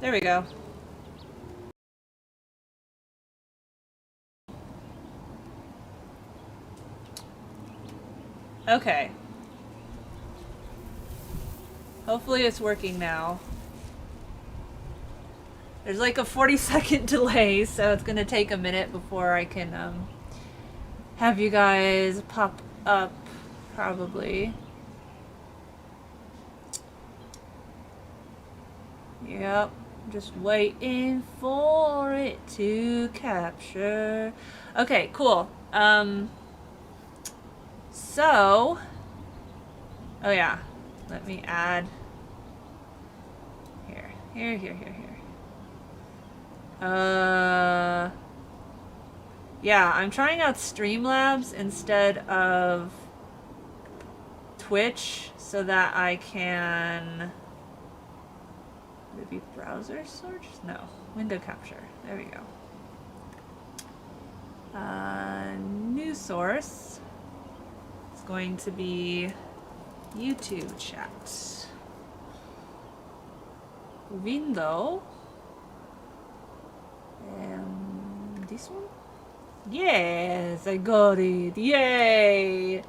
There we go. Okay. Hopefully it's working now. There's like a 40-second delay, so it's gonna take a minute before I can have you guys pop up, probably. Yep, just waiting for it to capture. Okay, cool. So, oh yeah, let me add here. Yeah, I'm trying out Streamlabs instead of Twitch so that I can maybe browser search? No, window capture. There we go. New source is going to be YouTube chat. Window. And this one? Yes, I got it. Yay!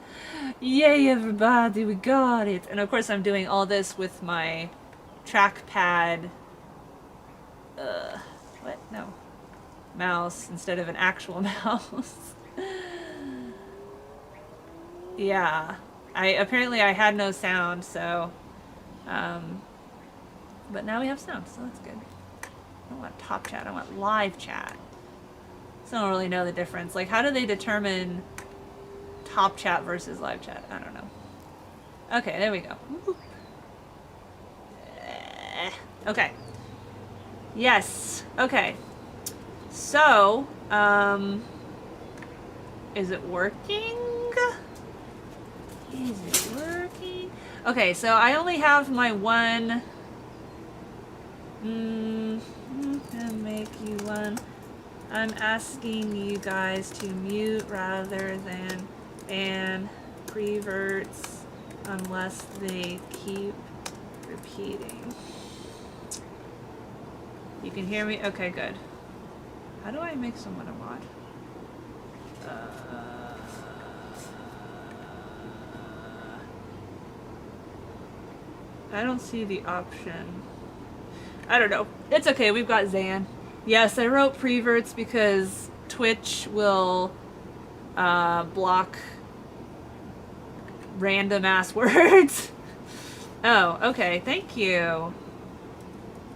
Yay, everybody, we got it. And of course I'm doing all this with my trackpad. What? No. Mouse instead of an actual mouse. Yeah. Apparently I had no sound, so but now we have sound, so that's good. I don't want top chat, I want live chat. So I don't really know the difference. Like, how do they determine top chat versus live chat? I don't know. Okay, there we go. Okay. Yes. Okay. So, is it working? Is it working? Okay, so I only have my one. Gonna make you one. I'm asking you guys to mute rather than ban preverts unless they keep repeating. You can hear me? Okay, good. How do I make someone a mod? I don't see the option. I don't know. It's okay, we've got Zan. Yes, I wrote preverts because Twitch will block random ass words. Oh, okay, thank you.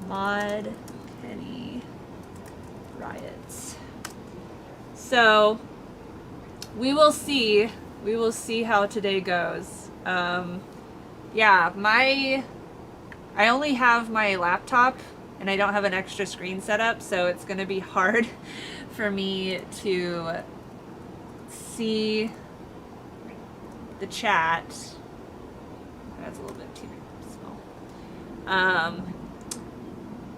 Mod Kenny Riots. So we will see. We will see how today goes. Yeah, I only have my laptop and I don't have an extra screen set up, so it's going to be hard for me to see the chat. That's a little bit too small.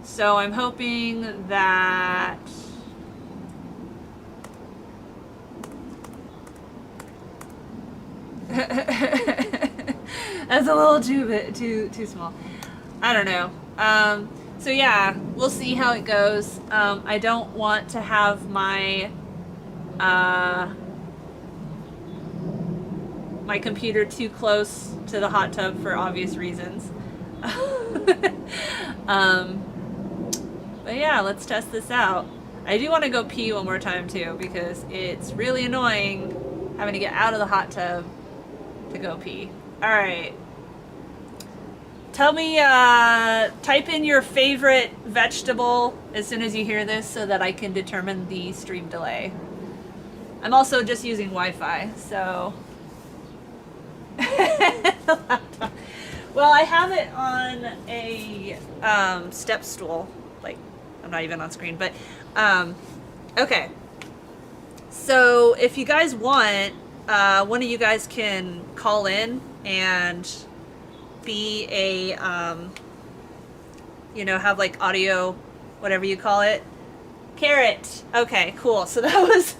So I'm hoping that that's a little too small. I don't know. So yeah, we'll see how it goes. I don't want to have my my computer too close to the hot tub for obvious reasons. But yeah, let's test this out. I do want to go pee one more time too, because it's really annoying having to get out of the hot tub to go pee. Alright. Tell me, type in your favorite vegetable as soon as you hear this so that I can determine the stream delay. I'm also just using Wi-Fi, so... Well, I have it on a step stool. Like, I'm not even on screen, but okay. So if you guys want, one of you guys can call in and be a you know, have like audio, whatever you call it. Carrot. Okay, cool. So that was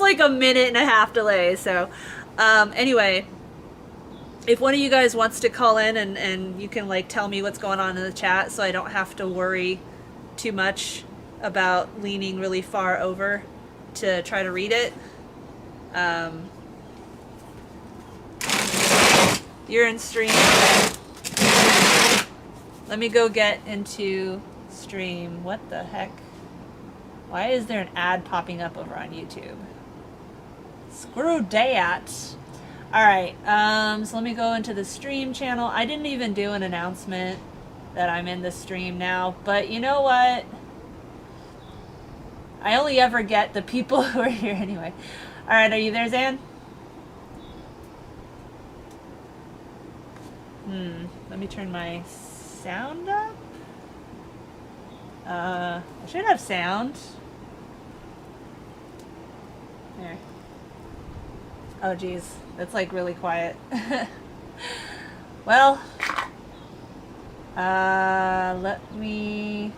like a 1.5 minute delay. So anyway, if one of you guys wants to call in and you can like tell me what's going on in the chat so I don't have to worry too much about leaning really far over to try to read it. You're in stream. Let me go get into stream. What the heck? Why is there an ad popping up over on YouTube? Screw that. Alright, so let me go into the stream channel. I didn't even do an announcement that I'm in the stream now, but you know what? I only ever get the people who are here anyway. Alright, are you there, Zan? Let me turn my sound up. I should have sound. There. Oh geez, that's like really quiet. Well, let me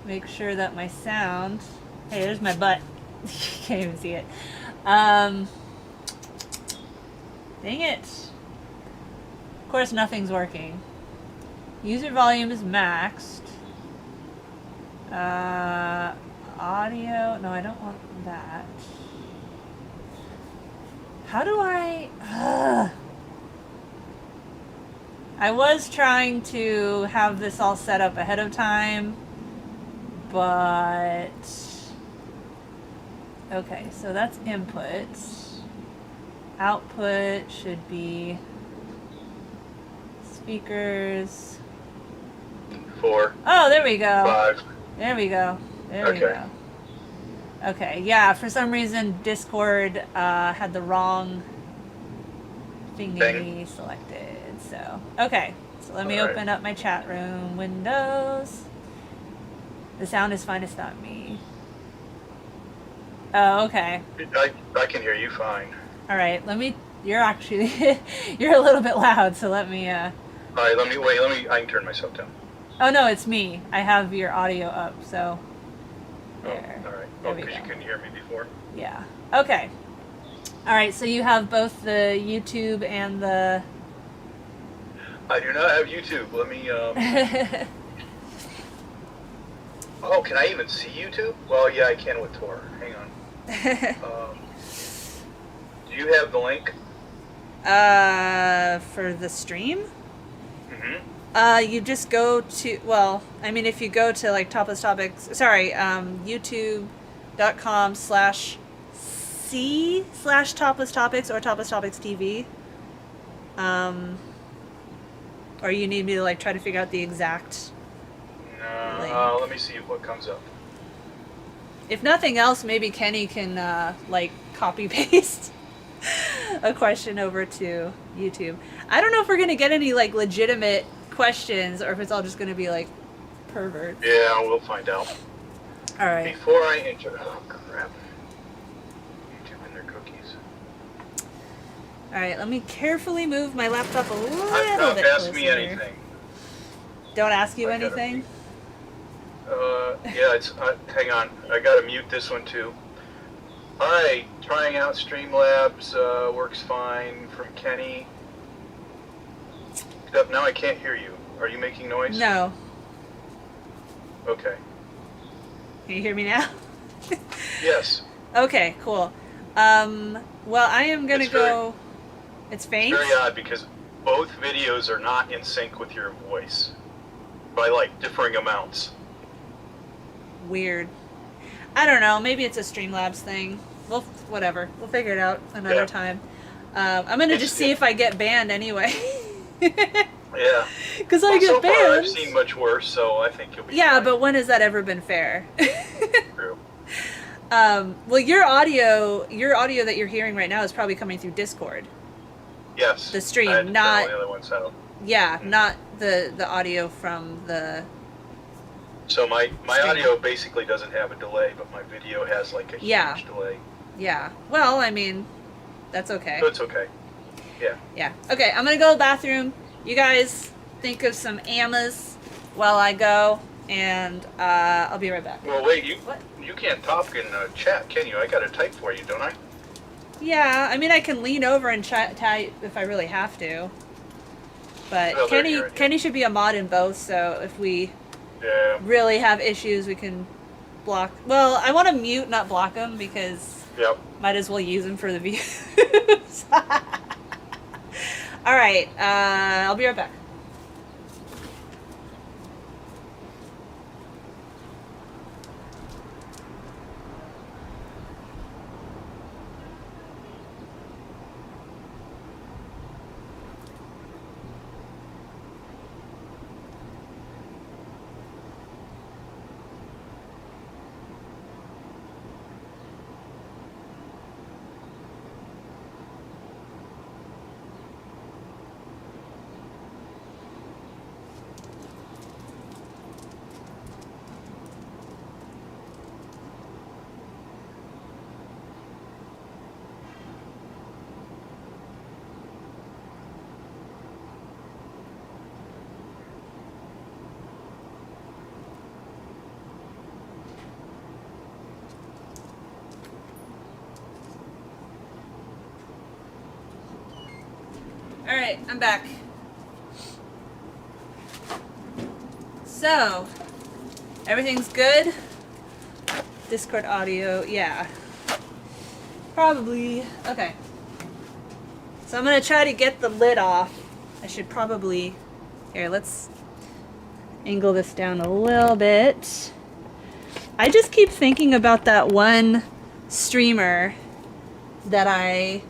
make sure that my sound. Hey, there's my butt. You can't even see it. Dang it. Of course, nothing's working. User volume is maxed. Audio. No, I don't want that. How do I... I was trying to have this all set up ahead of time, but... Okay, so that's input. Output should be speakers. 4. Oh, there we go. 5. There we go. There we go. Okay, yeah, for some reason Discord had the wrong thingy selected. So, okay. So let me open up my chat room windows. The sound is fine, it's not me. Oh, okay. I can hear you fine. All right, let me, you're actually, you're a little bit loud, so let me, All right, I can turn myself down. Oh no, it's me. I have your audio up, so. There. Oh, all right. There because you couldn't hear me before. Yeah. Okay. All right, so you have both the YouTube and the... I do not have YouTube. Let me, Oh, can I even see YouTube? Well, yeah, I can with Tor. Hang on. Do you have the link? For the stream? Mm-hmm. You just go to, well, I mean, if you go to like Topless Topics, sorry, youtube.com/C/Topless Topics or Topless Topics TV. Or you need me to like try to figure out the exact link. Let me see what comes up. If nothing else, maybe Kenny can like copy paste a question over to YouTube. I don't know if we're gonna get any like legitimate questions or if it's all just gonna be like pervert. Yeah, we'll find out. All right. Before I enter, oh crap, YouTube and their cookies. All right, let me carefully move my laptop a little Don't bit ask closer. me anything. Don't ask you I gotta anything? Yeah, it's, hang on, I gotta mute this one too. Alright, trying out Streamlabs, works fine, from Kenny. Except now I can't hear you. Are you making noise? No. Okay. Can you hear me now? Yes. Okay, cool. Well, I am gonna go... It's faint? It's very odd because both videos are not in sync with your voice. By like differing amounts. Weird. I don't know. Maybe it's a Streamlabs thing. Well, whatever. We'll figure it out another time. I'm gonna just see if I get banned anyway. Yeah. Because I get so banned. Far I've seen much worse, so I think you'll be fine. But when has that ever been fair? True. Well, your audio that you're hearing right now is probably coming through Discord. Yes. The stream, I had to not turn all the other ones out. Yeah, not the audio from the... So my stream. audio basically doesn't have a delay, but my video has like a huge delay. Yeah. Well, I mean, that's okay. So it's okay. Yeah. Yeah. Okay, I'm gonna go to the bathroom. You guys think of some ammas while I go, and I'll be right back. Well, wait, you What? you can't talk in chat, can you? I gotta type for you, don't I? Yeah, I mean, I can lean over and type if I really have to. But Well, Kenny should be a mod in both, so if we Yeah. really have issues, we can block. Well, I want to mute, not block them, because Yep. might as well use them for the views. All right, I'll be right back. All right, I'm back. So, everything's good? Discord audio, yeah. Probably, okay. So I'm gonna try to get the lid off. I should probably, here, let's angle this down a little bit. I just keep thinking about that one streamer that I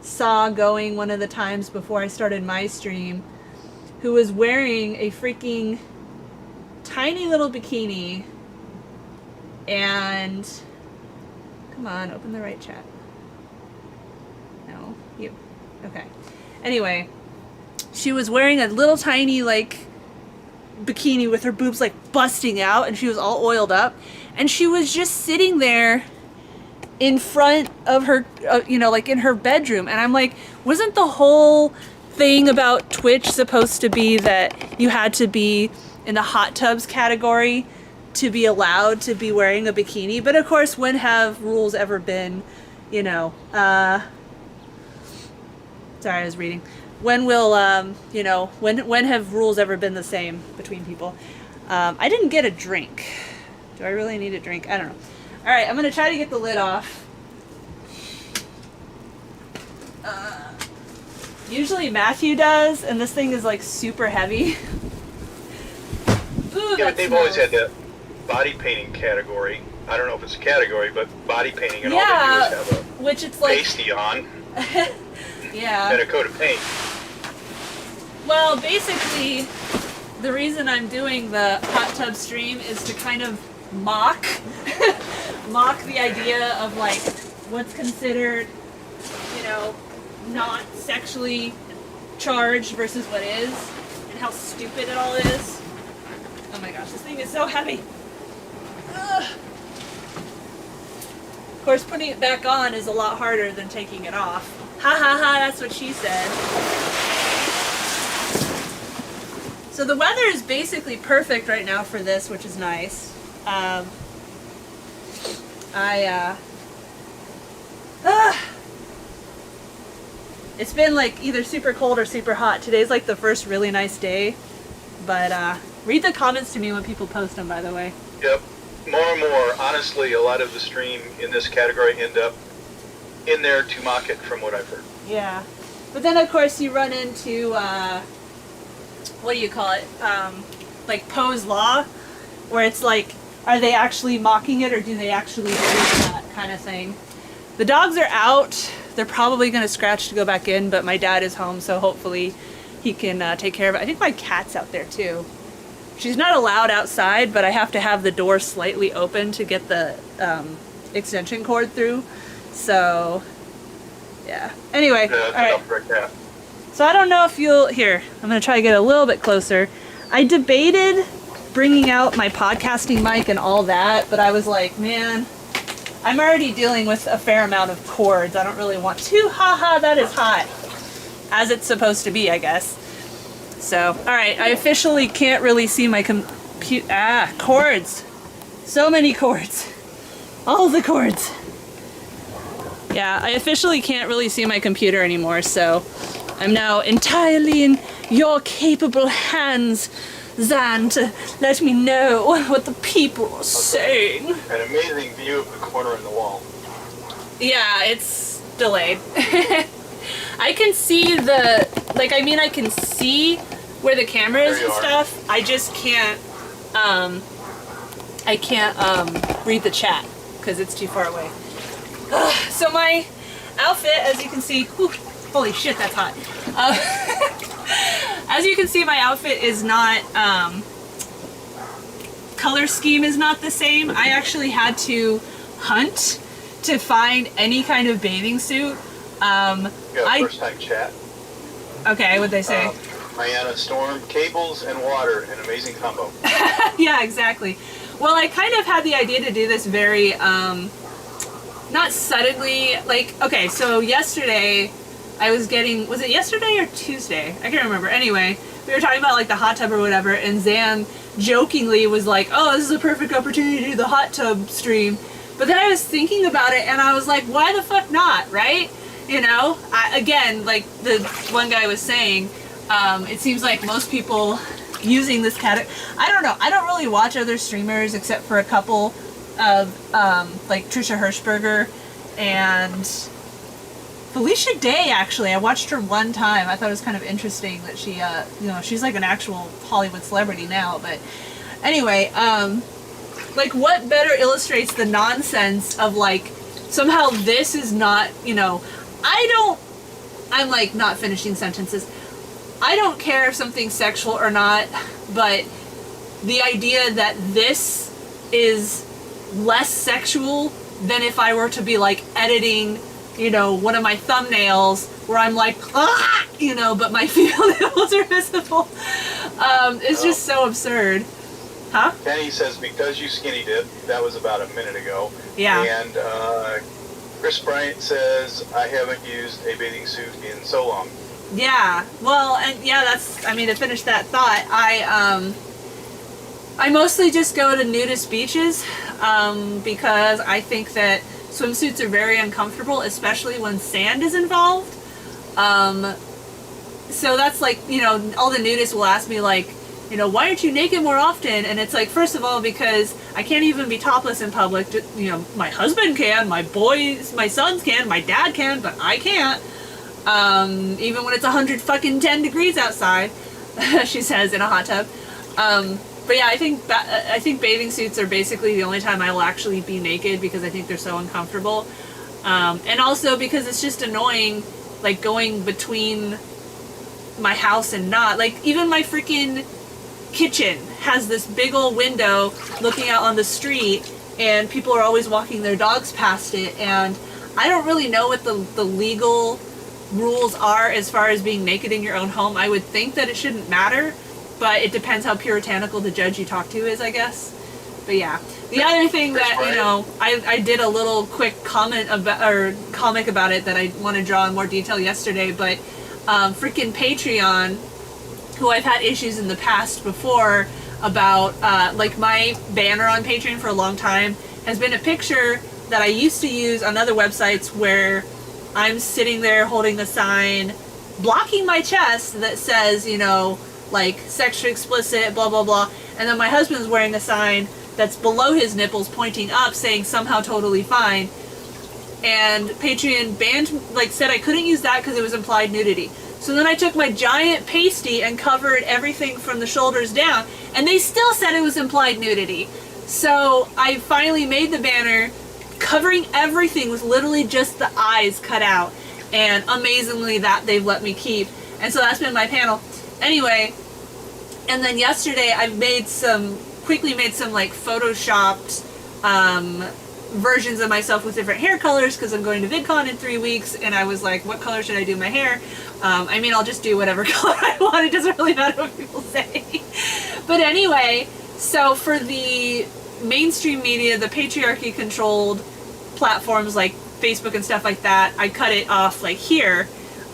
saw going one of the times before I started my stream, who was wearing a freaking tiny little bikini and, come on, open the right chat. No, you. Okay. Anyway, she was wearing a little tiny like bikini with her boobs like busting out, and she was all oiled up, and she was just sitting there in front of her, you know, like in her bedroom. And I'm like, wasn't the whole thing about Twitch supposed to be that you had to be in the hot tubs category to be allowed to be wearing a bikini? But of course, when have rules ever been, you know, sorry, I was reading. When will, you know, when have rules ever been the same between people? I didn't get a drink. Do I really need a drink? I don't know. All right, I'm gonna try to get the lid off. Usually Matthew does, and this thing is like super heavy. Ooh, Yeah, but they've always smells. had that body painting category. I don't know if it's a category, but body painting, and all Yeah, they do is have a which it's like, pasty on yeah. and a coat of paint. Well, basically, the reason I'm doing the hot tub stream is to kind of mock the idea of like what's considered, you know, not sexually charged versus what is, and how stupid it all is. Oh my gosh, this thing is so heavy. Ugh. Of course, putting it back on is a lot harder than taking it off. Ha ha ha, that's what she said. So the weather is basically perfect right now for this, which is nice. It's been like either super cold or super hot. Today's like the first really nice day. But read the comments to me when people post them, by the way. Yep. More and more, honestly, a lot of the stream in this category end up in there to mock it, from what I've heard. Yeah. But then, of course, you run into, what do you call it? Like Poe's Law, where it's like, are they actually mocking it or do they actually believe that kind of thing? The dogs are out. They're probably going to scratch to go back in, but my dad is home, so hopefully he can take care of it. I think my cat's out there, too. She's not allowed outside, but I have to have the door slightly open to get the extension cord through. So, yeah. Anyway, Yeah, all that's right. enough right there. So I don't know if you'll, here, I'm going to try to get a little bit closer. I debated bringing out my podcasting mic and all that, but I was like, man, I'm already dealing with a fair amount of cords. I don't really want to. Haha, that is hot. As it's supposed to be, I guess. So, all right, I officially can't really see my cords. So many cords. All the cords. Yeah, I officially can't really see my computer anymore, so I'm now entirely in your capable hands, Zan to let me know what the people are saying. An amazing view of the corner in the wall. Yeah, it's delayed. I can see the, like, I mean, I can see where the camera is and stuff. I just can't, read the chat because it's too far away. So my outfit, as you can see, whew, holy shit, that's hot. As you can see, my outfit is not, color scheme is not the same. I actually had to hunt to find any kind of bathing suit. First time chat. Okay, what'd they say? Mariana Storm, cables and water, an amazing combo. Yeah, exactly. Well, I kind of had the idea to do this very, not suddenly, like, okay, so yesterday I was getting, was it yesterday or Tuesday? I can't remember. Anyway, we were talking about like the hot tub or whatever, and Zan jokingly was like, oh, this is a perfect opportunity to do the hot tub stream. But then I was thinking about it and I was like, why the fuck not, right? You know, again, like the one guy was saying, it seems like most people using this category, I don't know, I don't really watch other streamers except for a couple of, like Trisha Hirschberger and Felicia Day, actually. I watched her one time. I thought it was kind of interesting that she, you know, she's like an actual Hollywood celebrity now, but anyway, like what better illustrates the nonsense of like, somehow this is not, you know, I'm like not finishing sentences. I don't care if something's sexual or not, but the idea that this is less sexual than if I were to be like editing, you know, one of my thumbnails where I'm like, ah! You know, but my female nipples are visible. It's just so absurd. Huh? Penny says, because you skinny dip, that was about a minute ago. Yeah. And Chris Bryant says, I haven't used a bathing suit in so long. Yeah, well, and yeah, that's, I mean, to finish that thought, I mostly just go to nudist beaches, because I think that swimsuits are very uncomfortable, especially when sand is involved. So that's like, you know, all the nudists will ask me like, you know, why aren't you naked more often? And it's like, first of all, because I can't even be topless in public. You know, my husband can, my sons can, my dad can, but I can't. Even when it's 110 degrees outside, she says, in a hot tub. But yeah, I think bathing suits are basically the only time I will actually be naked because I think they're so uncomfortable. And also because it's just annoying, like going between my house and not. Like even my freaking kitchen has this big old window looking out on the street and people are always walking their dogs past it, and I don't really know what the legal rules are as far as being naked in your own home. I would think that it shouldn't matter, but it depends how puritanical the judge you talk to is, I guess. But yeah, the other thing that, you know, I did a little quick comment about, or comic about it that I want to draw in more detail yesterday, but freaking Patreon, who I've had issues in the past before about, like my banner on Patreon for a long time has been a picture that I used to use on other websites where I'm sitting there holding a sign blocking my chest that says, you know, like sexually explicit, blah, blah, blah. And then my husband's wearing a sign that's below his nipples pointing up saying somehow totally fine. And Patreon banned, like said I couldn't use that because it was implied nudity. So then I took my giant pasty and covered everything from the shoulders down, and they still said it was implied nudity. So I finally made the banner covering everything with literally just the eyes cut out, and amazingly that they've let me keep. And so that's been my panel. Anyway, and then yesterday I quickly made some like photoshopped versions of myself with different hair colors because I'm going to VidCon in 3 weeks, and I was like, what color should I do my hair? I mean, I'll just do whatever color I want. It doesn't really matter what people say. But anyway, so for the mainstream media, the patriarchy controlled platforms like Facebook and stuff like that, I cut it off like here,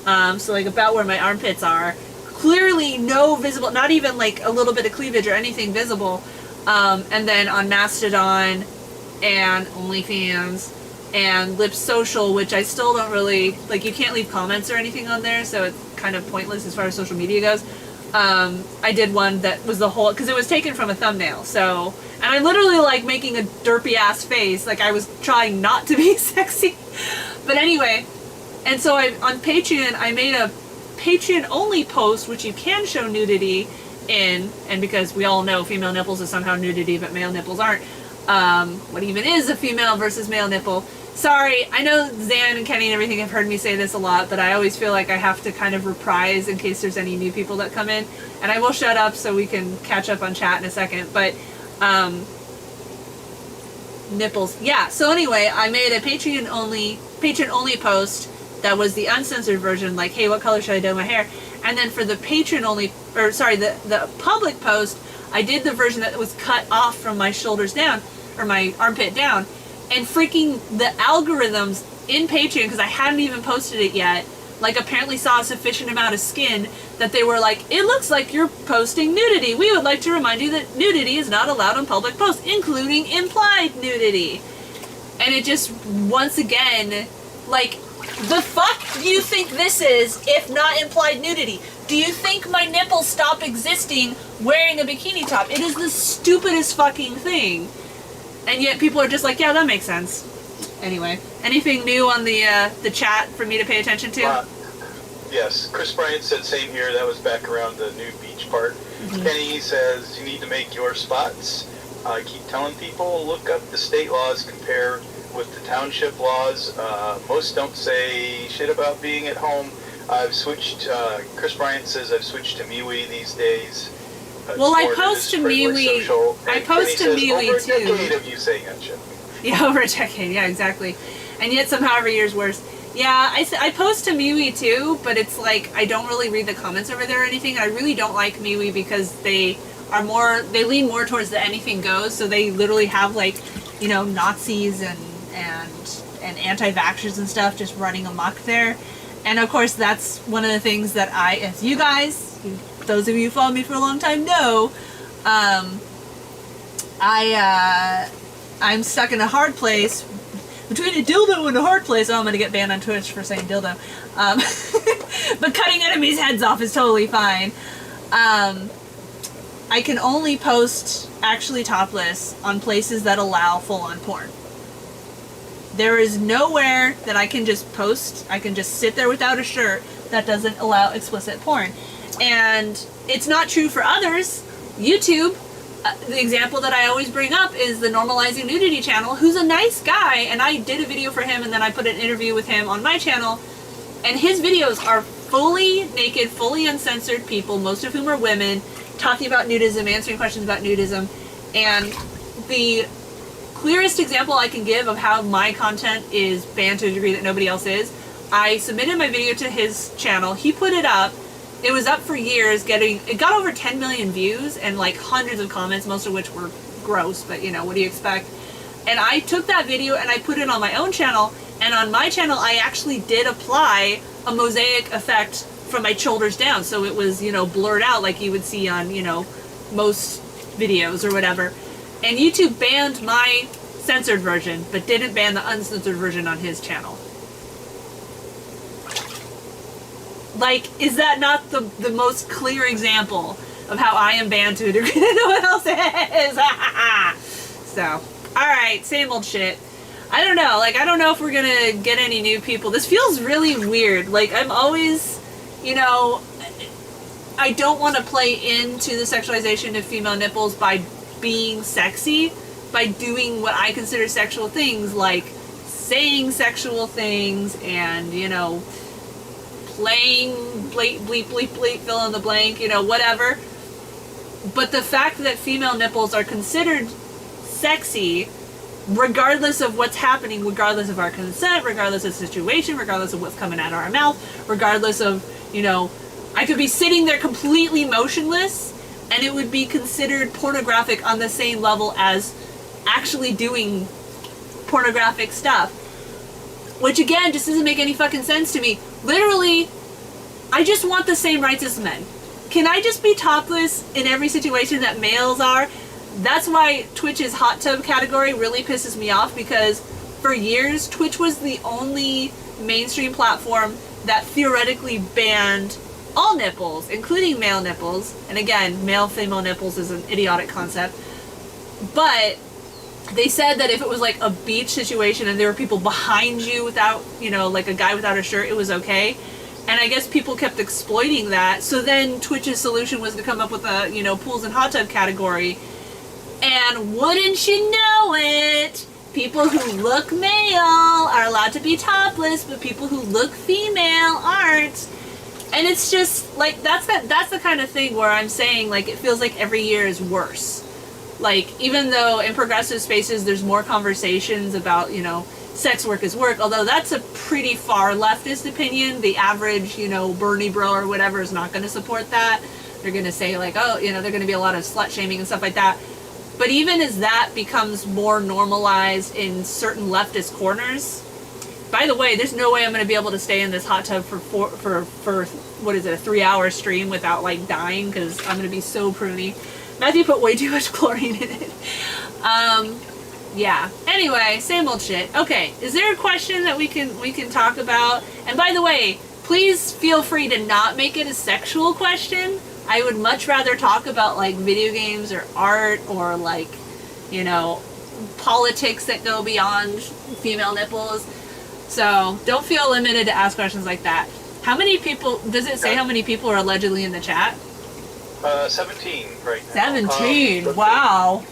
so like about where my armpits are. Clearly no visible, not even like a little bit of cleavage or anything visible. And then on Mastodon and OnlyFans and Lip Social, which I still don't really, like, you can't leave comments or anything on there, so it's kind of pointless as far as social media goes. I did one that was the whole, because it was taken from a thumbnail, so, and I'm literally like making a derpy ass face, like I was trying not to be sexy, but anyway, and so on Patreon, I made a Patreon only post, which you can show nudity in, and because we all know female nipples is somehow nudity, but male nipples aren't, what even is a female versus male nipple? Sorry, I know Zan and Kenny and everything have heard me say this a lot, but I always feel like I have to kind of reprise in case there's any new people that come in. And I will shut up so we can catch up on chat in a second. But, nipples. Yeah, so anyway, I made a Patreon only post that was the uncensored version, like, hey, what color should I dye my hair? And then for the Patreon only, or sorry, the public post, I did the version that was cut off from my shoulders down, or my armpit down. And freaking the algorithms in Patreon, because I hadn't even posted it yet, like apparently saw a sufficient amount of skin that they were like, it looks like you're posting nudity. We would like to remind you that nudity is not allowed on public posts, including implied nudity. And it just, once again, like, the fuck do you think this is if not implied nudity? Do you think my nipples stop existing wearing a bikini top? It is the stupidest fucking thing. And yet people are just like, yeah, that makes sense. Anyway, anything new on the chat for me to pay attention to? Yes, Chris Bryant said same here. That was back around the nude beach part. Mm-hmm. Kenny says you need to make your spots. I keep telling people, look up the state laws, compare with the township laws. Most don't say shit about being at home. I've switched, Chris Bryant says I've switched to MeWe these days. Well, I post to MeWe. I post to MeWe too. Over a decade of you saying that shit. Yeah, over a decade. Yeah, exactly. And yet somehow every year's worse. Yeah, I post to MeWe too, but it's like I don't really read the comments over there or anything. I really don't like MeWe because they lean more towards the anything goes. So they literally have like, you know, Nazis and anti-vaxxers and stuff just running amok there. And of course, that's one of the things that as you guys, those of you who follow me for a long time know, I'm stuck in a hard place between a dildo and a hard place. Oh, I'm gonna get banned on Twitch for saying dildo. But cutting enemies' heads off is totally fine. I can only post actually topless on places that allow full-on porn. There is nowhere that I can just post, I can just sit there without a shirt that doesn't allow explicit porn. And it's not true for others. YouTube, the example that I always bring up is the Normalizing Nudity channel, who's a nice guy, and I did a video for him and then I put an interview with him on my channel, and his videos are fully naked, fully uncensored people, most of whom are women, talking about nudism, answering questions about nudism, and the clearest example I can give of how my content is banned to a degree that nobody else is, I submitted my video to his channel, he put it up, it was up for years, it got over 10 million views and like hundreds of comments, most of which were gross, but you know, what do you expect? And I took that video and I put it on my own channel, and on my channel I actually did apply a mosaic effect from my shoulders down, so it was, you know, blurred out like you would see on, you know, most videos or whatever. And YouTube banned my censored version, but didn't ban the uncensored version on his channel. Like, is that not the most clear example of how I am banned to a degree that no one else is? So, alright, same old shit. I don't know, like, I don't know if we're gonna get any new people. This feels really weird. Like, I'm always, you know, I don't want to play into the sexualization of female nipples by being sexy, by doing what I consider sexual things, like saying sexual things and, you know, playing bleep, bleep, bleep, bleep, fill in the blank, you know, whatever. But the fact that female nipples are considered sexy, regardless of what's happening, regardless of our consent, regardless of the situation, regardless of what's coming out of our mouth, regardless of, you know, I could be sitting there completely motionless and it would be considered pornographic on the same level as actually doing pornographic stuff. Which again, just doesn't make any fucking sense to me. Literally, I just want the same rights as men. Can I just be topless in every situation that males are? That's why Twitch's hot tub category really pisses me off, because for years, Twitch was the only mainstream platform that theoretically banned all nipples, including male nipples. And again, male-female nipples is an idiotic concept. But they said that if it was like a beach situation and there were people behind you without, you know, like a guy without a shirt, it was okay. And I guess people kept exploiting that. So then Twitch's solution was to come up with a, you know, pools and hot tub category. And wouldn't you know it, people who look male are allowed to be topless, but people who look female aren't. And it's just like, that's the kind of thing where I'm saying, like, it feels like every year is worse. Like, even though in progressive spaces there's more conversations about, you know, sex work is work, although that's a pretty far leftist opinion. The average, you know, Bernie bro or whatever is not going to support that. They're going to say, like, oh, you know, they're going to be a lot of slut shaming and stuff like that. But even as that becomes more normalized in certain leftist corners, by the way, there's no way I'm going to be able to stay in this hot tub for what is it, a 3-hour stream without, like, dying, because I'm going to be so pruny. Matthew put way too much chlorine in it. Yeah. Anyway, same old shit. Okay, is there a question that we can talk about? And by the way, please feel free to not make it a sexual question. I would much rather talk about, like, video games or art or, like, you know, politics that go beyond female nipples. So don't feel limited to ask questions like that. How many people, does it say how many people are allegedly in the chat? 17 right now. 17, wow.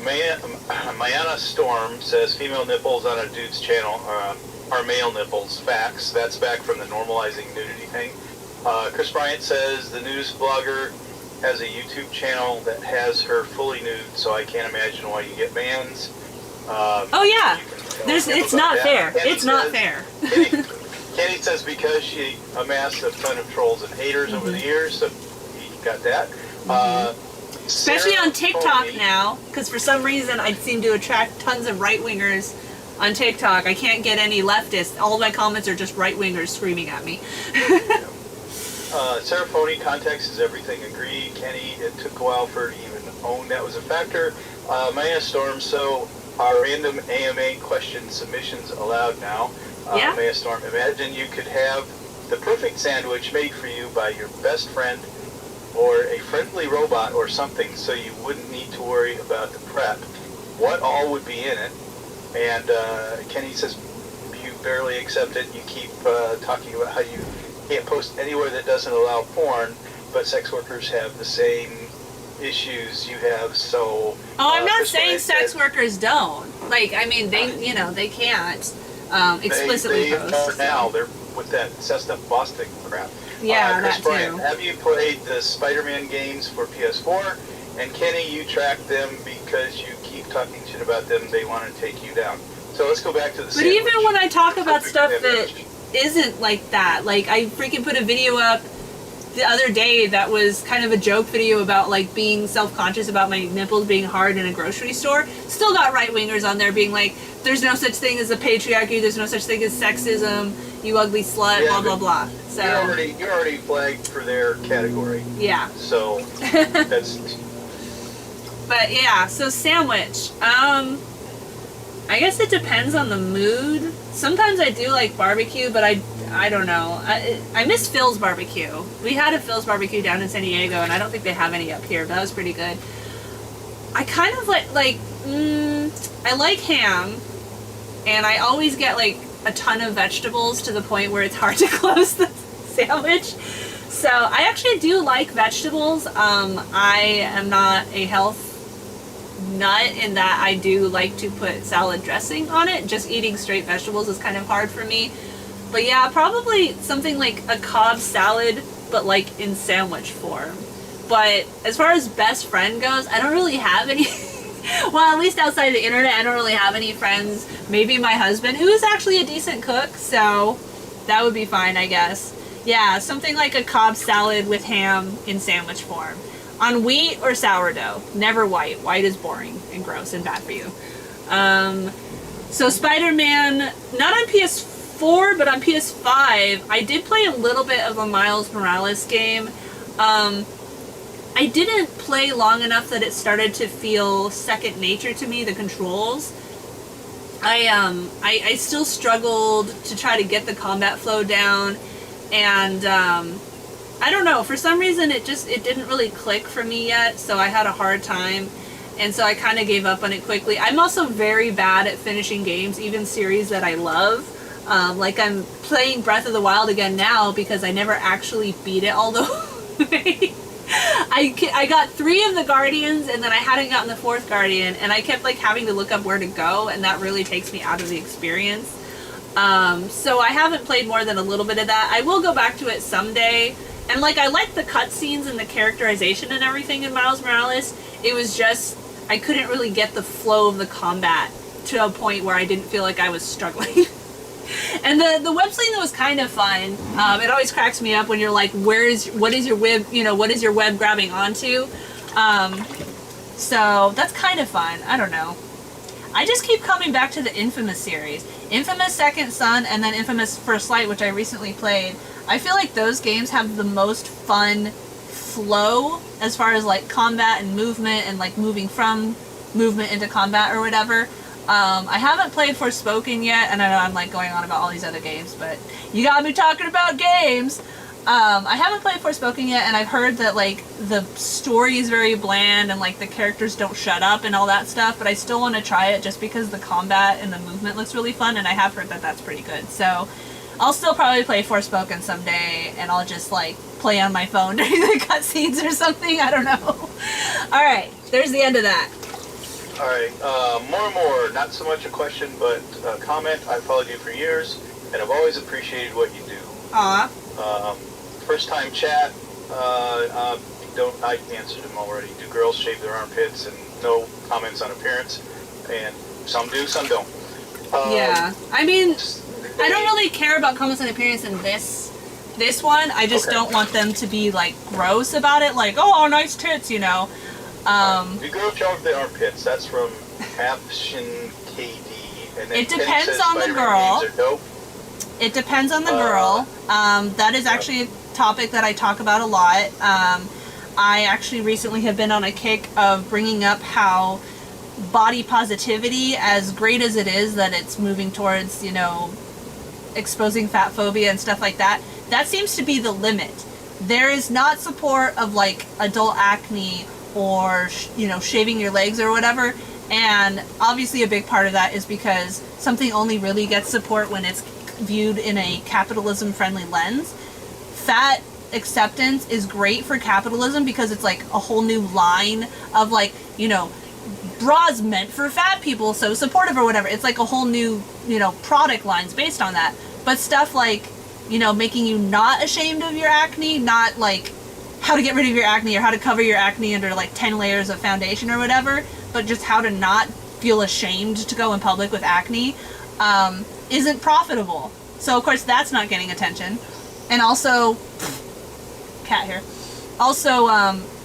Mayana Storm says female nipples on a dude's channel are male nipples. Facts. That's back from the normalizing nudity thing. Chris Bryant says the news blogger has a YouTube channel that has her fully nude, so I can't imagine why you get bans. Oh yeah, it's not fair. It's not fair. Kenny says because she amassed a ton of trolls and haters over the years, so he got that. Especially on TikTok now, because for some reason I seem to attract tons of right-wingers on TikTok. I can't get any leftists. All my comments are just right-wingers screaming at me. Seraphony, context is everything. Agree. Kenny, it took a while for her to even own that was a factor. Maya Storm, so are random AMA question submissions allowed now? Yeah. Maya Storm, imagine you could have the perfect sandwich made for you by your best friend or a friendly robot or something, so you wouldn't need to worry about the prep. What all would be in it? And Kenny says you barely accept it. You keep talking about how you can't post anywhere that doesn't allow porn, but sex workers have the same issues you have. So I'm not saying sex workers don't. Like, I mean, they, you know, they can't explicitly they post. Now they're with that Cessna Boston crap. Yeah, Chris that Bryant, too. have you played the Spider-Man games for PS4? And Kenny, you track them because you keep talking shit about them. They want to take you down. So let's go back to the But sandwich. even when I talk about stuff that Sandwich. isn't like that, like I freaking put a video up the other day that was kind of a joke video about like being self-conscious about my nipples being hard in a grocery store. Still got right-wingers on there being like, there's no such thing as a patriarchy, there's no such thing as sexism, you ugly slut, Yeah, blah blah blah. So you're already flagged for their category. yeah. So that's But yeah, so sandwich. I guess it depends on the mood. Sometimes I do like barbecue, but I don't know. I miss Phil's barbecue. We had a Phil's barbecue down in San Diego, and I don't think they have any up here, but that was pretty good. I kind of I like ham, and I always get like a ton of vegetables to the point where it's hard to close the sandwich. So I actually do like vegetables. I am not a health nut in that I do like to put salad dressing on it. Just eating straight vegetables is kind of hard for me. But yeah, probably something like a Cobb salad, but like in sandwich form. But as far as best friend goes, I don't really have any. Well, at least outside the internet, I don't really have any friends. Maybe my husband, who is actually a decent cook, so that would be fine, I guess. Yeah, something like a Cobb salad with ham in sandwich form. On wheat or sourdough. Never white. White is boring and gross and bad for you. So Spider-Man, not on PS4, but on PS5, I did play a little bit of a Miles Morales game. I didn't play long enough that it started to feel second nature to me, the controls. I still struggled to try to get the combat flow down, and I don't know, for some reason it didn't really click for me yet, so I had a hard time, and so I kind of gave up on it quickly. I'm also very bad at finishing games, even series that I love. Like I'm playing Breath of the Wild again now because I never actually beat it all the way. I got 3 of the Guardians, and then I hadn't gotten the 4th Guardian, and I kept like having to look up where to go, and that really takes me out of the experience. So I haven't played more than a little bit of that. I will go back to it someday. And like I like the cutscenes and the characterization and everything in Miles Morales. It was just I couldn't really get the flow of the combat to a point where I didn't feel like I was struggling. And the web sling was kind of fun. It always cracks me up when you're like, what is your web, what is your web grabbing onto? So that's kind of fun. I don't know. I just keep coming back to the Infamous series. Infamous Second Son and then Infamous First Light, which I recently played. I feel like those games have the most fun flow as far as like combat and movement and like moving from movement into combat or whatever. I haven't played Forspoken yet, and I know I'm like going on about all these other games, but you got me talking about games. I haven't played Forspoken yet, and I've heard that like the story is very bland and like the characters don't shut up and all that stuff, but I still want to try it just because the combat and the movement looks really fun, and I have heard that that's pretty good. So I'll still probably play Forspoken someday, and I'll just like play on my phone during the cutscenes or something. I don't know. Alright, there's the end of that. Alright, more and more, not so much a question, but a comment. I've followed you for years, and I've always appreciated what you do. Aw. First time chat, I answered him already. Do girls shave their armpits? And no comments on appearance. And some do, some don't. Yeah. I mean, I don't really care about comments on appearance in this one. I just don't want them to be like gross about it, like, oh, nice tits, Do girls shave their armpits? That's from Caption KD. And then it depends on the girl. It depends on the girl. That is actually a topic that I talk about a lot. I actually recently have been on a kick of bringing up how body positivity, as great as it is that it's moving towards, exposing fat phobia and stuff like that, that seems to be the limit. There is not support of like adult acne or, shaving your legs or whatever. And obviously a big part of that is because something only really gets support when it's viewed in a capitalism-friendly lens. Fat acceptance is great for capitalism because it's like a whole new line of like, bras meant for fat people, so supportive or whatever. It's like a whole new, product lines based on that. But stuff like, making you not ashamed of your acne, not like how to get rid of your acne or how to cover your acne under like 10 layers of foundation or whatever, but just how to not feel ashamed to go in public with acne, isn't profitable. So of course that's not getting attention. And also, cat hair. Also,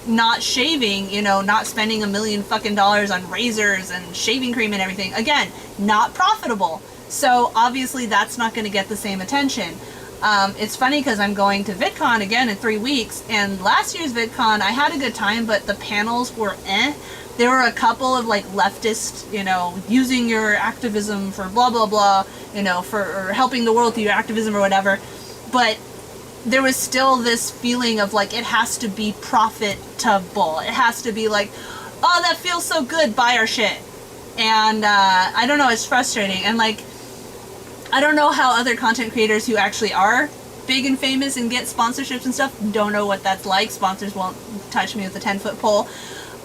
not shaving, not spending $1 million fucking on razors and shaving cream and everything. Again, not profitable. So obviously that's not going to get the same attention. It's funny because I'm going to VidCon again in 3 weeks, and last year's VidCon I had a good time, but the panels were eh. There were a couple of like leftist, using your activism for blah blah blah, for helping the world through your activism or whatever. But there was still this feeling of like it has to be profitable. It has to be like, oh, that feels so good, buy our shit. And I don't know, it's frustrating. And like, I don't know how other content creators who actually are big and famous and get sponsorships and stuff, don't know what that's like. Sponsors won't touch me with a 10-foot pole.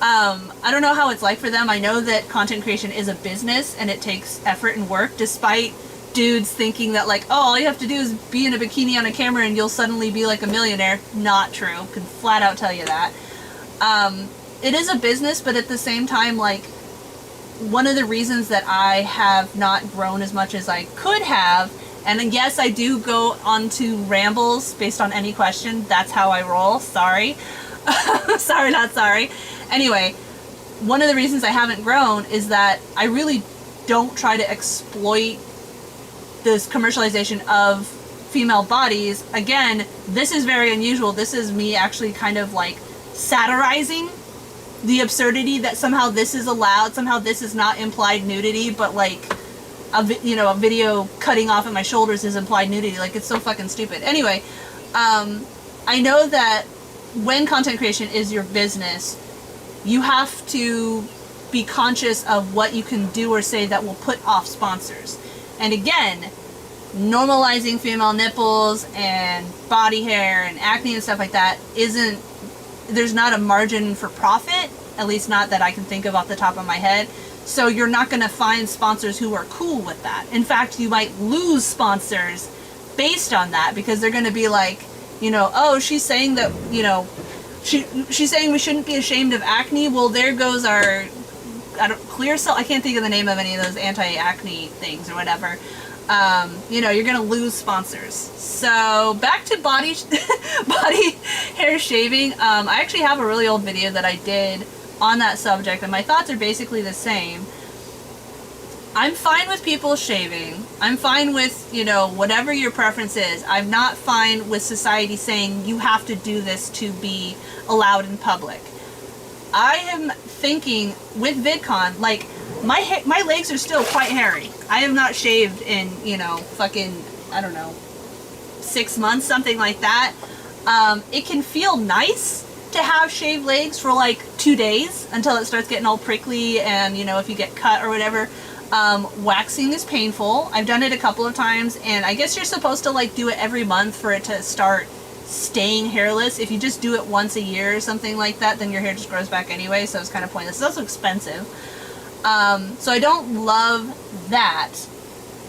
I don't know how it's like for them. I know that content creation is a business and it takes effort and work, despite dudes thinking that like, oh, all you have to do is be in a bikini on a camera and you'll suddenly be like a millionaire. Not true. Can flat out tell you that. It is a business, but at the same time, like, one of the reasons that I have not grown as much as I could have, and yes, I do go onto rambles based on any question. That's how I roll. Sorry. Sorry, not sorry. Anyway, one of the reasons I haven't grown is that I really don't try to exploit this commercialization of female bodies. Again, this is very unusual. This is me actually kind of like satirizing the absurdity that somehow this is allowed, somehow this is not implied nudity, but like a video cutting off at my shoulders is implied nudity. Like, it's so fucking stupid. Anyway, I know that when content creation is your business, you have to be conscious of what you can do or say that will put off sponsors. And again, normalizing female nipples and body hair and acne and stuff like that there's not a margin for profit, at least not that I can think of off the top of my head. So you're not going to find sponsors who are cool with that. In fact, you might lose sponsors based on that, because they're going to be like, oh, she's saying that, she's saying we shouldn't be ashamed of acne. Well, there goes our clear cell. I can't think of the name of any of those anti-acne things or whatever. You're gonna lose sponsors. So back to body hair shaving. I actually have a really old video that I did on that subject, and my thoughts are basically the same. I'm fine with people shaving. I'm fine with, whatever your preference is. I'm not fine with society saying you have to do this to be allowed in public. I am thinking with VidCon, like, my legs are still quite hairy. I have not shaved in, fucking, I don't know, 6 months, something like that. It can feel nice to have shaved legs for like 2 days until it starts getting all prickly, and, if you get cut or whatever. Waxing is painful. I've done it a couple of times, and I guess you're supposed to like do it every month for it to start staying hairless. If you just do it once a year or something like that, then your hair just grows back anyway, so it's kind of pointless. It's also expensive. So I don't love that,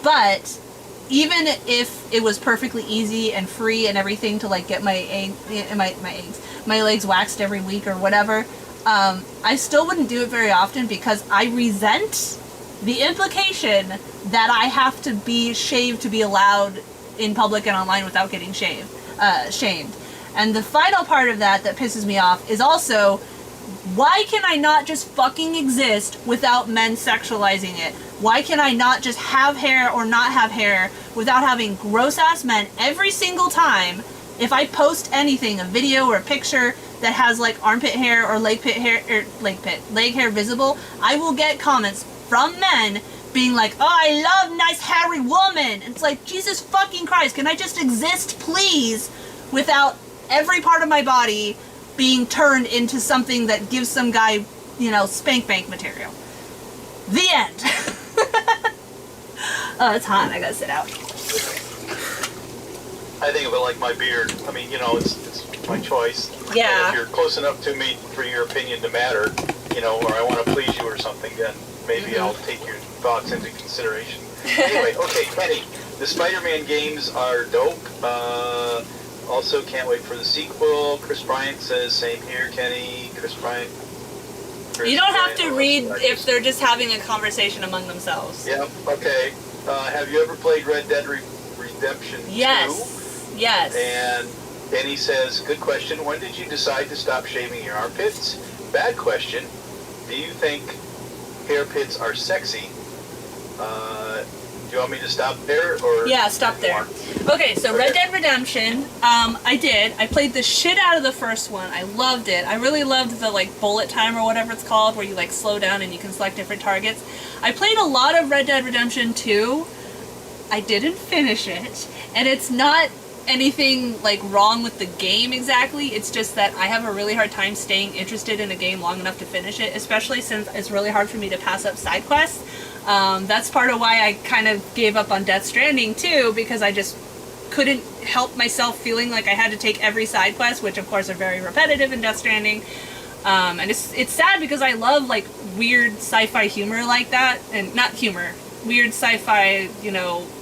but even if it was perfectly easy and free and everything to like get my legs waxed every week or whatever, I still wouldn't do it very often, because I resent the implication that I have to be shaved to be allowed in public and online without getting shamed. And the final part of that pisses me off is also, why can I not just fucking exist without men sexualizing it? Why can I not just have hair or not have hair without having gross ass men every single time? If I post anything, a video or a picture that has like armpit hair or leg hair visible, I will get comments from men being like, oh, I love nice hairy woman. It's like, Jesus fucking Christ, can I just exist, please, without every part of my body being turned into something that gives some guy, spank bank material. The end. Oh, it's hot. I gotta sit out. I think of it like my beard. I mean, it's my choice. Yeah. And if you're close enough to me for your opinion to matter, or I want to please you or something, then maybe I'll take your thoughts into consideration. Anyway, okay, Kenny, the Spider-Man games are dope. Also, can't wait for the sequel. Chris Bryant says, same here, Kenny. Chris Bryant. You don't have to read if they're just having a conversation among themselves. Yeah, okay. Have you ever played Red Dead Redemption 2? Yes. And Benny says, good question. When did you decide to stop shaving your armpits? Bad question. Do you think hair pits are sexy? Do you want me to stop there? Or yeah, stop there. Okay, so Red Dead Redemption, I did. I played the shit out of the first one. I loved it. I really loved the like bullet time or whatever it's called, where you like slow down and you can select different targets. I played a lot of Red Dead Redemption 2. I didn't finish it, and it's not anything like wrong with the game exactly. It's just that I have a really hard time staying interested in a game long enough to finish it, especially since it's really hard for me to pass up side quests. That's part of why I kind of gave up on Death Stranding too, because I just couldn't help myself feeling like I had to take every side quest, which of course are very repetitive in Death Stranding. And it's sad because I love like weird sci-fi humor like that, and not humor, weird sci-fi,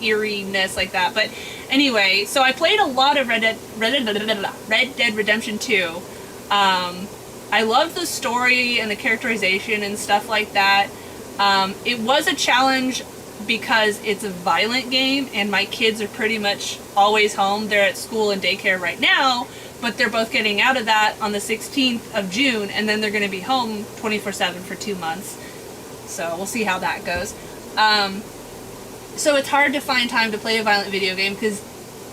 eeriness like that. But anyway, so I played a lot of Red Dead Redemption 2. I loved the story and the characterization and stuff like that. It was a challenge because it's a violent game, and my kids are pretty much always home. They're at school and daycare right now, but they're both getting out of that on the 16th of June, and then they're going to be home 24/7 for 2 months. So we'll see how that goes. So it's hard to find time to play a violent video game, because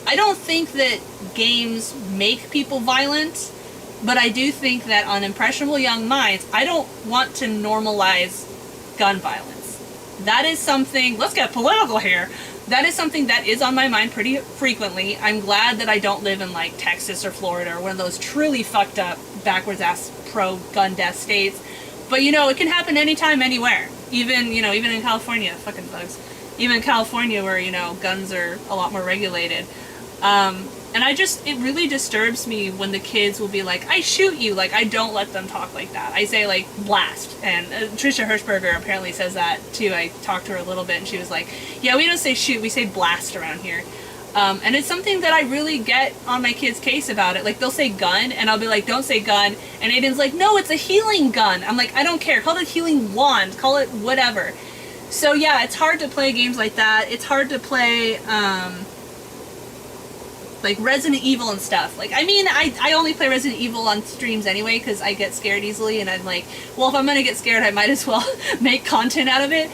I don't think that games make people violent, but I do think that on impressionable young minds, I don't want to normalize gun violence. That is something, let's get political here. that is something that is on my mind pretty frequently. I'm glad that I don't live in like Texas or Florida or one of those truly fucked up, backwards ass pro-gun death states. But you know, it can happen anytime, anywhere. Even, you know, even in California, fucking bugs. Even in California where, you know, guns are a lot more regulated. And it really disturbs me when the kids will be like, I shoot you. Like, I don't let them talk like that. I say, like, blast. And Trisha Hirschberger apparently says that, too. I talked to her a little bit, and she was like, yeah, we don't say shoot, we say blast around here. And it's something that I really get on my kids' case about it. Like, they'll say gun, and I'll be like, don't say gun. And Aiden's like, no, it's a healing gun. I'm like, I don't care. Call it a healing wand. Call it whatever. So, yeah, it's hard to play games like that. It's hard to play, like Resident Evil and stuff. Like, I mean, I only play Resident Evil on streams anyway because I get scared easily, and I'm like, well, if I'm gonna get scared, I might as well make content out of it.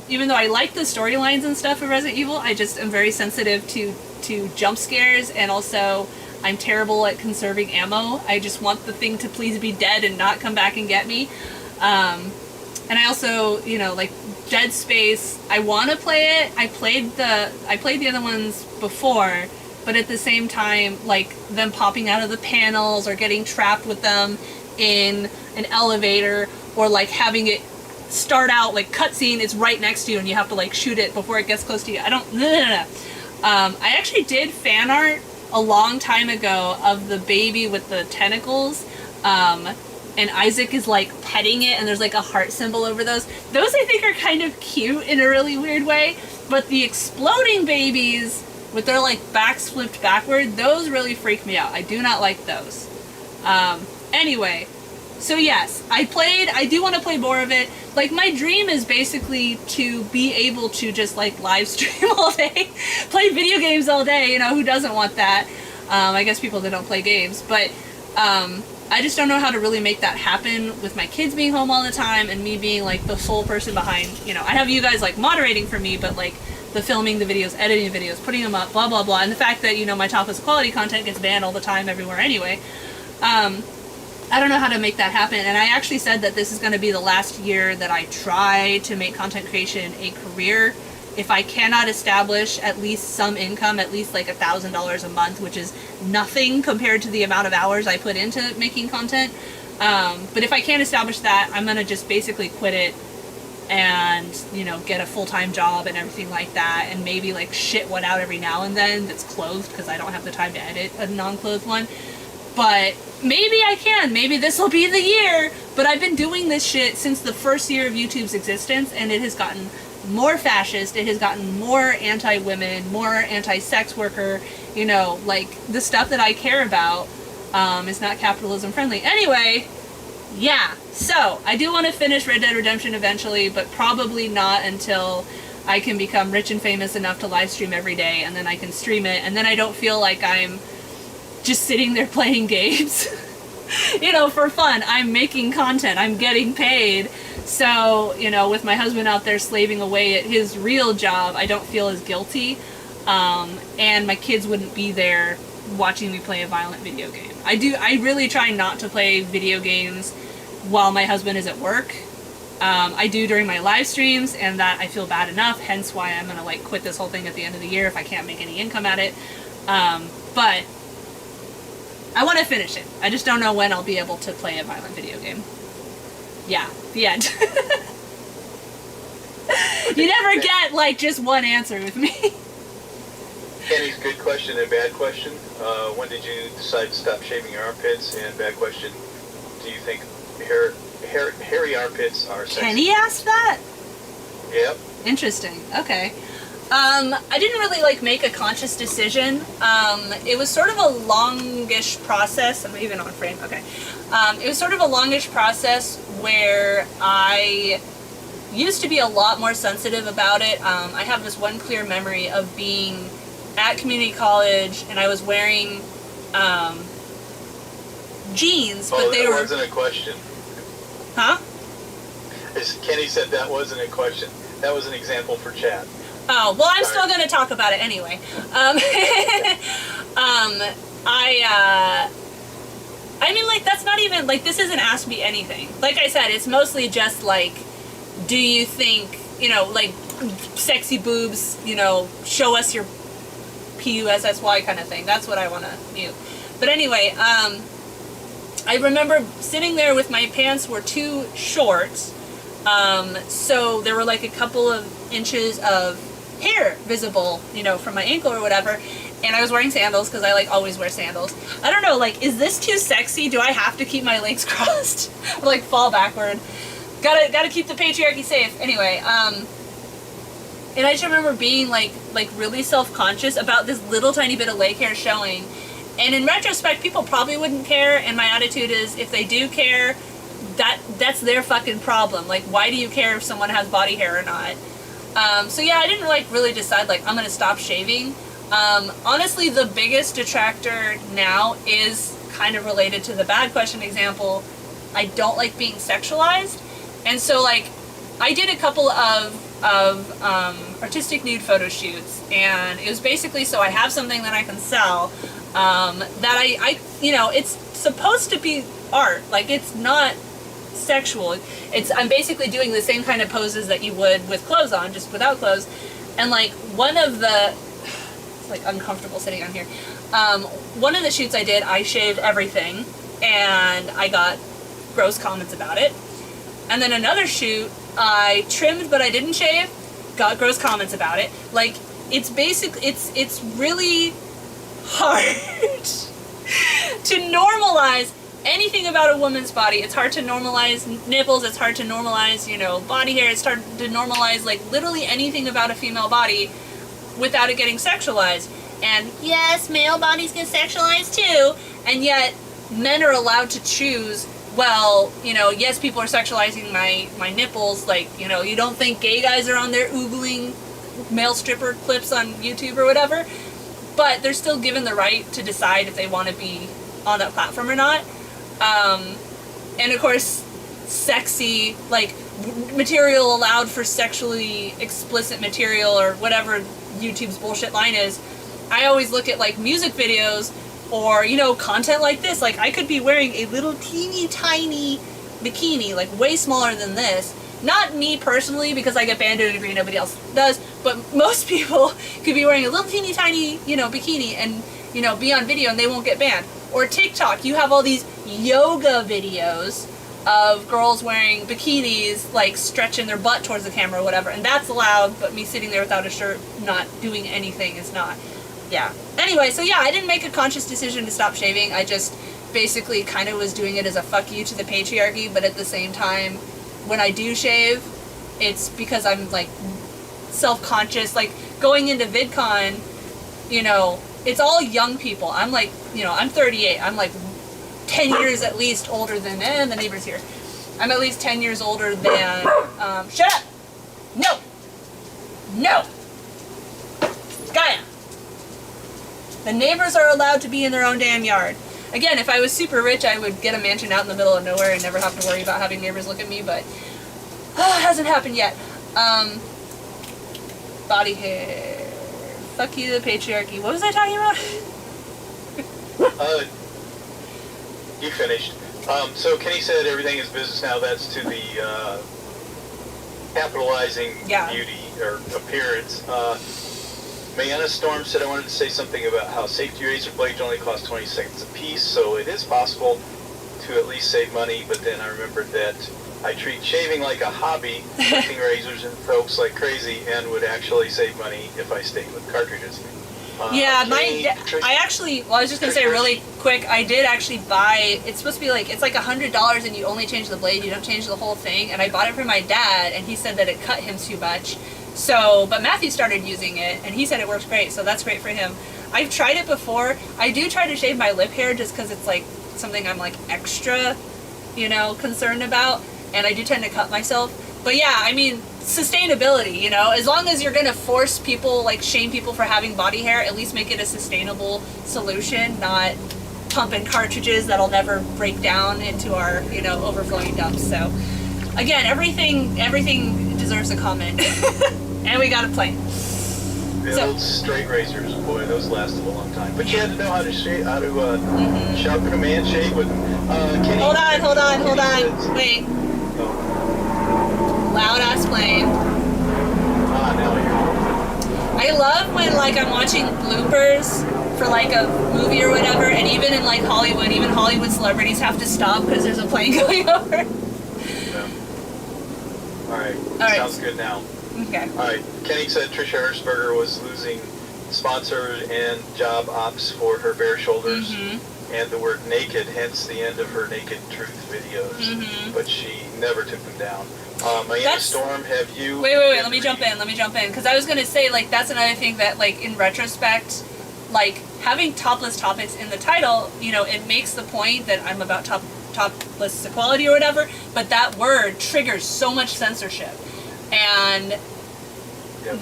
Even though I like the storylines and stuff of Resident Evil, I just am very sensitive to jump scares, and also I'm terrible at conserving ammo. I just want the thing to please be dead and not come back and get me. And I also, you know, like Dead Space, I want to play it. I played the other ones before, but at the same time, like, them popping out of the panels or getting trapped with them in an elevator, or like having it start out like cutscene, it's right next to you and you have to like shoot it before it gets close to you. No. I actually did fan art a long time ago of the baby with the tentacles, and Isaac is like petting it and there's like a heart symbol over those. Those I think are kind of cute in a really weird way, but the exploding babies with their like backs flipped backward, those really freak me out. I do not like those. Anyway, so yes, I do want to play more of it. Like, my dream is basically to be able to just like live stream all day, play video games all day, you know, who doesn't want that? I guess people that don't play games, but I just don't know how to really make that happen with my kids being home all the time and me being like the sole person behind, you know, I have you guys like moderating for me, but like the filming the videos, editing the videos, putting them up, blah, blah, blah. And the fact that, you know, my topless quality content gets banned all the time everywhere anyway. I don't know how to make that happen. And I actually said that this is going to be the last year that I try to make content creation a career. If I cannot establish at least some income, at least like $1,000 a month, which is nothing compared to the amount of hours I put into making content. But if I can't establish that, I'm going to just basically quit it and, you know, get a full-time job and everything like that, and maybe like shit one out every now and then that's clothed because I don't have the time to edit a non-clothed one. But maybe I can. Maybe this will be the year. But I've been doing this shit since the first year of YouTube's existence, and it has gotten more fascist. It has gotten more anti-women, more anti-sex worker. You know, like, the stuff that I care about is not capitalism friendly. Anyway, yeah. So, I do want to finish Red Dead Redemption eventually, but probably not until I can become rich and famous enough to live stream every day, and then I can stream it, and then I don't feel like I'm just sitting there playing games, you know, for fun. I'm making content, I'm getting paid. So, you know, with my husband out there slaving away at his real job, I don't feel as guilty. And my kids wouldn't be there watching me play a violent video game. I really try not to play video games while my husband is at work. I do during my live streams, and that I feel bad enough, hence why I'm gonna like quit this whole thing at the end of the year if I can't make any income at it. But I want to finish it. I just don't know when I'll be able to play a violent video game. Yeah, the end. You never get, like, just one answer with me. Kenny's good question and bad question. When did you decide to stop shaving your armpits? And bad question, do you think hairy armpits are sexy? Kenny asked that? Yep. Interesting. Okay. I didn't really like make a conscious decision. It was sort of a longish process. I'm even on frame. Okay. It was sort of a longish process where I used to be a lot more sensitive about it. I have this one clear memory of being at community college and I was wearing jeans, but they were... that wasn't a question. Huh? Kenny said that wasn't a question. That was an example for chat. Oh, well, I'm still going to talk about it anyway. I mean, like, that's not even, like, this isn't Ask Me Anything. Like I said, it's mostly just, like, do you think, you know, like, sexy boobs, you know, show us your PUSSY kind of thing. That's what I want to mute. But anyway, I remember sitting there with my pants were too short, so there were like a couple of inches of hair visible, you know, from my ankle or whatever, and I was wearing sandals because I like always wear sandals. I don't know, like, is this too sexy? Do I have to keep my legs crossed? Or like fall backward? Gotta keep the patriarchy safe. Anyway, and I just remember being like really self-conscious about this little tiny bit of leg hair showing. And in retrospect, people probably wouldn't care, and my attitude is, if they do care, that's their fucking problem. Like, why do you care if someone has body hair or not? So yeah, I didn't like really decide like I'm gonna stop shaving. Honestly, the biggest detractor now is kind of related to the bad question example. I don't like being sexualized, and so like I did a couple of artistic nude photo shoots, and it was basically so I have something that I can sell. That I you know, it's supposed to be art, like it's not sexual. I'm basically doing the same kind of poses that you would with clothes on, just without clothes. And like one of the, it's like uncomfortable sitting on here. One of the shoots I did, I shaved everything, and I got gross comments about it. And then another shoot, I trimmed but I didn't shave, got gross comments about it. Like, it's basically, it's really hard to normalize anything about a woman's body. It's hard to normalize nipples, it's hard to normalize, you know, body hair, it's hard to normalize like literally anything about a female body without it getting sexualized. And yes, male bodies get sexualized too, and yet men are allowed to choose, well, you know, yes, people are sexualizing my nipples, like, you know, you don't think gay guys are on there oogling male stripper clips on YouTube or whatever, but they're still given the right to decide if they want to be on that platform or not. And of course, sexy, like, material allowed for sexually explicit material or whatever YouTube's bullshit line is. I always look at, like, music videos or, you know, content like this. Like, I could be wearing a little teeny tiny bikini, like, way smaller than this. Not me personally, because I get banned to a degree nobody else does, but most people could be wearing a little teeny tiny, you know, bikini and, you know, be on video and they won't get banned. Or TikTok, you have all these yoga videos of girls wearing bikinis, like stretching their butt towards the camera or whatever, and that's allowed, but me sitting there without a shirt, not doing anything is not. Yeah. Anyway, so yeah, I didn't make a conscious decision to stop shaving. I just basically kind of was doing it as a fuck you to the patriarchy, but at the same time, when I do shave, it's because I'm like self-conscious. Like going into VidCon, you know, it's all young people. I'm like, you know, I'm 38. I'm like 10 years at least older than, and the neighbor's here. I'm at least 10 years older than, shut up! No! No! Gaia! The neighbors are allowed to be in their own damn yard. Again, if I was super rich, I would get a mansion out in the middle of nowhere and never have to worry about having neighbors look at me, but it hasn't happened yet. Body hair. Fuck you, the patriarchy. What was I talking about? You finished. So Kenny said everything is business now. That's to the capitalizing beauty or appearance. Mayana Storm said I wanted to say something about how safety razor blades only cost 20 seconds a piece, so it is possible to at least save money, but then I remembered that I treat shaving like a hobby, lifting razors and soaps like crazy, and would actually save money if I stayed with cartridges. Yeah, I actually, well, I was just going to say really quick, I did actually buy, it's supposed to be like, it's like $100 and you only change the blade, you don't change the whole thing, and I bought it for my dad, and he said that it cut him too much. So, but Matthew started using it, and he said it works great, so that's great for him. I've tried it before. I do try to shave my lip hair just because it's like something I'm like extra, you know, concerned about, and I do tend to cut myself. But yeah, I mean, sustainability, you know, as long as you're going to force people, like shame people for having body hair, at least make it a sustainable solution, not pumping cartridges that'll never break down into our, you know, overflowing dumps. So again, everything deserves a comment. And we got a plane. The old straight razors, boy, those lasted a long time. But you had to know how to shave, sharpen them and shave with them. Kenny, hold on. Wait. Oh. Loud ass plane. on now here. I love when like I'm watching bloopers for like a movie or whatever, and even in like Hollywood, even Hollywood celebrities have to stop because there's a plane going over. Yeah. All right. Sounds good now. Okay. All right. Kenny said Trisha Hershberger was losing sponsors and job ops for her bare shoulders and the word naked, hence the end of her Naked Truth videos. But she never took them down. Miami Storm, have you... Wait, let me jump in, because I was going to say, like, that's another thing that, like, in retrospect, like, having topless topics in the title, you know, it makes the point that I'm about topless equality or whatever, but that word triggers so much censorship. And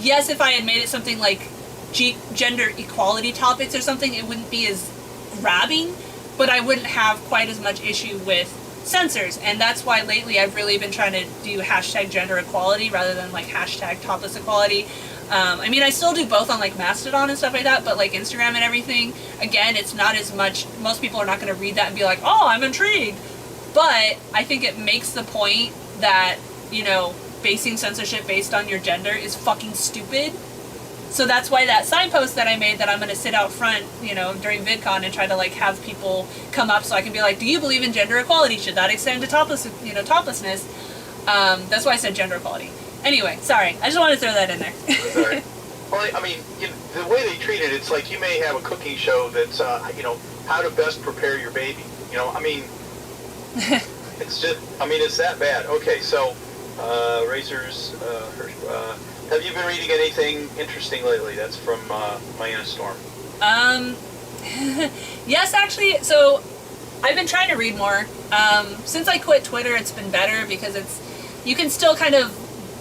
yes, if I had made it something like gender equality topics or something, it wouldn't be as grabbing, but I wouldn't have quite as much issue with censors. And that's why lately I've really been trying to do hashtag gender equality rather than like hashtag topless equality. I mean, I still do both on like Mastodon and stuff like that, but like Instagram and everything, again, it's not as much, most people are not going to read that and be like, oh, I'm intrigued. But I think it makes the point that, you know, basing censorship based on your gender is fucking stupid. So that's why that signpost that I made, that I'm going to sit out front, you know, during VidCon and try to like have people come up so I can be like, do you believe in gender equality? Should that extend to toplessness? That's why I said gender equality. Anyway, sorry. I just wanted to throw that in there. Sorry. Well, I mean, you know, the way they treat it, it's like you may have a cooking show that's, you know, how to best prepare your baby. You know, I mean, it's just, I mean, it's that bad. Okay, so, Razors, have you been reading anything interesting lately? That's from Miami Storm. Yes, actually. So I've been trying to read more. Since I quit Twitter, it's been better because you can still kind of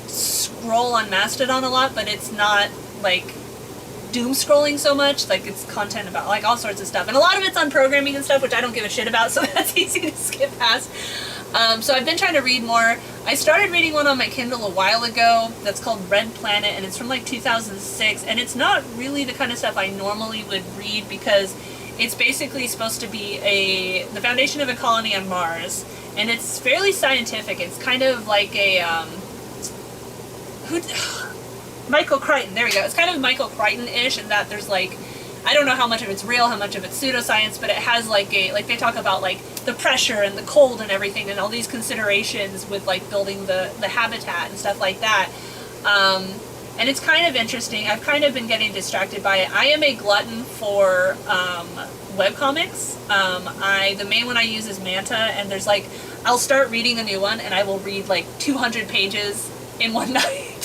scroll on Mastodon a lot, but it's not like doom scrolling so much. Like it's content about like all sorts of stuff, and a lot of it's on programming and stuff, which I don't give a shit about, so that's easy to skip past. So I've been trying to read more. I started reading one on my Kindle a while ago that's called Red Planet, and it's from like 2006, and it's not really the kind of stuff I normally would read because it's basically supposed to be the foundation of a colony on Mars, and it's fairly scientific. It's kind of like a Michael Crichton, there we go. It's kind of Michael Crichton-ish in that there's like, I don't know how much of it's real, how much of it's pseudoscience, but it has like they talk about like the pressure and the cold and everything and all these considerations with like building the habitat and stuff like that. And it's kind of interesting. I've kind of been getting distracted by it. I am a glutton for webcomics. The main one I use is Manta, and there's like, I'll start reading a new one and I will read like 200 pages in one night.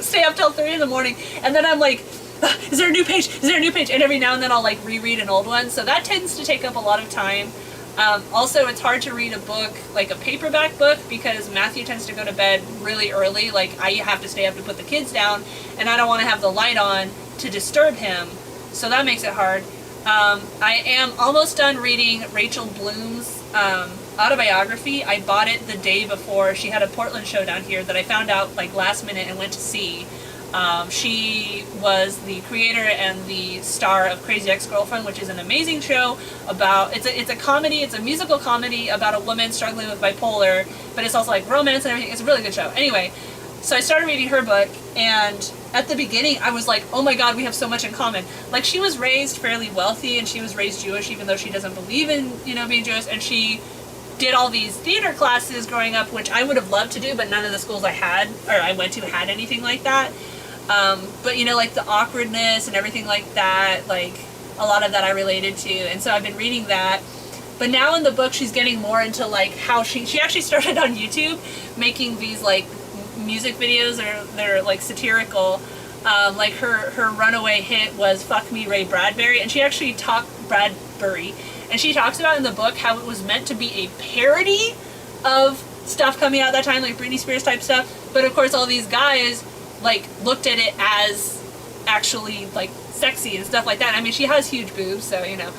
Stay up till 3 in the morning, and then I'm like, is there a new page? Is there a new page? And every now and then I'll like reread an old one. So that tends to take up a lot of time. Also, it's hard to read a book, like a paperback book, because Matthew tends to go to bed really early. Like I have to stay up to put the kids down, and I don't want to have the light on to disturb him. So that makes it hard. I am almost done reading Rachel Bloom's autobiography. I bought it the day before she had a Portland show down here that I found out like last minute and went to see. She was the creator and the star of Crazy Ex-Girlfriend, which is an amazing show about, it's a comedy, it's a musical comedy about a woman struggling with bipolar, but it's also like romance and everything. It's a really good show. Anyway, so I started reading her book, and at the beginning I was like, oh my god, we have so much in common. Like, she was raised fairly wealthy, and she was raised Jewish even though she doesn't believe in, you know, being Jewish, and she did all these theater classes growing up, which I would have loved to do, but none of the schools I went to had anything like that. But you know, like the awkwardness and everything like that, like a lot of that I related to, and so I've been reading that. But now in the book she's getting more into like how she actually started on YouTube making these like music videos they're like satirical. Like her runaway hit was Fuck Me Ray Bradbury, and she actually Bradbury, and she talks about in the book how it was meant to be a parody of stuff coming out at that time, like Britney Spears type stuff, but of course all these guys like looked at it as actually like sexy and stuff like that. I mean, she has huge boobs, so you know.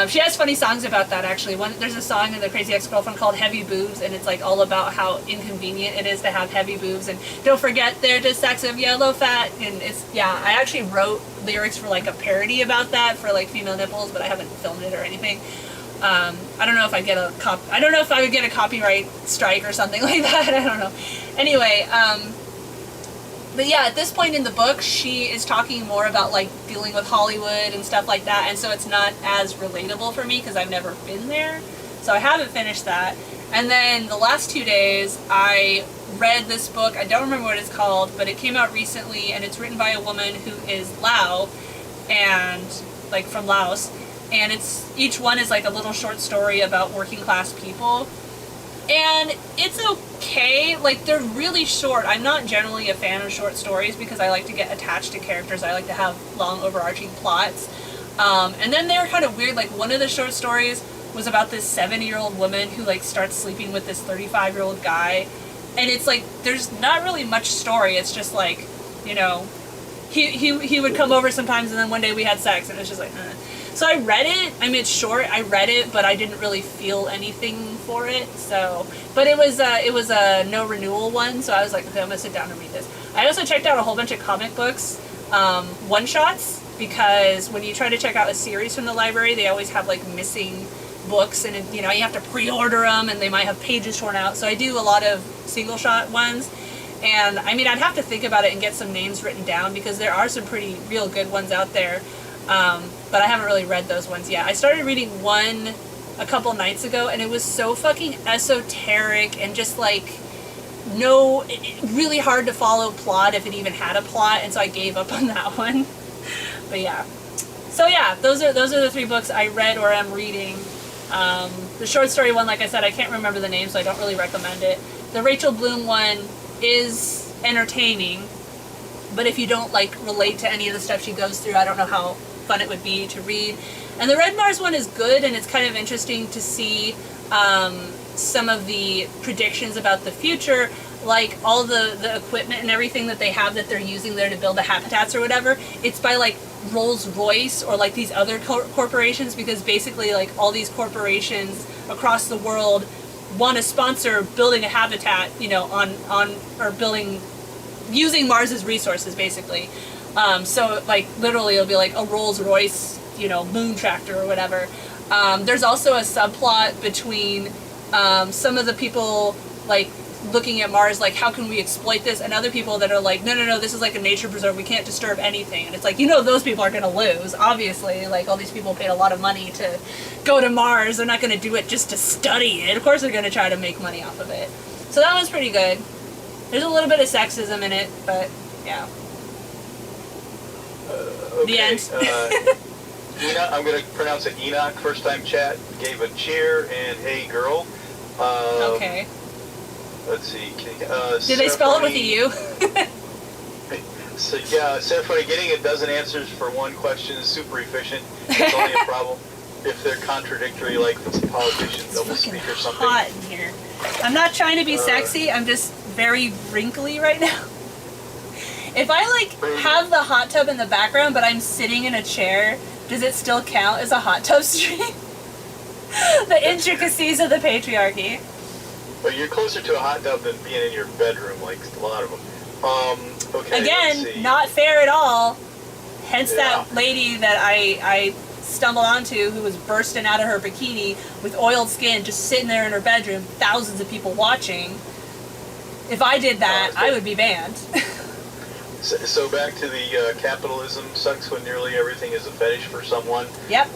She has funny songs about that actually. There's a song in the Crazy Ex-Girlfriend called Heavy Boobs, and it's like all about how inconvenient it is to have heavy boobs, and don't forget they're just sacks of yellow fat, and it's, yeah, I actually wrote lyrics for like a parody about that for like female nipples, but I haven't filmed it or anything. I don't know if I don't know if I would get a copyright strike or something like that. I don't know. Anyway, But yeah, at this point in the book, she is talking more about like dealing with Hollywood and stuff like that, and so it's not as relatable for me because I've never been there. So I haven't finished that. And then the last 2 days, I read this book. I don't remember what it's called, but it came out recently, and it's written by a woman who is Lao, and like from Laos. And it's each one is like a little short story about working class people. And it's okay, like they're really short. I'm not generally a fan of short stories because I like to get attached to characters. I like to have long overarching plots. And then they're kind of weird, like one of the short stories was about this 70-year-old woman who like starts sleeping with this 35-year-old guy. And it's like, there's not really much story, it's just like, you know, he would come over sometimes and then one day we had sex and it was just like, eh. So I read it. I mean, it's short. I read it, but I didn't really feel anything for it. So, but it was a no renewal one. So I was like, okay, I'm gonna sit down and read this. I also checked out a whole bunch of comic books, one shots, because when you try to check out a series from the library, they always have like missing books, and you know you have to pre-order them, and they might have pages torn out. So I do a lot of single shot ones. And I mean, I'd have to think about it and get some names written down because there are some pretty real good ones out there. But I haven't really read those ones yet. I started reading one a couple nights ago, and it was so fucking esoteric and just like really hard to follow plot if it even had a plot, and so I gave up on that one. But yeah. So yeah, those are the 3 books I read or am reading. The short story one, like I said, I can't remember the name, so I don't really recommend it. The Rachel Bloom one is entertaining, but if you don't like relate to any of the stuff she goes through, I don't know how fun it would be to read. And the Red Mars one is good, and it's kind of interesting to see some of the predictions about the future, like all the equipment and everything that they have that they're using there to build the habitats or whatever. It's by like Rolls-Royce or like these other corporations, because basically like all these corporations across the world want to sponsor building a habitat, you know, on or building using Mars's resources basically. So like literally it'll be like a Rolls-Royce, you know, moon tractor or whatever. There's also a subplot between some of the people like looking at Mars, like how can we exploit this, and other people that are like, no, this is like a nature preserve, we can't disturb anything. And it's like, you know, those people are gonna lose, obviously. Like all these people paid a lot of money to go to Mars. They're not gonna do it just to study it. Of course they're gonna try to make money off of it. So that one's pretty good. There's a little bit of sexism in it, but yeah. Okay. The end. Enoch, I'm going to pronounce it Enoch. First time chat gave a cheer and hey girl. Okay. Let's see. Did they spell it with a U? So yeah, Seraphony, getting a dozen answers for one question is super efficient. It's only a problem if they're contradictory, like the politician double speak or something. Hot in here. I'm not trying to be sexy. I'm just very wrinkly right now. If I like have the hot tub in the background, but I'm sitting in a chair, does it still count as a hot tub stream? The intricacies of the patriarchy. But you're closer to a hot tub than being in your bedroom, like a lot of them. Okay. Again, not fair at all. Hence that lady that I stumbled onto who was bursting out of her bikini with oiled skin, just sitting there in her bedroom, thousands of people watching. If I did that, I would be banned. So back to the capitalism sucks when nearly everything is a fetish for someone. Yep.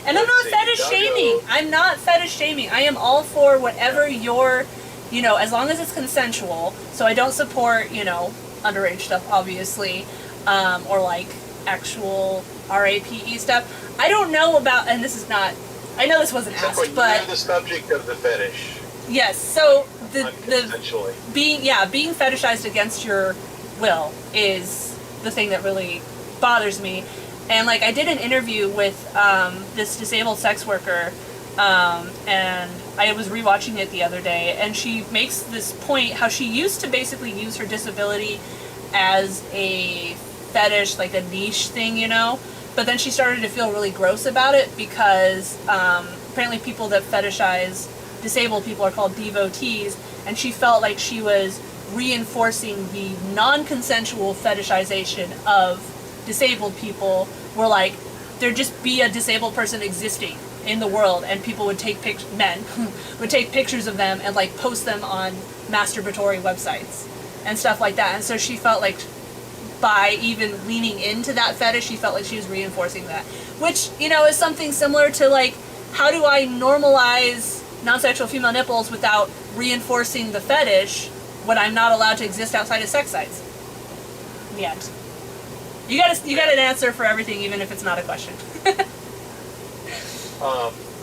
And I'm not fetish shaming. I'm not fetish shaming. I am all for whatever your, you know, as long as it's consensual. So I don't support, you know, underage stuff, obviously, or like actual RAPE stuff. I don't know about, and this is not, I know this wasn't asked, but you're the subject of the fetish. Yes. So the being fetishized against your will is the thing that really bothers me. And like I did an interview with this disabled sex worker, and I was rewatching it the other day, and she makes this point how she used to basically use her disability as a fetish, like a niche thing, you know, but then she started to feel really gross about it because apparently people that fetishize disabled people are called devotees, and she felt like she was reinforcing the non-consensual fetishization of disabled people, where like there'd just be a disabled person existing in the world, and people would take men would take pictures of them and like post them on masturbatory websites. and stuff like that. And so she felt like by even leaning into that fetish, she felt like she was reinforcing that. Which, you know, is something similar to like, how do I normalize non-sexual female nipples without reinforcing the fetish when I'm not allowed to exist outside of sex sites? Yet. You got an answer for everything, even if it's not a question.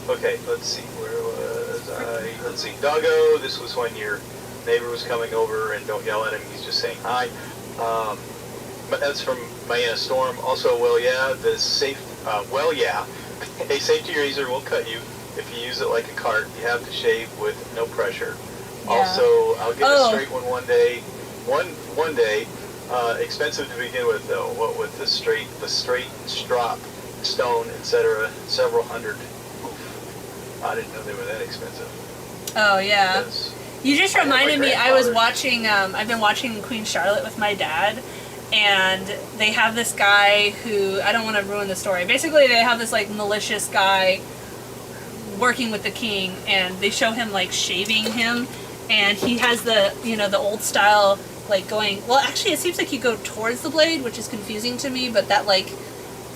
Okay, let's see, where was I? Let's see, Doggo, this was when your neighbor was coming over, and don't yell at him, he's just saying hi. But that's from Mayana Storm. Also, well, yeah, the safe, well, yeah, a safety razor will cut you if you use it like a cart. You have to shave with no pressure. Yeah. Also, I'll get a straight one day. One day. Expensive to begin with, though. What with the straight strop, stone, etc. Several hundred. Oof. I didn't know they were that expensive. Oh yeah. You just reminded me. I was watching. I've been watching Queen Charlotte with my dad, and they have this guy who, I don't want to ruin the story. Basically, they have this like malicious guy working with the king, and they show him like shaving him, and he has the, you know, the old style, like going, well, actually it seems like you go towards the blade, which is confusing to me, but that like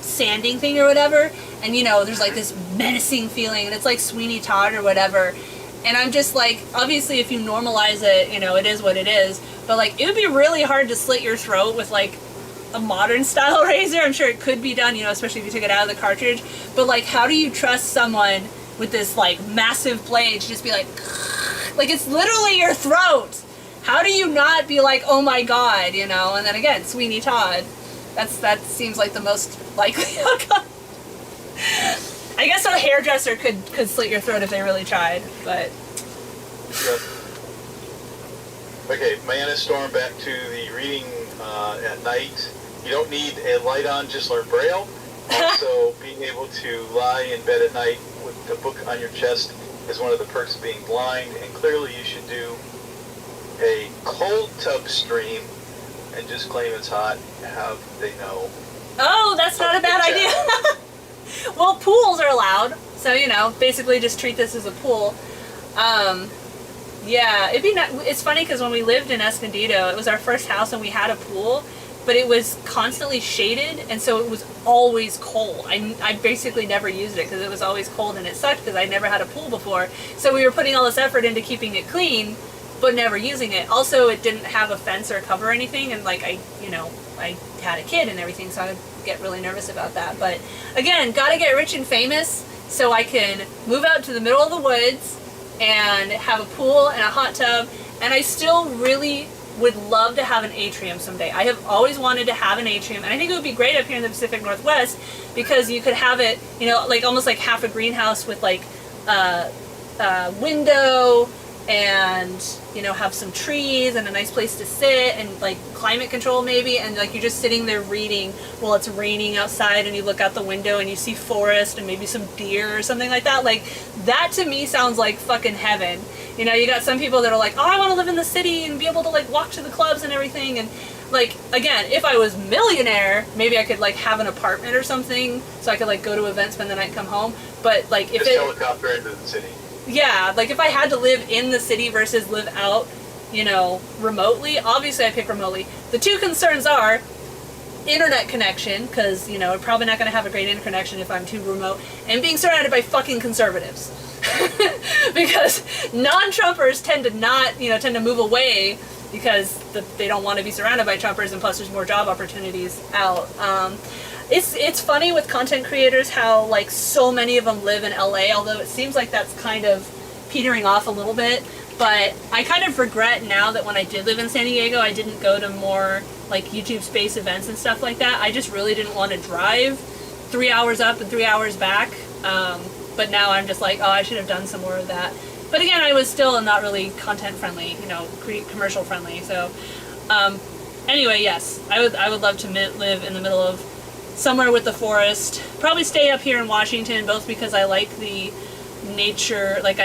sanding thing or whatever, and you know, there's like this menacing feeling, and it's like Sweeney Todd or whatever, and I'm just like, obviously if you normalize it, you know, it is what it is, but like it would be really hard to slit your throat with like a modern style razor. I'm sure it could be done, you know, especially if you took it out of the cartridge, but like how do you trust someone with this like massive blade to just be like it's literally your throat? How do you not be like, oh my god, you know? And then again, Sweeney Todd. That seems like the most likely outcome. I guess a hairdresser could slit your throat if they really tried, but... Yep. Okay, Mayana Storm, back to the reading at night. You don't need a light on, just learn Braille. Also, being able to lie in bed at night with the book on your chest is one of the perks of being blind, and clearly you should do a cold tub stream and just claim it's hot. How they know? Oh, that's not a bad idea. Well, pools are allowed, so you know, basically just treat this as a pool. Yeah, it'd be it's funny because when we lived in Escondido, it was our first house and we had a pool, but it was constantly shaded, and so it was always cold. I basically never used it because it was always cold, and it sucked because I never had a pool before. So we were putting all this effort into keeping it clean, but never using it. Also, it didn't have a fence or cover or anything, and like I had a kid and everything, so I would get really nervous about that. But again, gotta get rich and famous so I can move out to the middle of the woods and have a pool and a hot tub, and I still really would love to have an atrium someday. I have always wanted to have an atrium, and I think it would be great up here in the Pacific Northwest because you could have it, you know, like almost like half a greenhouse with like window, and you know, have some trees and a nice place to sit, and like climate control maybe, and like you're just sitting there reading while it's raining outside, and you look out the window and you see forest and maybe some deer or something like that. Like that to me sounds like fucking heaven. You know, you got some people that are like, oh, I want to live in the city and be able to like walk to the clubs and everything, and like, again, if I was millionaire, maybe I could like have an apartment or something so I could like go to events, spend the night, come home. But like if just helicopter into the city. Yeah, like if I had to live in the city versus live out, you know, remotely, obviously I pick remotely. The two concerns are internet connection, because, you know, I'm probably not going to have a great internet connection if I'm too remote, and being surrounded by fucking conservatives. Because non-Trumpers tend to move away because they don't want to be surrounded by Trumpers, and plus there's more job opportunities out. It's funny with content creators how like so many of them live in LA, although it seems like that's kind of petering off a little bit. But I kind of regret now that when I did live in San Diego, I didn't go to more like YouTube space events and stuff like that. I just really didn't want to drive 3 hours up and 3 hours back. But now I'm just like, oh, I should have done some more of that. But again, I was still not really content friendly, you know, commercial friendly. So anyway, yes, I would love to live in the middle of somewhere with the forest. Probably stay up here in Washington, both because I like the nature. Like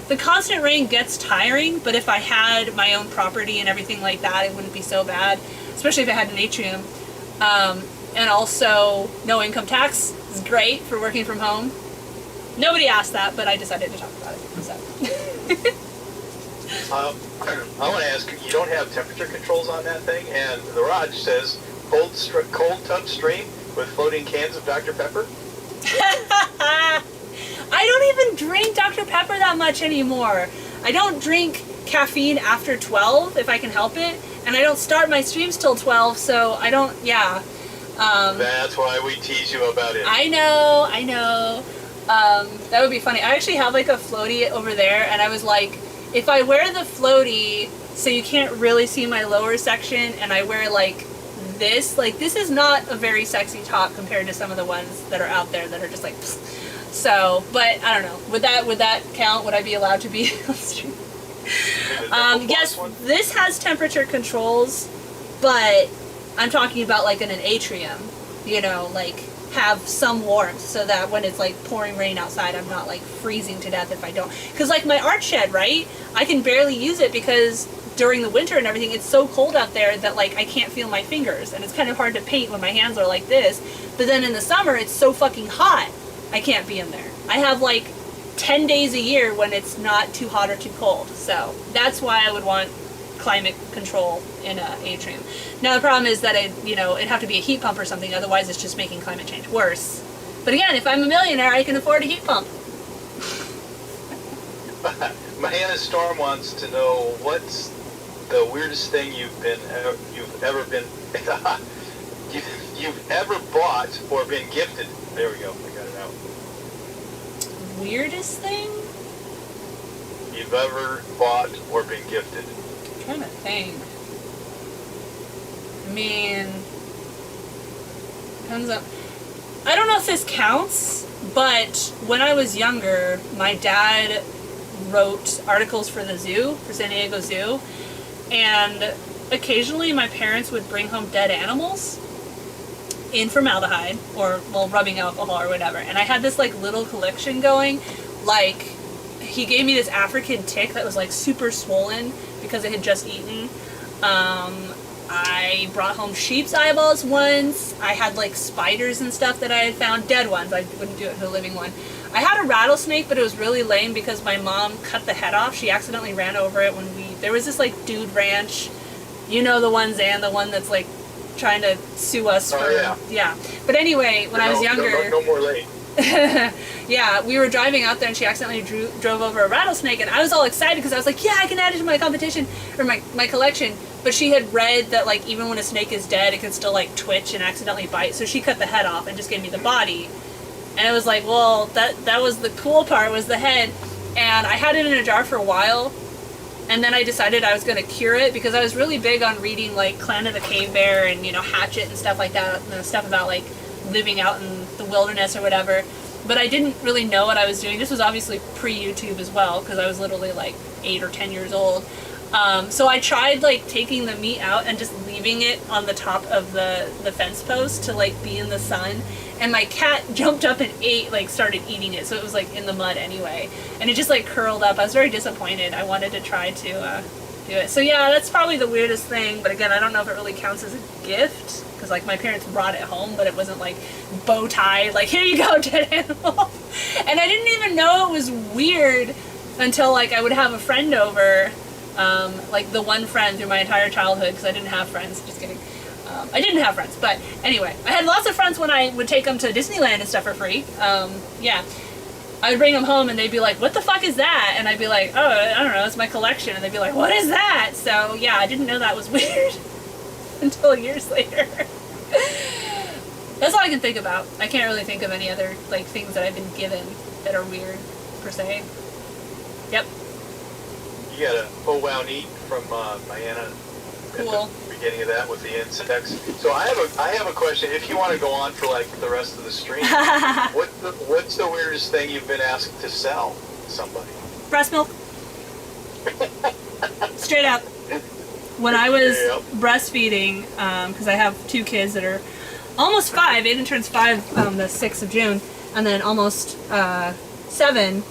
the constant rain gets tiring, but if I had my own property and everything like that, it wouldn't be so bad, especially if I had an atrium. And also, no income tax is great for working from home. Nobody asked that, but I decided to talk about it. So. I want to ask you don't have temperature controls on that thing? And the Raj says, cold tub stream with floating cans of Dr. Pepper? I don't even drink Dr. Pepper that much anymore. I don't drink caffeine after 12 if I can help it, and I don't start my streams till 12, so I don't, yeah. That's why we tease you about it. I know. That would be funny. I actually have like a floaty over there, and I was like, if I wear the floaty so you can't really see my lower section, and I wear like this is not a very sexy top compared to some of the ones that are out there that are just like, psst. So, but I don't know. Would that count? Would I be allowed to be on stream? Yes, this has temperature controls, but I'm talking about like in an atrium, you know, like have some warmth so that when it's like pouring rain outside, I'm not like freezing to death if I don't. Because like my art shed, right? I can barely use it because during the winter and everything, it's so cold out there that like I can't feel my fingers, and it's kind of hard to paint when my hands are like this. But then in the summer, it's so fucking hot, I can't be in there. I have like 10 days a year when it's not too hot or too cold. So that's why I would want climate control in a atrium. Now the problem is that it'd have to be a heat pump or something, otherwise it's just making climate change worse. But again, if I'm a millionaire, I can afford a heat pump. Mahana Storm wants to know what's the weirdest thing you've ever bought or been gifted. There we go, I got it out. Weirdest thing you've ever bought or been gifted. I'm trying to think. I mean, depends on. I don't know if this counts, but when I was younger, my dad wrote articles for the zoo, for San Diego Zoo, and occasionally my parents would bring home dead animals in formaldehyde or, well, rubbing alcohol or whatever. And I had this like little collection going. Like, he gave me this African tick that was like super swollen because it had just eaten. I brought home sheep's eyeballs once. I had like spiders and stuff that I had found, dead ones. I wouldn't do it to a living one. I had a rattlesnake, but it was really lame because my mom cut the head off. She accidentally ran over it when there was this like dude ranch, you know, the one, Zan, the one that's like trying to sue us for, yeah. But anyway, when I was younger, no more late. yeah, we were driving out there and she accidentally drove over a rattlesnake, and I was all excited because I was like, yeah, I can add it to my competition or my collection. But she had read that like even when a snake is dead, it can still like twitch and accidentally bite. So she cut the head off and just gave me the body. And it was like, well, that was the cool part, was the head. And I had it in a jar for a while. And then I decided I was going to cure it because I was really big on reading like Clan of the Cave Bear and, you know, Hatchet and stuff like that. And stuff about like living out in the wilderness or whatever. But I didn't really know what I was doing. This was obviously pre-YouTube as well because I was literally like 8 or 10 years old. So I tried like taking the meat out and just leaving it on the top of the fence post to like be in the sun. And my cat jumped up and started eating it. So it was like in the mud anyway. And it just like curled up. I was very disappointed. I wanted to try to do it. So yeah, that's probably the weirdest thing. But again, I don't know if it really counts as a gift. Because like my parents brought it home, but it wasn't like bow tie, like here you go, dead animal. And I didn't even know it was weird until like I would have a friend over. Like the one friend through my entire childhood, because I didn't have friends, just kidding. I didn't have friends, but anyway, I had lots of friends when I would take them to Disneyland and stuff for free. Yeah, I would bring them home and they'd be like, what the fuck is that? And I'd be like, oh, I don't know, it's my collection. And they'd be like, what is that? So yeah, I didn't know that was weird until years later. That's all I can think about. I can't really think of any other like things that I've been given that are weird, per se. Yep. You got a oh wow neat from Diana. Cool. At the beginning of that with the insects. So I have a question. If you want to go on for like the rest of the stream, what's the weirdest thing you've been asked to sell to somebody? Breast milk. Straight up. When I was breastfeeding, because I have 2 kids that are almost 5. Aiden turns 5 the 6th of June, and then almost 7.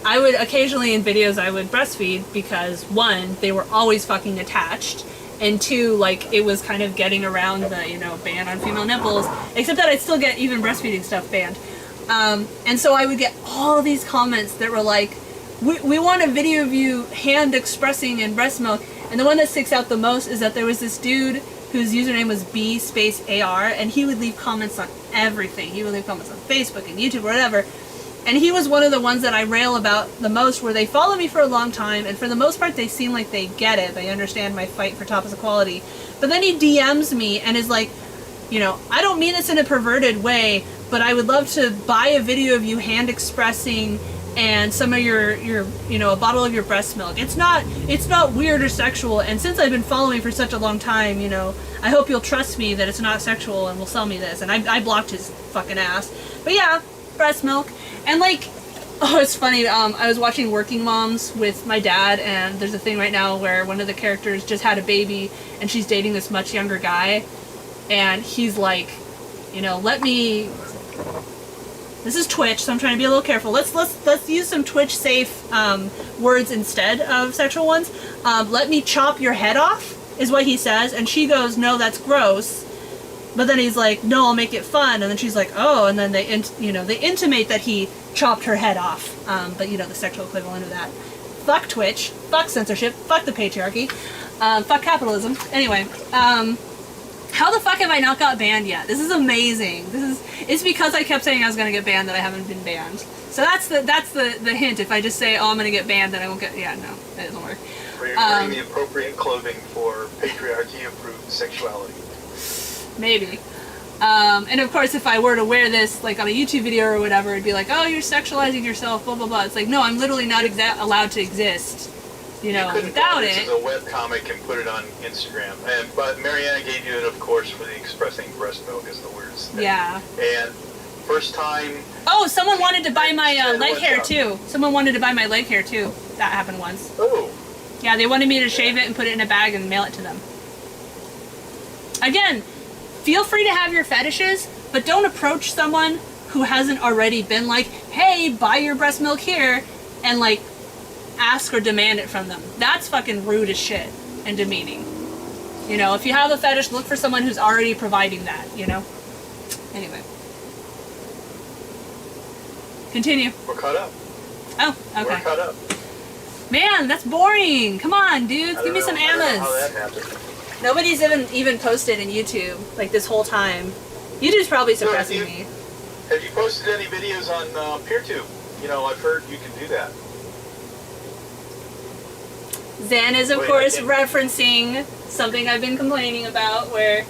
I would occasionally in videos I would breastfeed because 1, they were always fucking attached, and 2, like it was kind of getting around the, you know, ban on female nipples, except that I'd still get even breastfeeding stuff banned. And so I would get all these comments that were like, we want a video of you hand expressing in breast milk. And the one that sticks out the most is that there was this dude whose username was B_AR, and he would leave comments on everything. He would leave comments on Facebook and YouTube or whatever. And he was one of the ones that I rail about the most, where they follow me for a long time, and for the most part they seem like they get it. They understand my fight for topics equality. But then he DMs me and is like, you know, I don't mean this in a perverted way, but I would love to buy a video of you hand expressing and some of your you know, a bottle of your breast milk. It's not weird or sexual, and since I've been following for such a long time, you know, I hope you'll trust me that it's not sexual and will sell me this. And I blocked his fucking ass. But yeah, breast milk. And like, oh, it's funny, I was watching Working Moms with my dad, and there's a thing right now where one of the characters just had a baby and she's dating this much younger guy, and he's like, you know, let me, this is Twitch, so I'm trying to be a little careful. Let's use some Twitch safe words instead of sexual ones. Let me chop your head off is what he says, and she goes, no, that's gross. But then he's like, no, I'll make it fun. And then she's like, oh, and then they intimate that he chopped her head off. But you know, the sexual equivalent of that. Fuck Twitch, fuck censorship, fuck the patriarchy, fuck capitalism. Anyway, how the fuck have I not got banned yet? This is amazing. It's because I kept saying I was gonna get banned that I haven't been banned. So that's the hint. If I just say, oh, I'm gonna get banned, then I won't get. Yeah, no, that doesn't work. Or you're wearing the appropriate clothing for patriarchy-approved sexuality. Maybe. And of course, if I were to wear this like on a YouTube video or whatever, it'd be like, oh, you're sexualizing yourself, blah blah blah. It's like, no, I'm literally not allowed to exist, you know, without it. This is a webcomic and put it on Instagram. But Mariana gave you it, of course, for the expressing breast milk is the weirdest thing. Yeah. And first time. Oh, someone wanted to buy my leg hair too. Someone wanted to buy my leg hair too. That happened once. Oh. Yeah, they wanted me to shave it and put it in a bag and mail it to them. Again, feel free to have your fetishes, but don't approach someone who hasn't already been like, hey, buy your breast milk here, and like ask or demand it from them. That's fucking rude as shit and demeaning. You know, if you have a fetish, look for someone who's already providing that, you know? Anyway. Continue. We're caught up. Oh, okay. We're caught up. Man, that's boring. Come on, dudes. Give me some I don't know ammas. how that happened. Nobody's even posted in YouTube, like, this whole time. YouTube's probably suppressing me. Have you posted any videos on PeerTube? You know, I've heard you can do that. Zan is, of course, referencing something I've been complaining about, where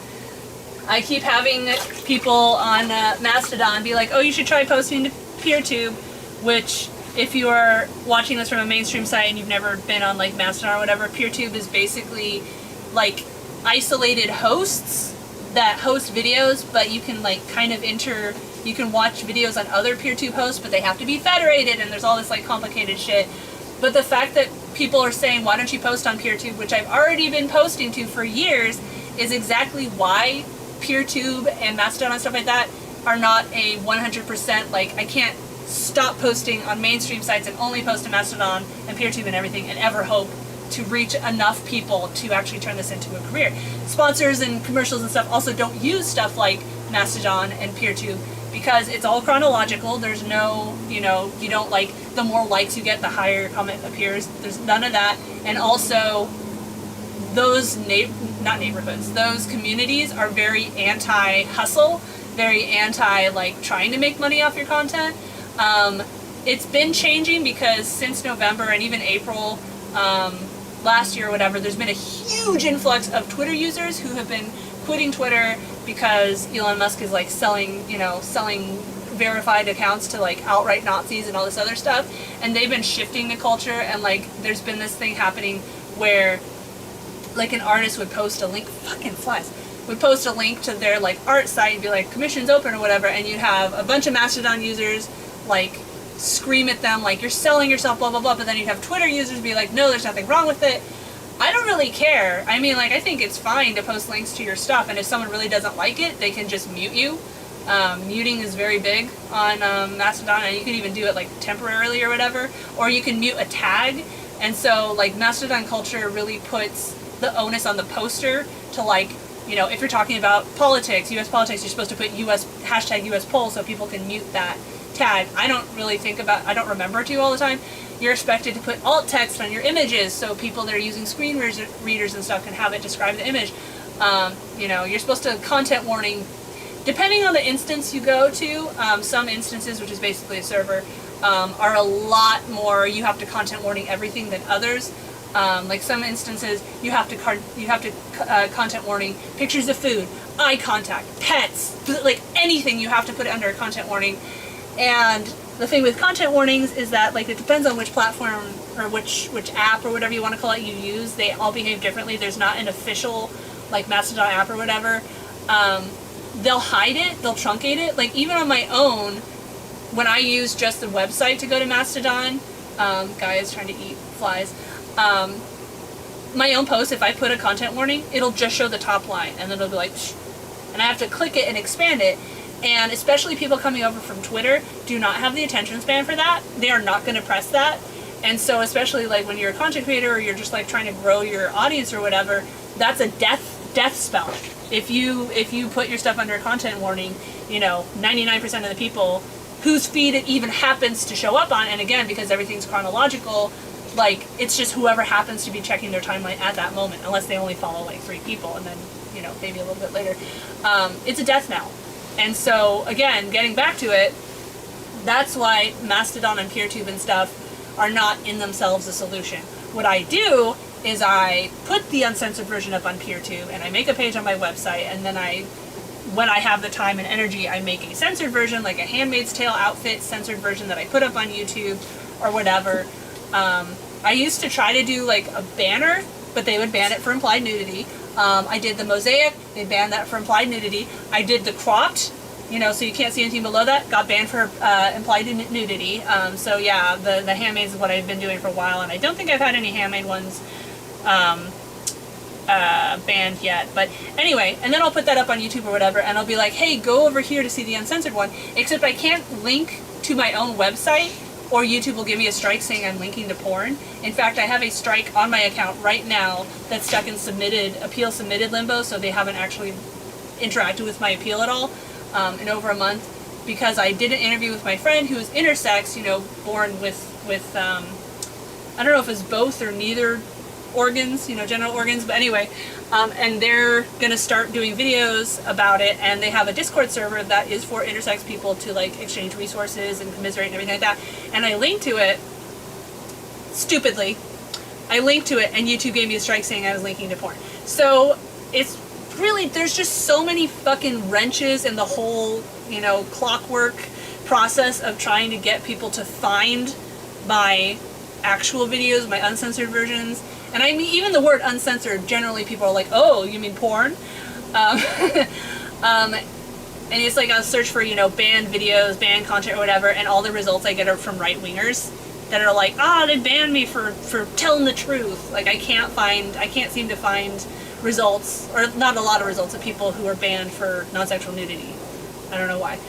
I keep having people on Mastodon be like, oh, you should try posting to PeerTube, which, if you are watching this from a mainstream site and you've never been on, like, Mastodon or whatever, PeerTube is basically, like, isolated hosts that host videos, but you can like kind of you can watch videos on other PeerTube hosts, but they have to be federated, and there's all this like complicated shit. But the fact that people are saying, why don't you post on PeerTube, which I've already been posting to for years, is exactly why PeerTube and Mastodon and stuff like that are not a 100%, like, I can't stop posting on mainstream sites and only post to Mastodon and PeerTube and everything and ever hope to reach enough people to actually turn this into a career. Sponsors and commercials and stuff also don't use stuff like Mastodon and PeerTube because it's all chronological. There's no, you know, you don't like, the more likes you get, the higher your comment appears. There's none of that. And also, those not neighborhoods, those communities are very anti-hustle, very anti, like, trying to make money off your content. It's been changing because since November and even April, last year or whatever, there's been a huge influx of Twitter users who have been quitting Twitter because Elon Musk is like selling verified accounts to like outright Nazis and all this other stuff, and they've been shifting the culture, and like there's been this thing happening where like an artist would post a link, fucking flies, would post a link to their like art site and be like, commission's open or whatever, and you'd have a bunch of Mastodon users like scream at them like, you're selling yourself, blah blah blah, but then you'd have Twitter users be like, no, there's nothing wrong with it. I don't really care. I mean, like, I think it's fine to post links to your stuff, and if someone really doesn't like it, they can just mute you. Muting is very big on Mastodon, and you can even do it like temporarily or whatever, or you can mute a tag. And so like Mastodon culture really puts the onus on the poster to, like, you know, if you're talking about politics, US politics, you're supposed to put hashtag US poll so people can mute that tag. I don't really think about, I don't remember to all the time. You're expected to put alt text on your images so people that are using screen readers and stuff can have it describe the image. You know, you're supposed to content warning, depending on the instance you go to. Some instances, which is basically a server, are a lot more, you have to content warning everything than others. Like some instances, you have to content warning pictures of food, eye contact, pets, like anything you have to put it under a content warning. And the thing with content warnings is that, like, it depends on which platform or which app or whatever you want to call it you use. They all behave differently. There's not an official, like, Mastodon app or whatever. They'll hide it, they'll truncate it. Like, even on my own, when I use just the website to go to Mastodon, guy is trying to eat flies. My own post, if I put a content warning, it'll just show the top line, and then it'll be like, shh, and I have to click it and expand it. And especially people coming over from Twitter do not have the attention span for that. They are not going to press that. And so especially like when you're a content creator or you're just like trying to grow your audience or whatever, that's a death spell. If you put your stuff under a content warning, you know, 99% of the people whose feed it even happens to show up on, and again, because everything's chronological, like, it's just whoever happens to be checking their timeline at that moment, unless they only follow like 3 people, and then, you know, maybe a little bit later. It's a death knell. And so, again, getting back to it, that's why Mastodon and PeerTube and stuff are not in themselves a solution. What I do is I put the uncensored version up on PeerTube, and I make a page on my website, and then when I have the time and energy, I make a censored version, like a Handmaid's Tale outfit censored version that I put up on YouTube or whatever. I used to try to do like a banner, but they would ban it for implied nudity. I did the mosaic, they banned that for implied nudity. I did the cropped, you know, so you can't see anything below that, got banned for implied nudity. So yeah, the handmaids is what I've been doing for a while, and I don't think I've had any handmade ones banned yet. But anyway, and then I'll put that up on YouTube or whatever, and I'll be like, hey, go over here to see the uncensored one, except I can't link to my own website, or YouTube will give me a strike saying I'm linking to porn. In fact, I have a strike on my account right now that's stuck in appeal submitted limbo, so they haven't actually interacted with my appeal at all in over a month, because I did an interview with my friend who is intersex, you know, born with I don't know if it's both or neither organs, you know, genital organs, but anyway, and they're gonna start doing videos about it, and they have a Discord server that is for intersex people to like exchange resources and commiserate and everything like that. And I linked to it, stupidly, I linked to it, and YouTube gave me a strike saying I was linking to porn. So it's really, there's just so many fucking wrenches in the whole, you know, clockwork process of trying to get people to find my actual videos, my uncensored versions. And I mean, even the word uncensored, generally people are like, oh, you mean porn? And it's like I'll search for, you know, banned videos, banned content or whatever, and all the results I get are from right-wingers that are like, they banned me for telling the truth. Like, I can't seem to find results, or not a lot of results, of people who are banned for non-sexual nudity. I don't know why.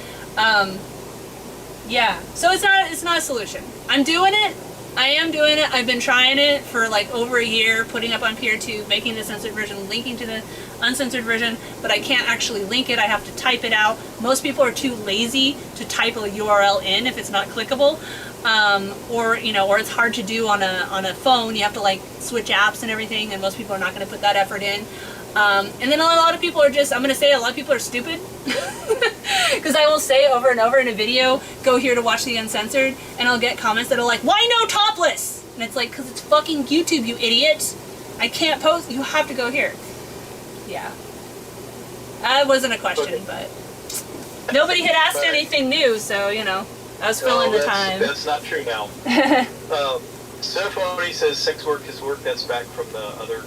Yeah, so it's not a solution. I'm doing it. I am doing it. I've been trying it for like over a year, putting up on PeerTube, making the censored version, linking to the uncensored version, but I can't actually link it. I have to type it out. Most people are too lazy to type a URL in if it's not clickable, or it's hard to do on a phone. You have to like switch apps and everything, and most people are not going to put that effort in. And then a lot of people are just, I'm going to say a lot of people are stupid, because I will say over and over in a video, go here to watch the uncensored, and I'll get comments that are like, why no topless? And it's like, because it's fucking YouTube, you idiot. I can't post, you have to go here. Yeah. That wasn't a question, but nobody had asked anything new, so, you know, I was filling the time. That's not true now. Symphony says sex work is work. That's back from the other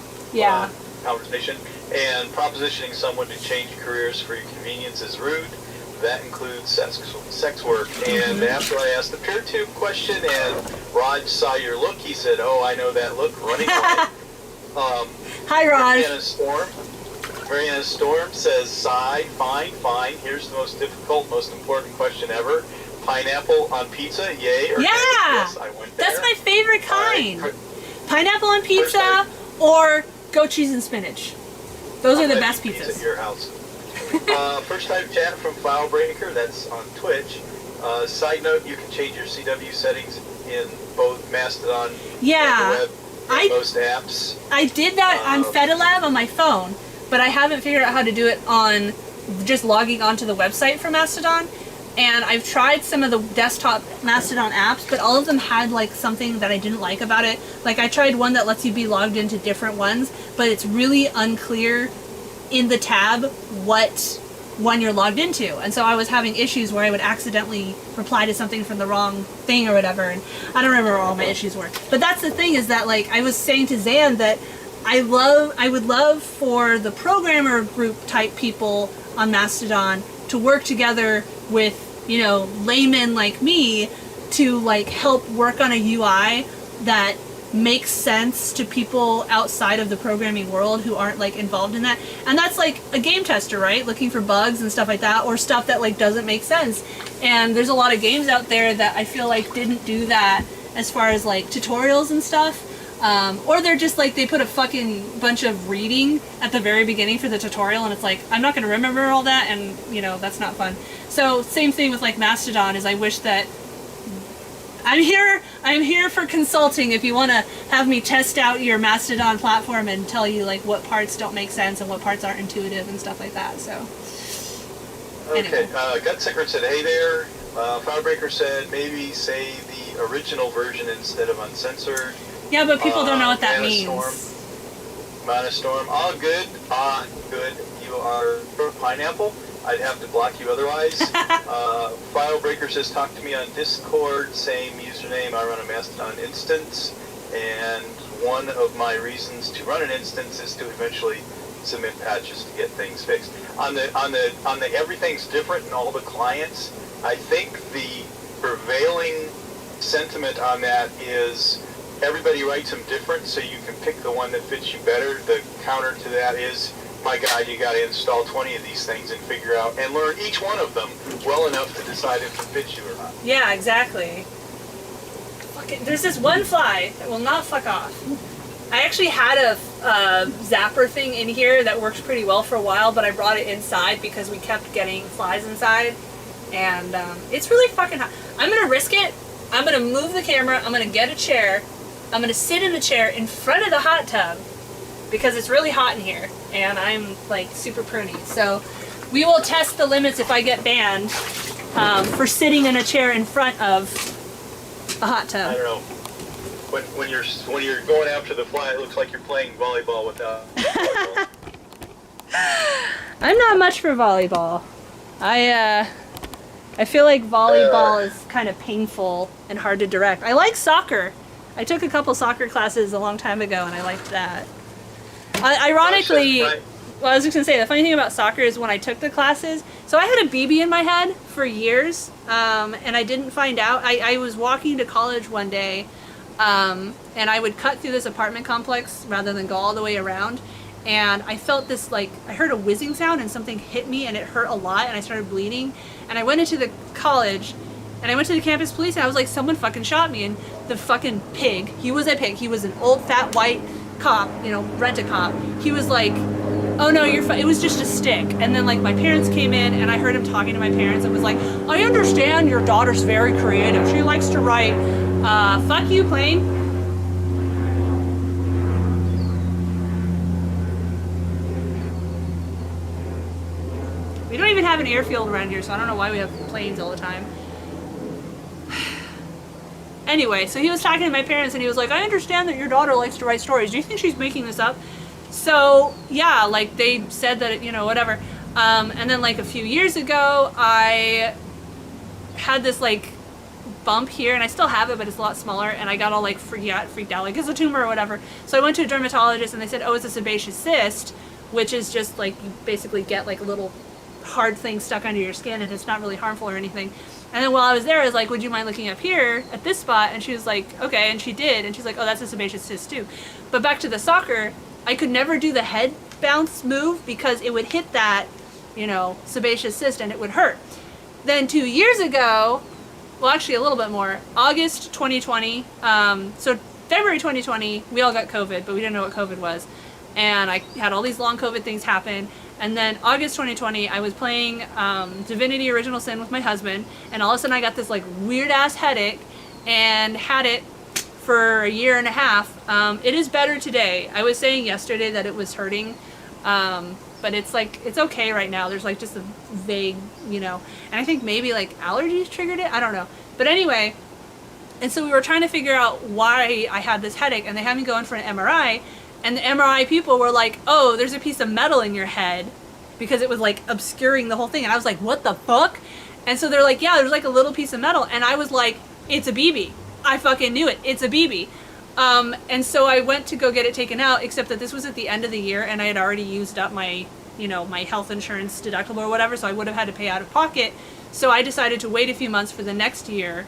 conversation. And propositioning someone to change careers for your convenience is rude. That includes sex work. And after I asked the PeerTube question and Raj saw your look, he said, oh, I know that look, running away. Hi, Raj. Mariana Storm says, sigh, fine. Here's the most difficult, most important question ever. Pineapple on pizza, yay or nay? Yes, I went there. That's my favorite kind. Pineapple on pizza or goat cheese and spinach. Those are the best pizzas. At your house. First time chat from Filebreaker, that's on Twitch. Side note, you can change your CW settings in both Mastodon Yeah. and the web and most apps. I did that on FediLab on my phone, but I haven't figured out how to do it on just logging onto the website for Mastodon. And I've tried some of the desktop Mastodon apps, but all of them had like something that I didn't like about it. Like I tried one that lets you be logged into different ones, but it's really unclear in the tab what one you're logged into. And so I was having issues where I would accidentally reply to something from the wrong thing or whatever. And I don't remember what all my issues were. But that's the thing, is that like I was saying to Zan that I would love for the programmer group type people on Mastodon to work together with, you know, laymen like me to like help work on a UI that makes sense to people outside of the programming world who aren't like involved in that. And that's like a game tester, right? Looking for bugs and stuff like that, or stuff that like doesn't make sense. And there's a lot of games out there that I feel like didn't do that as far as like tutorials and stuff. Or they're just like, they put a fucking bunch of reading at the very beginning for the tutorial, and it's like, I'm not going to remember all that, and you know, that's not fun. So same thing with like Mastodon, is I wish that I'm here for consulting if you want to have me test out your Mastodon platform and tell you like what parts don't make sense and what parts aren't intuitive and stuff like that. So Okay, anyway. Gut Secret said, hey there. Firebreaker said, maybe say the original version instead of uncensored. Yeah, but people don't know what that Manastorm. means. Manastorm. Oh, good. Good. You are pineapple. I'd have to block you otherwise. Filebreaker says, talk to me on Discord, same username. I run a Mastodon instance, and one of my reasons to run an instance is to eventually submit patches to get things fixed. On the everything's different in all the clients, I think the prevailing sentiment on that is everybody writes them different, so you can pick the one that fits you better. The counter to that is, my God, you got to install 20 of these things and figure out and learn each one of them well enough to decide if it fits you or not. Yeah, exactly. Fucking, there's this one fly that will not fuck off. I actually had a zapper thing in here that works pretty well for a while, but I brought it inside because we kept getting flies inside, and it's really fucking hot. I'm gonna risk it. I'm gonna move the camera. I'm gonna get a chair. I'm gonna sit in the chair in front of the hot tub because it's really hot in here, and I'm like super pruny. So we will test the limits if I get banned for sitting in a chair in front of a hot tub. I don't know. When you're going after the fly, it looks like you're playing volleyball without. I'm not much for volleyball. I feel like volleyball is kind of painful and hard to direct. I like soccer. I took a couple soccer classes a long time ago, and I liked that. Ironically, well, I was just gonna say, the funny thing about soccer is when I took the classes, so I had a BB in my head for years, and I didn't find out. I was walking to college one day, and I would cut through this apartment complex rather than go all the way around, and I felt this, like, I heard a whizzing sound and something hit me and it hurt a lot and I started bleeding, and I went into the college and I went to the campus police and I was like, someone fucking shot me. And the fucking pig, he was a pig, he was an old fat white cop, you know, rent-a-cop, he was like, oh no, it was just a stick. And then like my parents came in and I heard him talking to my parents and was like, I understand your daughter's very creative, she likes to write. Fuck you, plane. We don't even have an airfield around here, so I don't know why we have planes all the time. Anyway, so he was talking to my parents and he was like, I understand that your daughter likes to write stories. Do you think she's making this up? So yeah, like they said that, you know, whatever. And then like a few years ago, I had this like bump here, and I still have it, but it's a lot smaller, and I got all like freaked out, like it's a tumor or whatever. So I went to a dermatologist and they said, oh, it's a sebaceous cyst, which is just like, you basically get like a little hard thing stuck under your skin, and it's not really harmful or anything. And then while I was there, I was like, would you mind looking up here at this spot? And she was like, okay, and she did, and she's like, oh, that's a sebaceous cyst too. But back to the soccer, I could never do the head bounce move because it would hit that, you know, sebaceous cyst and it would hurt. Then 2 years ago, well, actually a little bit more, August 2020, so February 2020, we all got COVID, but we didn't know what COVID was. And I had all these long COVID things happen. And then August 2020, I was playing Divinity Original Sin with my husband, and all of a sudden I got this like weird ass headache, and had it for a year and a half. It is better today. I was saying yesterday that it was hurting, but it's like, it's okay right now. There's like just a vague, and I think maybe like allergies triggered it. I don't know. But anyway, and so we were trying to figure out why I had this headache, and they had me go in for an MRI, and the MRI people were like, oh, there's a piece of metal in your head, because it was like obscuring the whole thing. And I was like, what the fuck? And so they're like, yeah, there's like a little piece of metal. And I was like, it's a BB. I fucking knew it. It's a BB. And so I went to go get it taken out, except that this was at the end of the year, and I had already used up my, my health insurance deductible or whatever, so I would have had to pay out of pocket. So I decided to wait a few months for the next year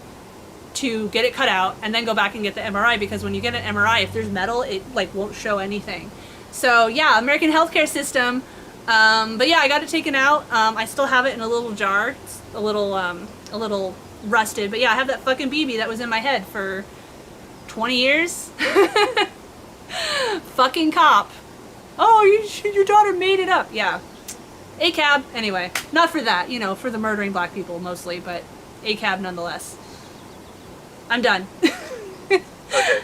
to get it cut out and then go back and get the MRI, because when you get an MRI, if there's metal, it like won't show anything. So yeah, American healthcare system. But yeah, I got it taken out. I still have it in a little jar. It's a little rusted, but yeah, I have that fucking BB that was in my head for 20 years. Fucking cop. Oh, your daughter made it up. Yeah. ACAB. Anyway, not for that, for the murdering black people mostly, but ACAB nonetheless. I'm done. Okay,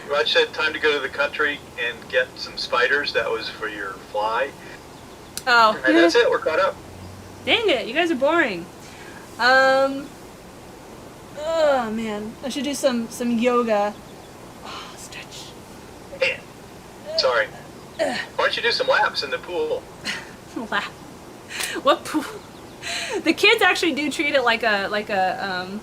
well, I said time to go to the country and get some spiders. That was for your fly. Oh. And that's it. We're caught up. Dang it, you guys are boring. Oh man, I should do some yoga. Oh, stretch. Man. Sorry. Why don't you do some laps in the pool? Lap. What pool? The kids actually do treat it like a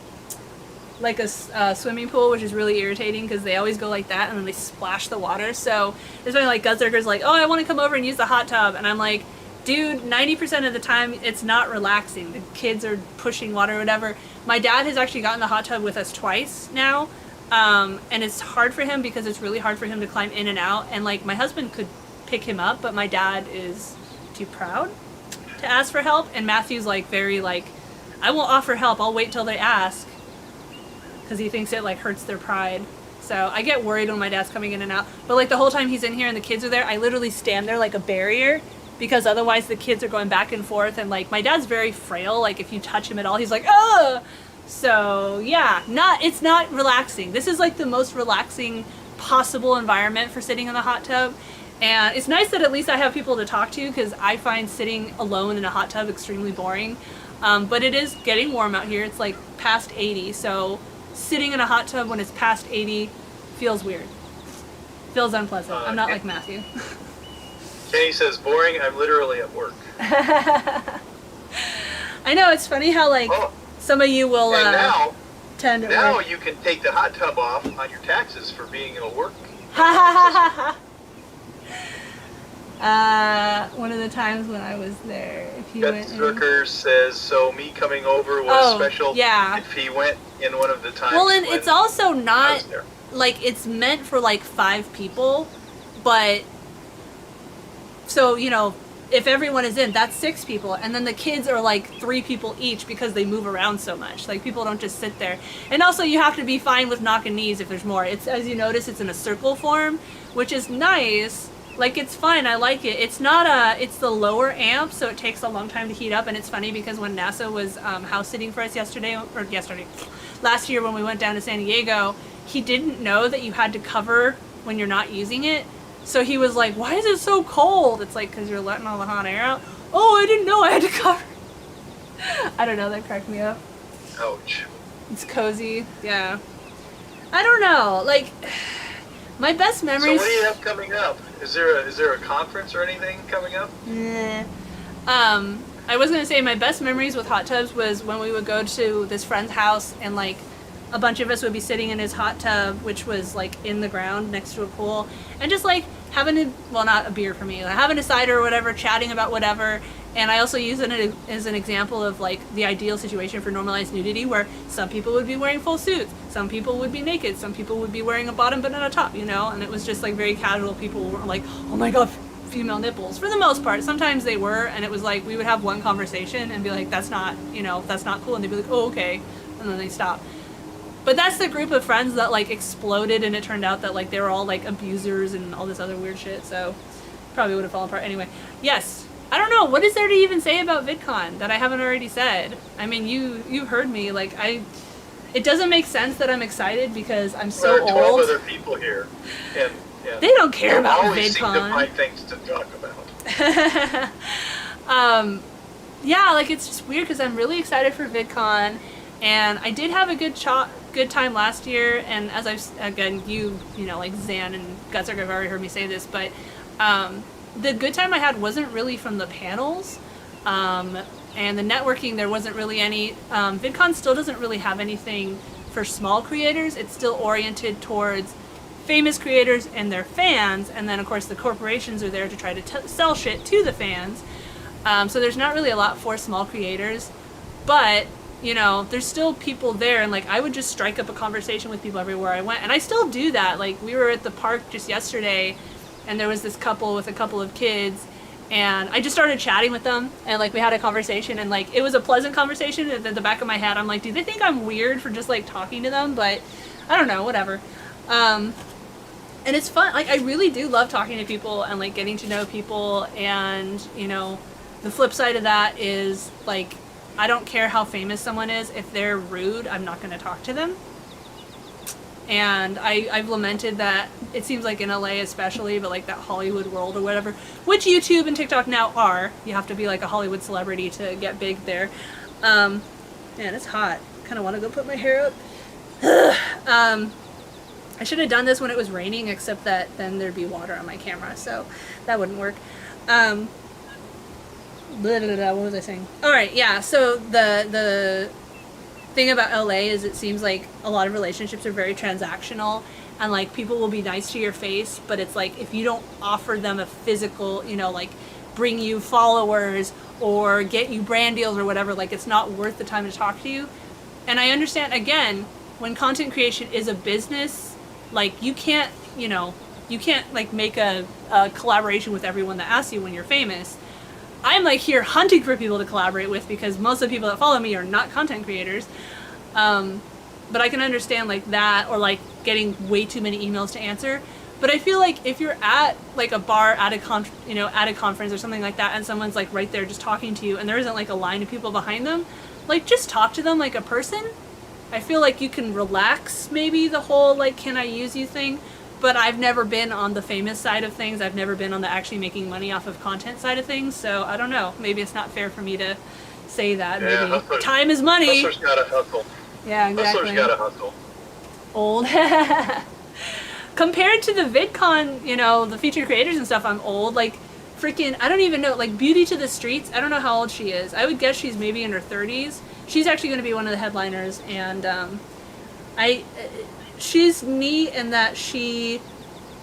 swimming pool, which is really irritating because they always go like that and then they splash the water. So there's when like Gutzerger's like, oh, I want to come over and use the hot tub, and I'm like, dude, 90% of the time it's not relaxing. The kids are pushing water or whatever. My dad has actually gotten the hot tub with us twice now, and it's hard for him because it's really hard for him to climb in and out. And like my husband could pick him up, but my dad is too proud to ask for help. And Matthew's like very like, I won't offer help. I'll wait till they ask, because he thinks it like hurts their pride. So I get worried when my dad's coming in and out. But like the whole time he's in here and the kids are there, I literally stand there like a barrier, because otherwise the kids are going back and forth, and like my dad's very frail. Like if you touch him at all, he's like, ugh. So yeah, it's not relaxing. This is like the most relaxing possible environment for sitting in the hot tub. And it's nice that at least I have people to talk to, because I find sitting alone in a hot tub extremely boring. But it is getting warm out here. It's like past 80. So sitting in a hot tub when it's past 80 feels weird. Feels unpleasant. I'm not like Matthew. Kenny says, boring, I'm literally at work. I know, it's funny how like some of you will tend to now work. you can take the hot tub off on your taxes for being in a work. One of the times when I was there, if you went in. Zucker says, so me coming over was special. Yeah. If he went in one of the times. Well, and it's also not there. Like it's meant for like 5 people, but so if everyone is in, that's 6 people, and then the kids are like 3 people each because they move around so much. Like people don't just sit there. And also you have to be fine with knocking knees if there's more. It's, as you notice, it's in a circle form, which is nice. Like it's fine, I like it. It's not it's the lower amp, so it takes a long time to heat up. And it's funny because when NASA was house sitting for us last year when we went down to San Diego, he didn't know that you had to cover when you're not using it. So he was like, why is it so cold? It's like, because you're letting all the hot air out. Oh, I didn't know I had to cover. I don't know, that cracked me up. Ouch. It's cozy, yeah. I don't know, like, my best memories... So what do you have coming up? Is there a conference or anything coming up? I was going to say my best memories with hot tubs was when we would go to this friend's house and like a bunch of us would be sitting in his hot tub, which was like in the ground next to a pool, and just like having a, well, not a beer for me, like having a cider or whatever, chatting about whatever. And I also use it as an example of like the ideal situation for normalized nudity, where some people would be wearing full suits, some people would be naked, some people would be wearing a bottom but not a top, and it was just like very casual. People were like, oh my god, female nipples, for the most part. Sometimes they were, and it was like we would have one conversation and be like, that's not, that's not cool, and they'd be like, oh, okay, and then they stop. But that's the group of friends that like exploded, and it turned out that like they were all like abusers and all this other weird shit, so probably would have fallen apart anyway. Yes, I don't know, what is there to even say about VidCon that I haven't already said? I mean, you heard me, like it it doesn't make sense that I'm excited because I'm so There are 12 old. other people here, and They don't care about always seem to VidCon. find things to talk about. Yeah, like it's just weird because I'm really excited for VidCon, and I did have a good time last year. And as you know, like Zan and Gutzerk have already heard me say this, but the good time I had wasn't really from the panels, and the networking. There wasn't really any. VidCon still doesn't really have anything for small creators. It's still oriented towards famous creators and their fans, and then of course the corporations are there to try to sell shit to the fans. So there's not really a lot for small creators, but you know, there's still people there, and like I would just strike up a conversation with people everywhere I went, and I still do that. Like we were at the park just yesterday, and there was this couple with a couple of kids, and I just started chatting with them, and like we had a conversation, and like it was a pleasant conversation. And at the back of my head, I'm like, do they think I'm weird for just like talking to them? But I don't know, whatever. And it's fun. Like I really do love talking to people and like getting to know people, and you know, the flip side of that is like I don't care how famous someone is. If they're rude, I'm not going to talk to them. And I've lamented that. It seems like in LA especially, but like that Hollywood world or whatever, which YouTube and TikTok now are. You have to be like a Hollywood celebrity to get big there. Man, it's hot. Kind of want to go put my hair up. I should have done this when it was raining, except that then there'd be water on my camera, so that wouldn't work. What was I saying? Alright, yeah, so the thing about LA is it seems like a lot of relationships are very transactional, and like people will be nice to your face, but it's like if you don't offer them a physical, you know, like bring you followers or get you brand deals or whatever, like it's not worth the time to talk to you. And I understand, again, when content creation is a business, like you can't, you know, you can't like make a collaboration with everyone that asks you when you're famous. I'm like here hunting for people to collaborate with because most of the people that follow me are not content creators. But I can understand like that, or like getting way too many emails to answer. But I feel like if you're at like a bar at a at a conference or something like that, and someone's like right there just talking to you, and there isn't like a line of people behind them, like just talk to them like a person. I feel like you can relax maybe the whole like can I use you thing. But I've never been on the famous side of things. I've never been on the actually making money off of content side of things. So I don't know. Maybe it's not fair for me to say that. Yeah, maybe time is money. Hustler's gotta hustle. Yeah, exactly. Hustler's gotta hustle. Old. Compared to the VidCon, you know, the featured creators and stuff, I'm old. Like, freaking, I don't even know. Like, Beauty to the Streets, I don't know how old she is. I would guess she's maybe in her 30s. She's actually going to be one of the headliners. And she's neat in that she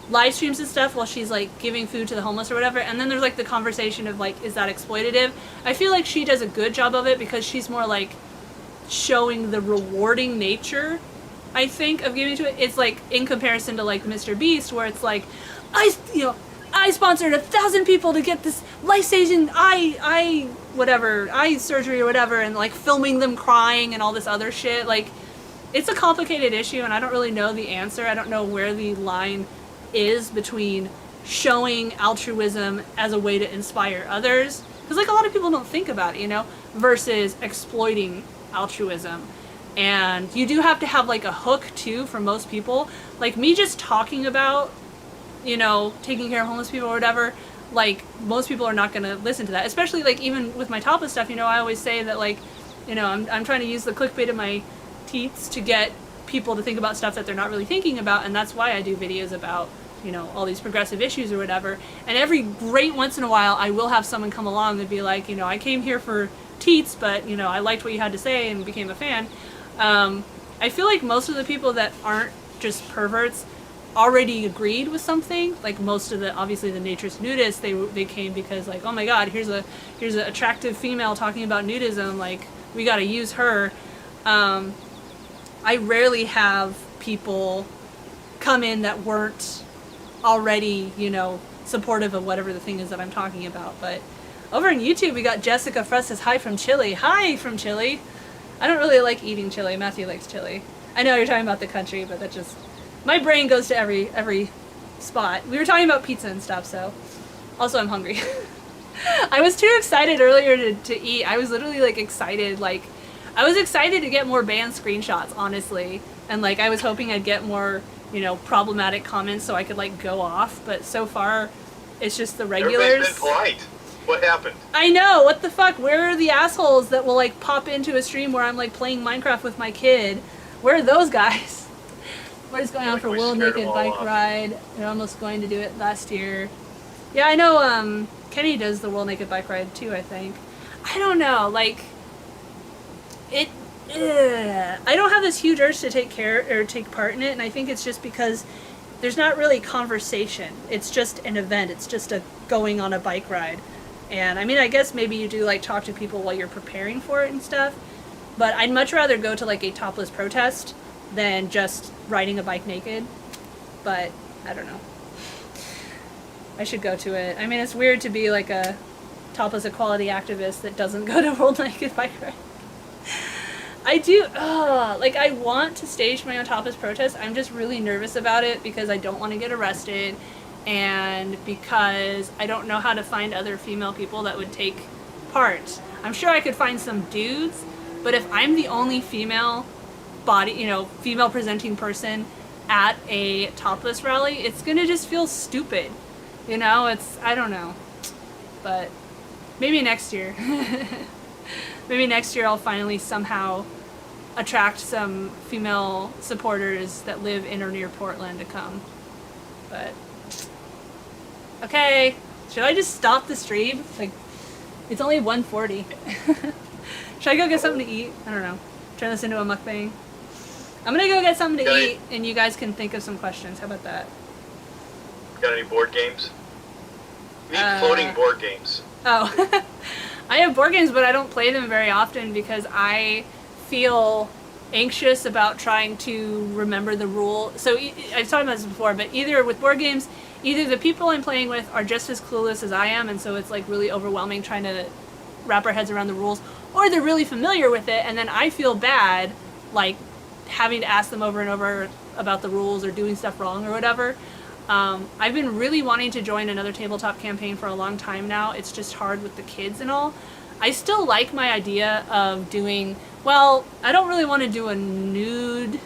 live streams and stuff while she's like giving food to the homeless or whatever, and then there's like the conversation of like, is that exploitative? I feel like she does a good job of it because she's more like showing the rewarding nature, I think, of giving to it. It's like in comparison to like Mr. Beast, where it's like I sponsored 1,000 people to get this life-saving eye surgery or whatever, and like filming them crying and all this other shit. Like, it's a complicated issue, and I don't really know the answer. I don't know where the line is between showing altruism as a way to inspire others, because like a lot of people don't think about it, you know, versus exploiting altruism. And you do have to have like a hook too for most people. Like me just talking about, you know, taking care of homeless people or whatever, like most people are not going to listen to that. Especially like even with my topless stuff, you know, I always say that like, you know, I'm trying to use the clickbait of my teats to get people to think about stuff that they're not really thinking about, and that's why I do videos about, you know, all these progressive issues or whatever. And every great once in a while I will have someone come along and be like, you know, I came here for teats, but you know, I liked what you had to say and became a fan. I feel like most of the people that aren't just perverts already agreed with something. Like most of the, obviously the naturist nudists, they came because like, oh my god, here's an attractive female talking about nudism, like we gotta use her. I rarely have people come in that weren't already, you know, supportive of whatever the thing is that I'm talking about. But over on YouTube, we got Jessica Fruss says hi from Chile. Hi from Chile. I don't really like eating chili. Matthew likes chili. I know you're talking about the country, but that just, my brain goes to every spot. We were talking about pizza and stuff, so also I'm hungry. I was too excited earlier to eat. I was literally like excited, like I was excited to get more banned screenshots, honestly. And, like, I was hoping I'd get more, you know, problematic comments so I could, like, go off. But so far, it's just the regulars. Everybody's been polite. What happened? I know, what the fuck? Where are the assholes that will, like, pop into a stream where I'm, like, playing Minecraft with my kid? Where are those guys? What is going on Like for we World scared Naked them all Bike off. Ride? They're almost going to do it last year. Yeah, I know, Kenny does the World Naked Bike Ride too, I think. I don't know, like, I don't have this huge urge to take part in it, and I think it's just because there's not really conversation. It's just an event. It's just a going on a bike ride. And I mean, I guess maybe you do like talk to people while you're preparing for it and stuff, but I'd much rather go to like a topless protest than just riding a bike naked. But I don't know. I should go to it. I mean, it's weird to be like a topless equality activist that doesn't go to World Naked Bike Ride. I do, like, I want to stage my own topless protest. I'm just really nervous about it because I don't want to get arrested and because I don't know how to find other female people that would take part. I'm sure I could find some dudes, but if I'm the only female female presenting person at a topless rally, it's gonna just feel stupid. You know, I don't know. But maybe next year. Maybe next year I'll finally somehow attract some female supporters that live in or near Portland to come. But, okay. Should I just stop the stream? Like, it's only 1:40. Should I go get something to eat? I don't know. Turn this into a mukbang. I'm gonna go get something to eat and you guys can think of some questions. How about that? Got any board games? We need floating board games. Oh. I have board games, but I don't play them very often because I feel anxious about trying to remember the rule. So I've talked about this before, but either with board games, either the people I'm playing with are just as clueless as I am, and so it's like really overwhelming trying to wrap our heads around the rules, or they're really familiar with it, and then I feel bad, like having to ask them over and over about the rules or doing stuff wrong or whatever. I've been really wanting to join another tabletop campaign for a long time now. It's just hard with the kids and all. I still like my idea of doing, well, I don't really want to do a nude,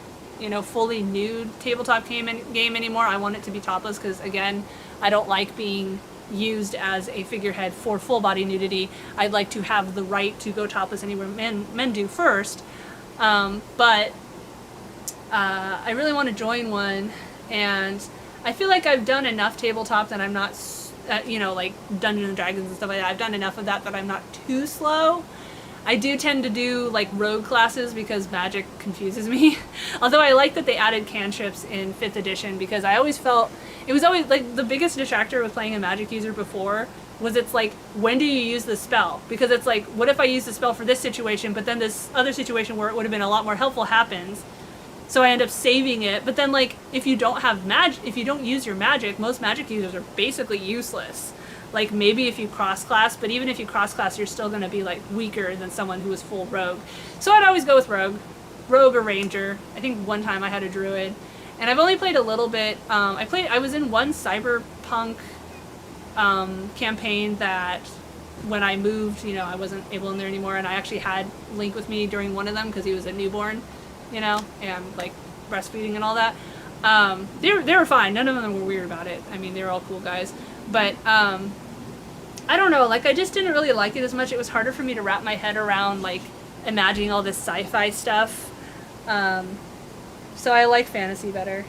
fully nude tabletop game anymore. I want it to be topless because, again, I don't like being used as a figurehead for full body nudity. I'd like to have the right to go topless anywhere men do first. But I really want to join one, and I feel like I've done enough tabletop that I'm not, like Dungeons and Dragons and stuff like that. I've done enough of that I'm not too slow. I do tend to do like rogue classes because magic confuses me. Although I like that they added cantrips in 5th edition because I always felt, it was always like the biggest detractor with playing a magic user before was it's like, when do you use the spell? Because it's like, what if I use the spell for this situation, but then this other situation where it would have been a lot more helpful happens? So I end up saving it, but then like if you don't use your magic, most magic users are basically useless. Like maybe if you cross-class, but even if you cross-class, you're still going to be like weaker than someone who is full rogue. So I'd always go with rogue or ranger. I think one time I had a druid, and I've only played a little bit. I was in one cyberpunk campaign that when I moved, I wasn't able in there anymore, and I actually had Link with me during one of them because he was a newborn. And like breastfeeding and all that. They were fine. None of them were weird about it. I mean, they were all cool guys. But I don't know. Like, I just didn't really like it as much. It was harder for me to wrap my head around like imagining all this sci-fi stuff. So I like fantasy better.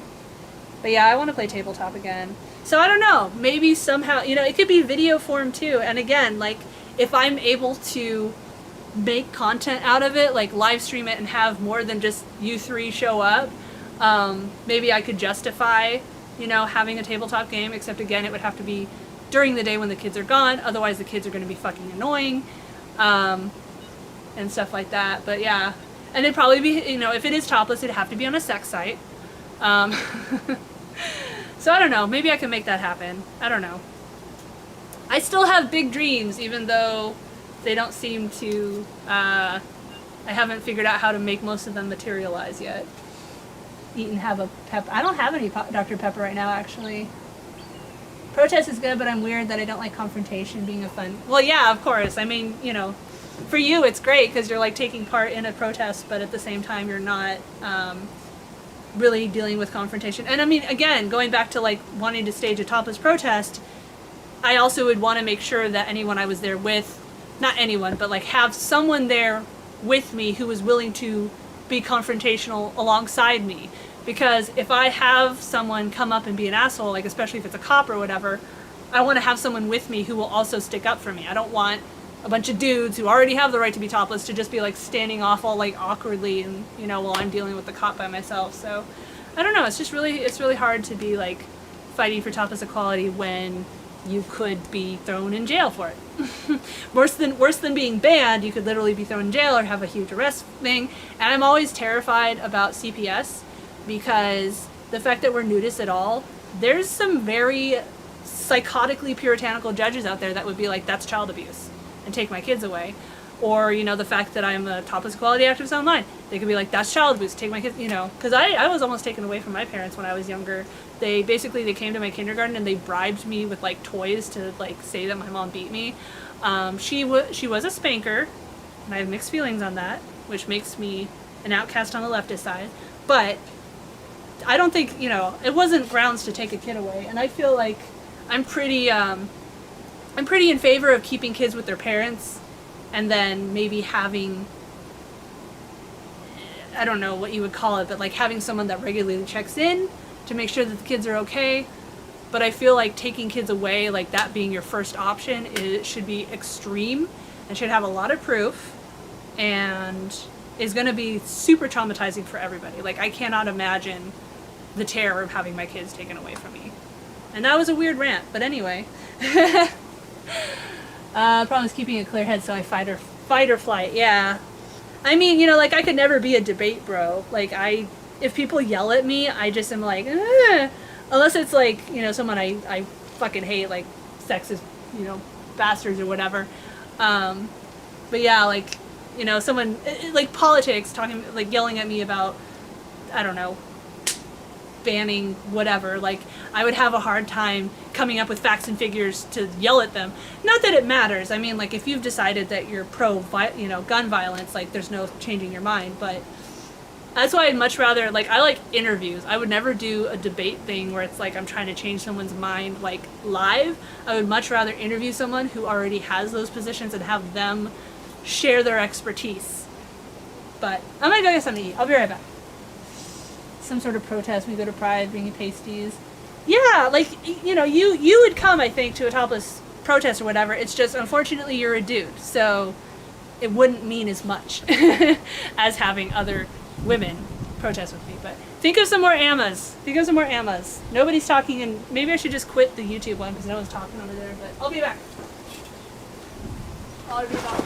But yeah, I want to play tabletop again. So I don't know. Maybe somehow, it could be video form too. And again, like if I'm able to make content out of it, like live stream it and have more than just you three show up, maybe I could justify having a tabletop game, except again it would have to be during the day when the kids are gone, otherwise the kids are going to be fucking annoying, and stuff like that. But yeah, and it'd probably be, if it is topless, it'd have to be on a sex site. So I don't know, maybe I can make that happen. I don't know. I still have big dreams, even though they don't seem to, I haven't figured out how to make most of them materialize yet. Eat and have a pepper. I don't have any Dr. Pepper right now, actually. Protest is good, but I'm weird that I don't like confrontation being a fun... Well, yeah, of course. I mean, for you, it's great because you're like taking part in a protest, but at the same time, you're not really dealing with confrontation. And I mean, again, going back to like wanting to stage a topless protest, I also would want to make sure that anyone I was there with, not anyone, but like have someone there with me who was willing to be confrontational alongside me. Because if I have someone come up and be an asshole, like especially if it's a cop or whatever, I want to have someone with me who will also stick up for me. I don't want a bunch of dudes who already have the right to be topless to just be like standing off all like awkwardly and, you know, while I'm dealing with the cop by myself. So I don't know, it's really hard to be like fighting for topless equality when you could be thrown in jail for it. worse than being banned, you could literally be thrown in jail or have a huge arrest thing. And I'm always terrified about CPS because the fact that we're nudists at all, there's some very psychotically puritanical judges out there that would be like, that's child abuse and take my kids away. Or, you know, the fact that I'm a topless equality activist online, they could be like, that's child abuse, take my kids, you know. Because I was almost taken away from my parents when I was younger. They came to my kindergarten and they bribed me with like toys to like say that my mom beat me. She was a spanker, and I have mixed feelings on that, which makes me an outcast on the leftist side. But I don't think, you know, it wasn't grounds to take a kid away. And I feel like I'm pretty in favor of keeping kids with their parents and then maybe having, I don't know what you would call it, but like having someone that regularly checks in to make sure that the kids are okay. But I feel like taking kids away, like that being your first option, it should be extreme and should have a lot of proof and is going to be super traumatizing for everybody. Like I cannot imagine the terror of having my kids taken away from me. And that was a weird rant, but anyway. Problem is keeping a clear head, so I fight or flight. Yeah. I mean, you know, like I could never be a debate bro. Like if people yell at me, I just am like, unless it's like, you know, someone I fucking hate, like sexist, you know, bastards or whatever. But yeah, like, you know, someone like politics talking, like yelling at me about, I don't know, banning whatever, like I would have a hard time coming up with facts and figures to yell at them. Not that it matters. I mean, like if you've decided that you're pro, you know, gun violence, like there's no changing your mind. But that's why I'd much rather, like I like interviews. I would never do a debate thing where it's like I'm trying to change someone's mind like live. I would much rather interview someone who already has those positions and have them share their expertise. But I'm gonna go get something to eat. I'll be right back. Some sort of protest, we go to Pride, bringing pasties. Yeah, like, you know, you would come, I think, to a topless protest or whatever. It's just, unfortunately, you're a dude, so it wouldn't mean as much as having other women protest with me. But think of some more AMAs. Nobody's talking, and maybe I should just quit the YouTube one because no one's talking over there, but I'll be back. I'll be back.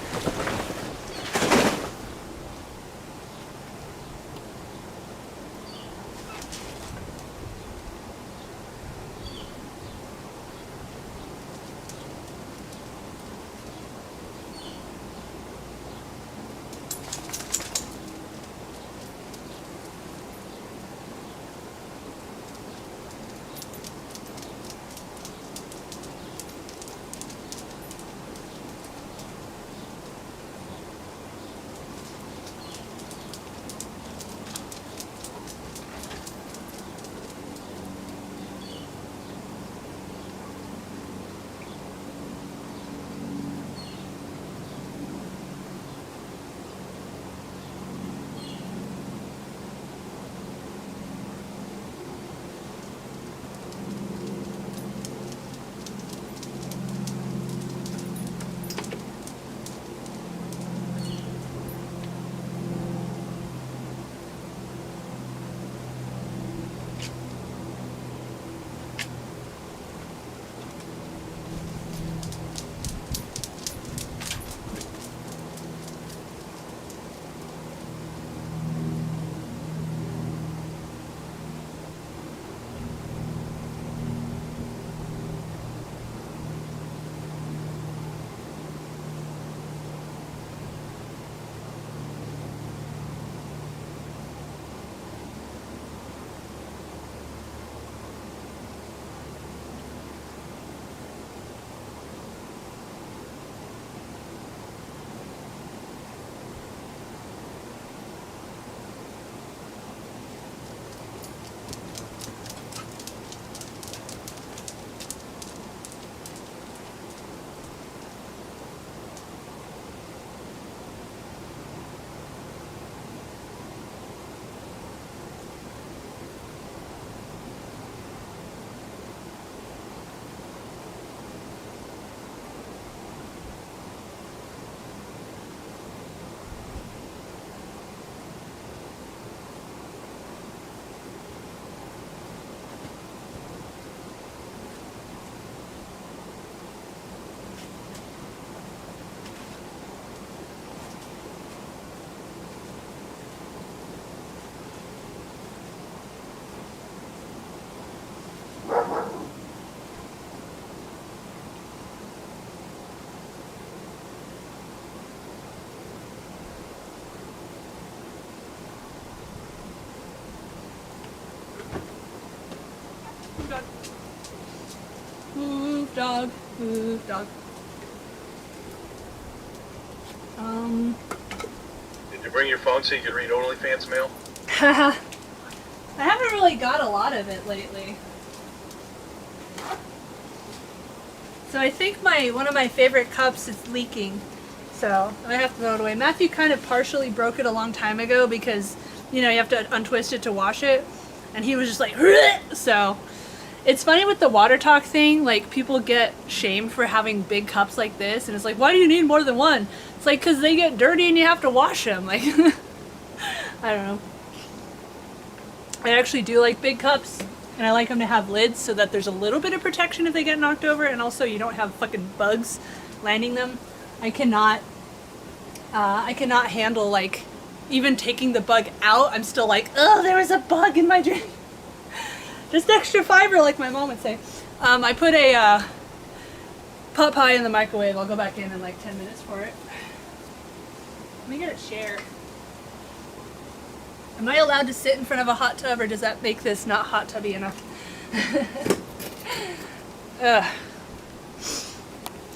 Move, dog. Move, dog. Did you bring your phone so you could read OnlyFans mail? I haven't really got a lot of it lately. So I think one of my favorite cups is leaking. So I have to throw it away. Matthew kind of partially broke it a long time ago because, you know, you have to untwist it to wash it. And he was just like, "Bleh!" So it's funny with the water talk thing, like people get shamed for having big cups like this. And it's like, why do you need more than one? It's like, because they get dirty and you have to wash them. Like, I don't know. I actually do like big cups. And I like them to have lids so that there's a little bit of protection if they get knocked over, and also you don't have fucking bugs landing them. I cannot handle, like, even taking the bug out. I'm still like, oh, there was a bug in my drink. Just extra fiber, like my mom would say. I put a pot pie in the microwave. I'll go back in like 10 minutes for it. Let me get a chair. Am I allowed to sit in front of a hot tub, or does that make this not hot tubby enough?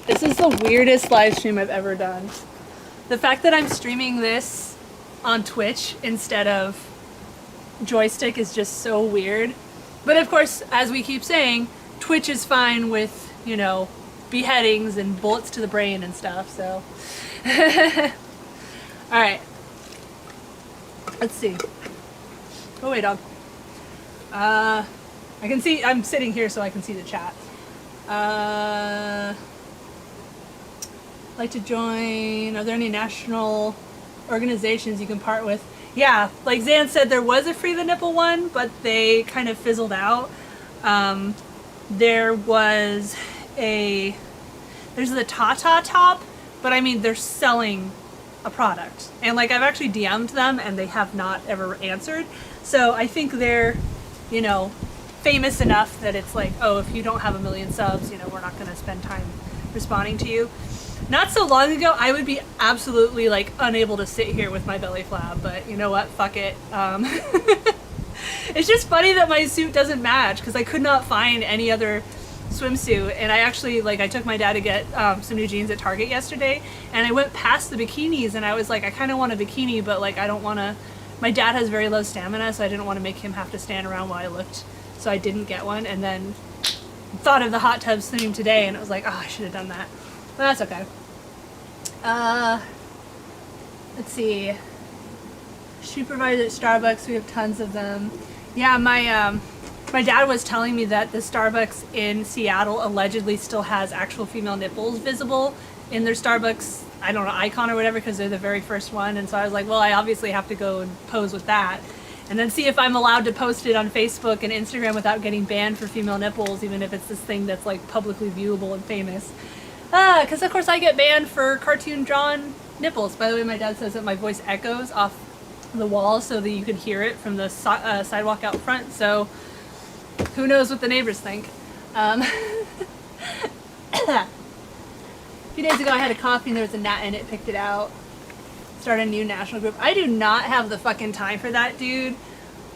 This is the weirdest live stream I've ever done. The fact that I'm streaming this on Twitch instead of Joystick is just so weird. But of course, as we keep saying, Twitch is fine with, you know, beheadings and bullets to the brain and stuff, so. Alright. Let's see. Oh wait, dog. I can see, I'm sitting here so I can see the chat. Like to join, are there any national organizations you can part with? Yeah, like Zan said, there was a Free the Nipple one, but they kind of fizzled out. There was there's the Tata Top, but I mean, they're selling a product. And like, I've actually DM'd them and they have not ever answered. So I think they're, you know, famous enough that it's like, oh, if you don't have 1 million subs, you know, we're not going to spend time responding to you. Not so long ago, I would be absolutely like unable to sit here with my belly flab, but you know what? Fuck it. It's just funny that my suit doesn't match because I could not find any other swimsuit, and I actually, like, I took my dad to get some new jeans at Target yesterday, and I went past the bikinis and I was like, I kind of want a bikini, but like I don't want to, my dad has very low stamina, so I didn't want to make him have to stand around while I looked, so I didn't get one. And then thought of the hot tub stream today and it was like, oh, I should have done that, but that's okay. Let's see, supervisor at Starbucks, we have tons of them. Yeah, my dad was telling me that the Starbucks in Seattle allegedly still has actual female nipples visible in their Starbucks, I don't know, icon or whatever, because they're the very first one. And so I was like, well, I obviously have to go and pose with that. And then see if I'm allowed to post it on Facebook and Instagram without getting banned for female nipples, even if it's this thing that's like publicly viewable and famous. Because of course I get banned for cartoon drawn nipples. By the way, my dad says that my voice echoes off the wall so that you can hear it from the sidewalk out front. So who knows what the neighbors think. A few days ago I had a coffee and there was a gnat in it, picked it out. Start a new national group. I do not have the fucking time for that, dude.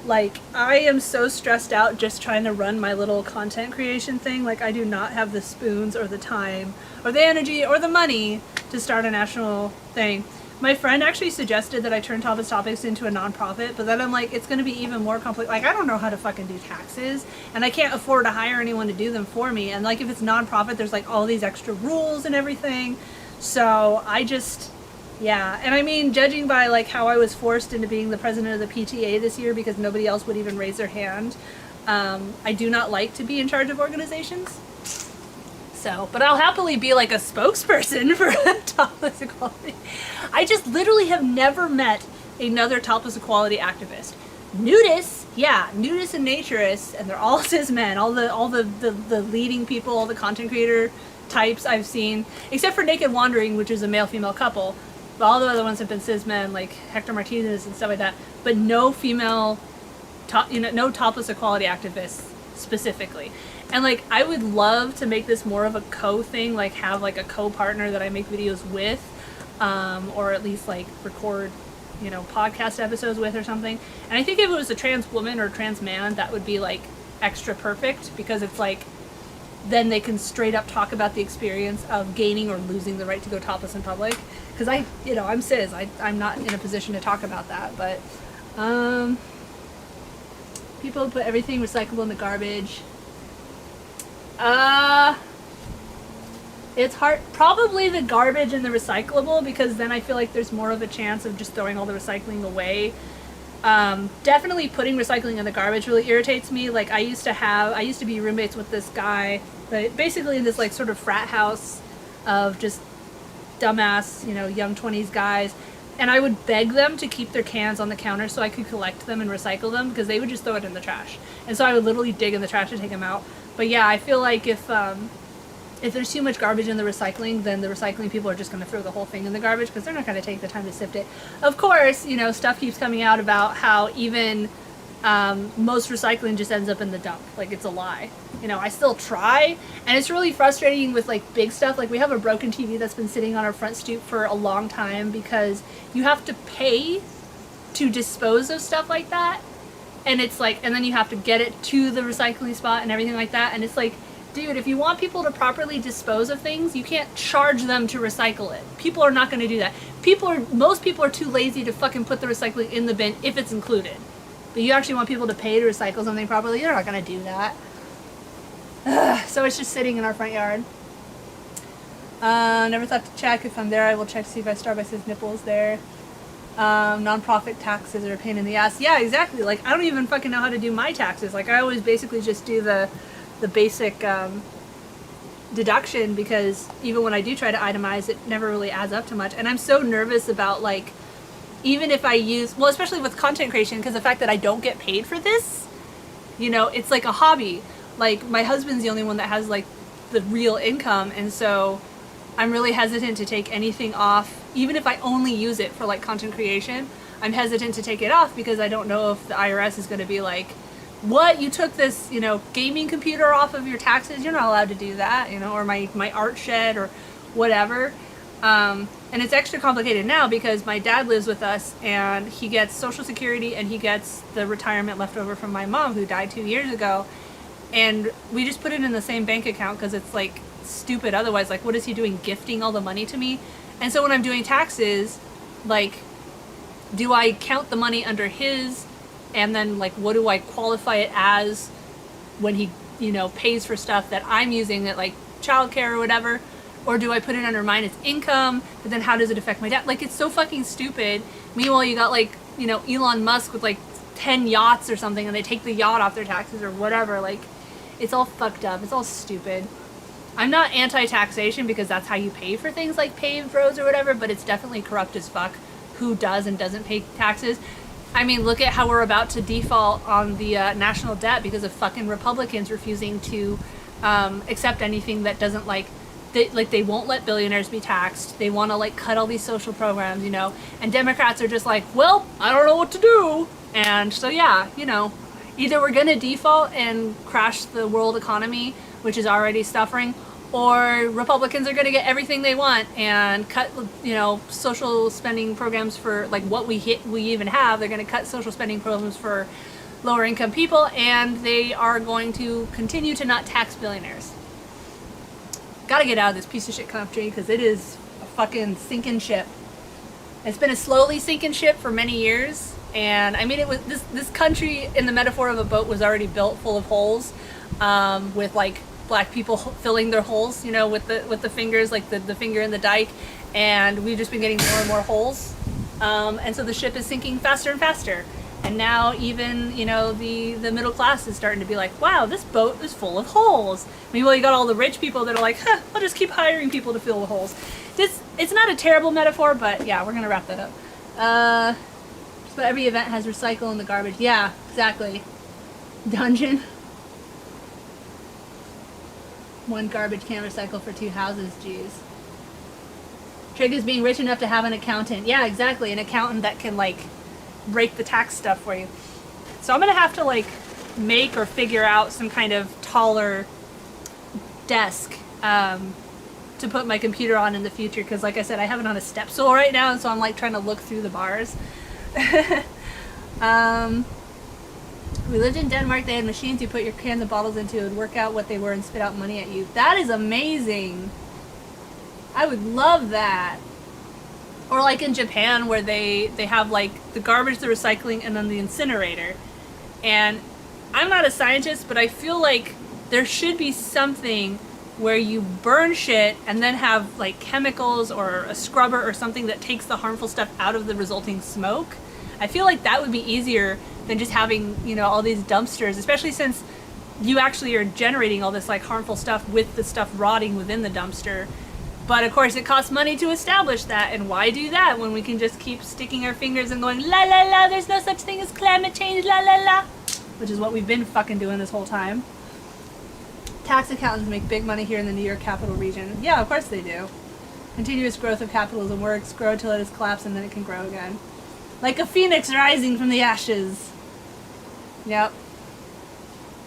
Like, I am so stressed out just trying to run my little content creation thing. Like, I do not have the spoons or the time or the energy or the money to start a national thing. My friend actually suggested that I turn Tapas Topics into a nonprofit, but then I'm like, it's going to be even more complex. Like, I don't know how to fucking do taxes, and I can't afford to hire anyone to do them for me. And like, if it's nonprofit, there's like all these extra rules and everything. So I just, yeah. And I mean, judging by like how I was forced into being the president of the PTA this year because nobody else would even raise their hand, I do not like to be in charge of organizations. So, but I'll happily be like a spokesperson for topless equality. I just literally have never met another topless equality activist. Nudists, yeah, nudists and naturists, and they're all cis men. All the leading people, all the content creator types I've seen, except for Naked Wandering, which is a male-female couple. But all the other ones have been cis men, like Hector Martinez and stuff like that. But no female, no topless equality activists specifically. And like, I would love to make this more of a co-thing, like have like a co-partner that I make videos with, or at least like record, you know, podcast episodes with or something. And I think if it was a trans woman or trans man, that would be like extra perfect, because it's like, then they can straight up talk about the experience of gaining or losing the right to go topless in public. Because I'm cis, I'm not in a position to talk about that, but people put everything recyclable in the garbage. It's hard, probably the garbage and the recyclable, because then I feel like there's more of a chance of just throwing all the recycling away. Definitely putting recycling in the garbage really irritates me. Like I used to be roommates with this guy, but basically in this like sort of frat house of just dumbass, young 20s guys. And I would beg them to keep their cans on the counter so I could collect them and recycle them, because they would just throw it in the trash. And so I would literally dig in the trash to take them out. But yeah, I feel like if there's too much garbage in the recycling, then the recycling people are just going to throw the whole thing in the garbage, because they're not going to take the time to sift it. Of course, stuff keeps coming out about how even most recycling just ends up in the dump. Like, it's a lie. I still try, and it's really frustrating with like big stuff. Like, we have a broken TV that's been sitting on our front stoop for a long time, because you have to pay to dispose of stuff like that. And it's like, and then you have to get it to the recycling spot and everything like that. And it's like, dude, if you want people to properly dispose of things, you can't charge them to recycle it. People are not going to do that. Most people are too lazy to fucking put the recycling in the bin if it's included. But you actually want people to pay to recycle something properly, you're not going to do that. So it's just sitting in our front yard. Never thought to check. If I'm there, I will check to see if Starbucks' nipple is there. Non-profit taxes are a pain in the ass. Yeah, exactly. Like, I don't even fucking know how to do my taxes. Like, I always basically just do the basic deduction, because even when I do try to itemize, it never really adds up to much. And I'm so nervous about, like, even if I use, well, especially with content creation, because the fact that I don't get paid for this, it's like a hobby. Like, my husband's the only one that has like the real income, and so I'm really hesitant to take anything off, even if I only use it for like content creation. I'm hesitant to take it off because I don't know if the IRS is going to be like, what, you took this, gaming computer off of your taxes? You're not allowed to do that, or my art shed or whatever. And it's extra complicated now because my dad lives with us, and he gets Social Security, and he gets the retirement left over from my mom, who died 2 years ago. And we just put it in the same bank account because it's like stupid otherwise. Like, what is he doing, gifting all the money to me? And so when I'm doing taxes, like, do I count the money under his, and then like what do I qualify it as when he pays for stuff that I'm using, that like childcare or whatever? Or do I put it under mine as income, but then how does it affect my dad? Like, it's so fucking stupid. Meanwhile, you got like Elon Musk with like 10 yachts or something, and they take the yacht off their taxes or whatever. Like, it's all fucked up. It's all stupid. I'm not anti-taxation because that's how you pay for things like paved roads or whatever, but it's definitely corrupt as fuck who does and doesn't pay taxes. I mean, look at how we're about to default on the national debt because of fucking Republicans refusing to accept anything that doesn't they won't let billionaires be taxed. They want to like cut all these social programs, and Democrats are just like, well, I don't know what to do. And so yeah, either we're going to default and crash the world economy, which is already suffering, or Republicans are going to get everything they want and cut, social spending programs for like what we even have. They're going to cut social spending programs for lower income people, and they are going to continue to not tax billionaires. Gotta get out of this piece of shit country because it is a fucking sinking ship. It's been a slowly sinking ship for many years. And I mean, it was this country, in the metaphor of a boat, was already built full of holes, with like black people filling their holes, with the fingers, like the finger in the dike, and we've just been getting more and more holes, and so the ship is sinking faster and faster. And now even the middle class is starting to be like, wow, this boat is full of holes. Meanwhile, you got all the rich people that are like, I'll just keep hiring people to fill the holes. It's not a terrible metaphor, but yeah, we're gonna wrap that up. But every event has recycle in the garbage. Yeah, exactly. Dungeon. One garbage can recycle for 2 houses, jeez. Trig is being rich enough to have an accountant. Yeah, exactly. An accountant that can like break the tax stuff for you. So I'm gonna have to like make or figure out some kind of taller desk to put my computer on in the future, because like I said, I have it on a step stool right now, and so I'm like trying to look through the bars. We lived in Denmark. They had machines you put your cans and bottles into. It would work out what they were and spit out money at you. That is amazing. I would love that. Or like in Japan where they have like the garbage, the recycling, and then the incinerator. And I'm not a scientist, but I feel like there should be something where you burn shit and then have like chemicals or a scrubber or something that takes the harmful stuff out of the resulting smoke. I feel like that would be easier than just having, you know, all these dumpsters, especially since you actually are generating all this like harmful stuff with the stuff rotting within the dumpster. But of course it costs money to establish that, and why do that when we can just keep sticking our fingers and going la la la, there's no such thing as climate change, la la la, which is what we've been fucking doing this whole time. Tax accountants make big money here in the New York capital region. Yeah, of course they do. Continuous growth of capitalism works, grow till it is collapsed and then it can grow again. Like a phoenix rising from the ashes. Yep.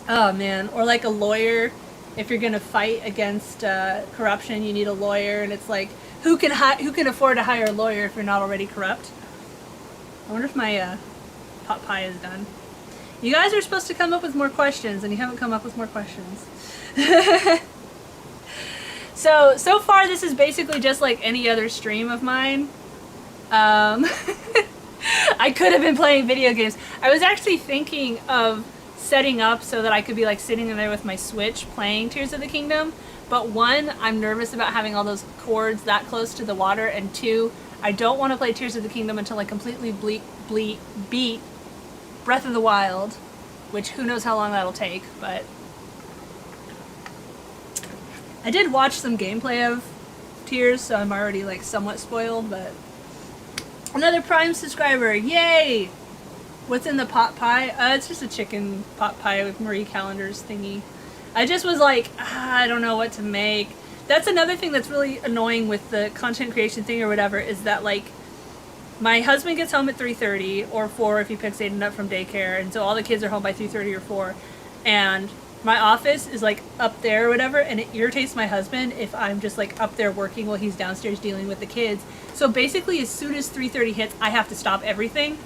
Oh man, or like a lawyer. If you're gonna fight against corruption, you need a lawyer, and it's like, who can afford to hire a lawyer if you're not already corrupt? I wonder if my pot pie is done. You guys are supposed to come up with more questions, and you haven't come up with more questions. So far this is basically just like any other stream of mine. I could have been playing video games. I was actually thinking of setting up so that I could be like sitting in there with my Switch playing Tears of the Kingdom, but one, I'm nervous about having all those cords that close to the water, and two, I don't want to play Tears of the Kingdom until I completely beat Breath of the Wild, which who knows how long that'll take, but I did watch some gameplay of Tears, so I'm already like somewhat spoiled, but another Prime subscriber, yay! What's in the pot pie? It's just a chicken pot pie with Marie Callender's thingy. I just was like, I don't know what to make. That's another thing that's really annoying with the content creation thing or whatever, is that like, my husband gets home at 3:30 or 4 if he picks Aiden up from daycare, and so all the kids are home by 3:30 or 4, and my office is like up there or whatever, and it irritates my husband if I'm just like up there working while he's downstairs dealing with the kids. So basically as soon as 3:30 hits, I have to stop everything,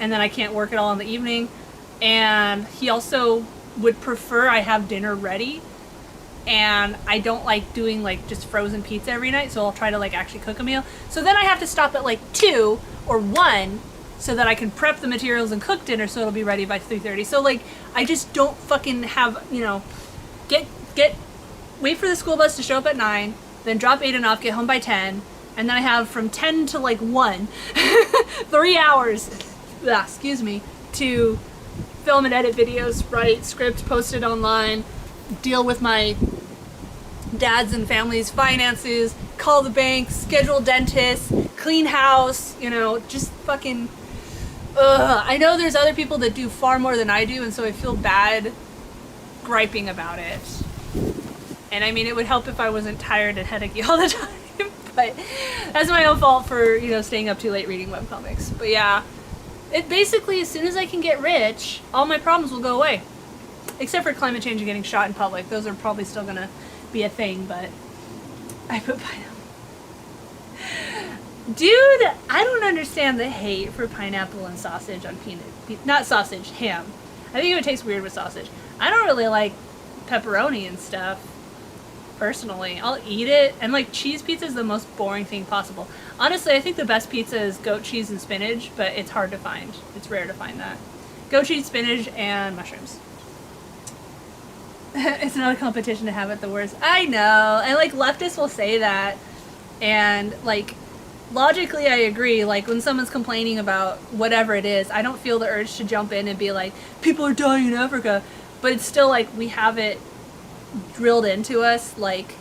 and then I can't work at all in the evening. And he also would prefer I have dinner ready, and I don't like doing like just frozen pizza every night, so I'll try to like actually cook a meal. So then I have to stop at like 2 or 1 so that I can prep the materials and cook dinner so it'll be ready by 3:30. So like, I just don't fucking have, you know, wait for the school bus to show up at 9, then drop Aiden off, get home by 10, and then I have from 10 to like 1, 3 hours, excuse me, to film and edit videos, write script, post it online, deal with my dad's and family's finances, call the bank, schedule dentists, clean house, you know, just fucking, I know there's other people that do far more than I do, and so I feel bad griping about it. And I mean, it would help if I wasn't tired and headachy all the time, but that's my own fault for, you know, staying up too late reading webcomics. But yeah, it basically, as soon as I can get rich, all my problems will go away. Except for climate change and getting shot in public. Those are probably still gonna be a thing, but I put pineapple. Dude, I don't understand the hate for pineapple and sausage on not sausage, ham. I think it would taste weird with sausage. I don't really like pepperoni and stuff, personally. I'll eat it, and like cheese pizza is the most boring thing possible. Honestly, I think the best pizza is goat cheese and spinach, but it's hard to find. It's rare to find that. Goat cheese, spinach, and mushrooms. It's not a competition to have it the worst. I know, and like leftists will say that, and like logically I agree. Like when someone's complaining about whatever it is, I don't feel the urge to jump in and be like, people are dying in Africa, but it's still like we have it drilled into us, like,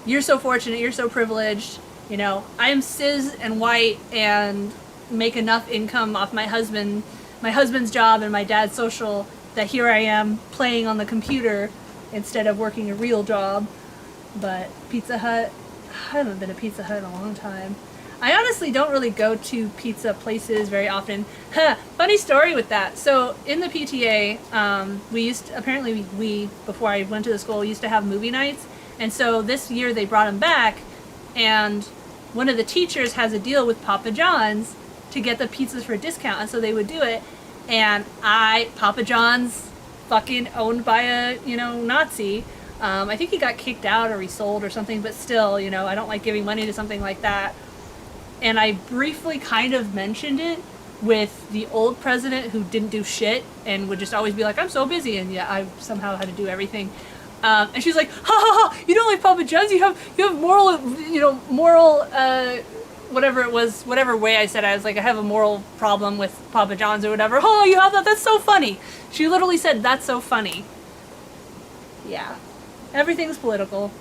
you're so fortunate, you're so privileged, you know, I'm cis and white and make enough income off my husband's job and my dad's social, that here I am playing on the computer instead of working a real job. But Pizza Hut, I haven't been to Pizza Hut in a long time. I honestly don't really go to pizza places very often. Funny story with that. So in the PTA, we before I went to the school, used to have movie nights. And so this year they brought them back, and one of the teachers has a deal with Papa John's to get the pizzas for a discount. And so they would do it. And Papa John's fucking owned by a, Nazi. I think he got kicked out or resold or something, but still, I don't like giving money to something like that. And I briefly kind of mentioned it with the old president who didn't do shit and would just always be like, I'm so busy, and yeah, I somehow had to do everything. And she's like, ha ha ha, you don't like Papa John's, you have moral, whatever it was, whatever way I said it, I was like, I have a moral problem with Papa John's or whatever. Oh, you have that? That's so funny. She literally said, that's so funny. Yeah. Everything's political.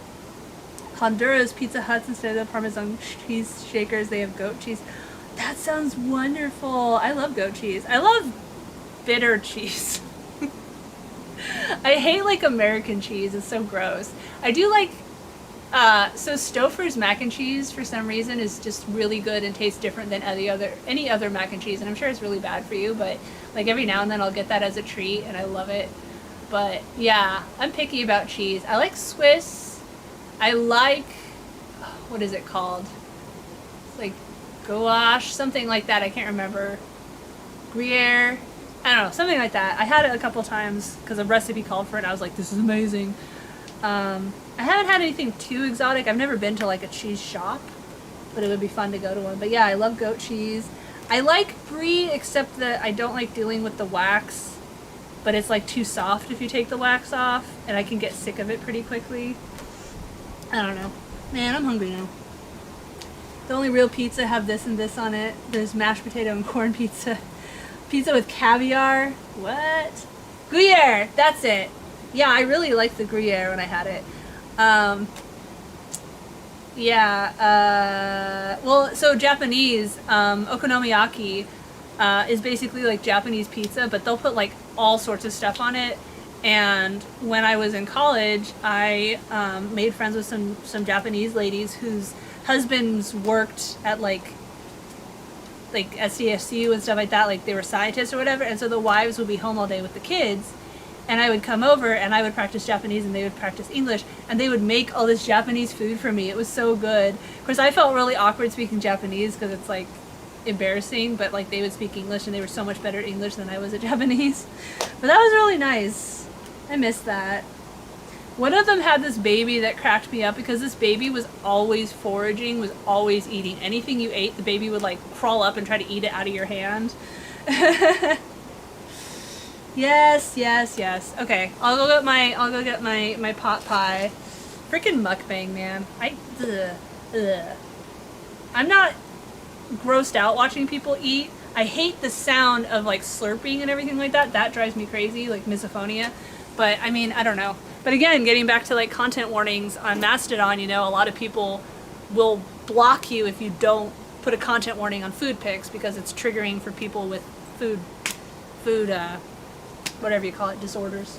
Honduras Pizza Huts, instead of the Parmesan cheese shakers, they have goat cheese. That sounds wonderful. I love goat cheese. I love bitter cheese. I hate like American cheese. It's so gross. I do like so Stouffer's mac and cheese for some reason is just really good and tastes different than any other mac and cheese, and I'm sure it's really bad for you, but like every now and then I'll get that as a treat and I love it. But yeah, I'm picky about cheese. I like Swiss. I like, what is it called? It's like gouache, something like that. I can't remember. Gruyere. I don't know, something like that. I had it a couple times because a recipe called for it and I was like, this is amazing. I haven't had anything too exotic. I've never been to like a cheese shop, but it would be fun to go to one. But yeah, I love goat cheese. I like brie, except that I don't like dealing with the wax, but it's like too soft if you take the wax off, and I can get sick of it pretty quickly. I don't know. Man, I'm hungry now. The only real pizza have this and this on it. There's mashed potato and corn pizza. Pizza with caviar. What? Gruyere. That's it. Yeah, I really liked the Gruyere when I had it. Well, so Japanese, okonomiyaki is basically like Japanese pizza, but they'll put like all sorts of stuff on it. And when I was in college, I made friends with some Japanese ladies whose husbands worked at like SDSU and stuff like that, like they were scientists or whatever, and so the wives would be home all day with the kids, and I would come over and I would practice Japanese and they would practice English, and they would make all this Japanese food for me. It was so good. Of course, I felt really awkward speaking Japanese because it's like embarrassing, but like they would speak English and they were so much better at English than I was at Japanese. But that was really nice. I miss that. One of them had this baby that cracked me up because this baby was always foraging, was always eating. Anything you ate, the baby would like crawl up and try to eat it out of your hand. Yes. Okay, I'll go get my pot pie. Freaking mukbang, man. I'm not grossed out watching people eat. I hate the sound of like slurping and everything like that. That drives me crazy, like misophonia. But I mean, I don't know. But again, getting back to like content warnings on Mastodon, a lot of people will block you if you don't put a content warning on food pics because it's triggering for people with food, whatever you call it, disorders.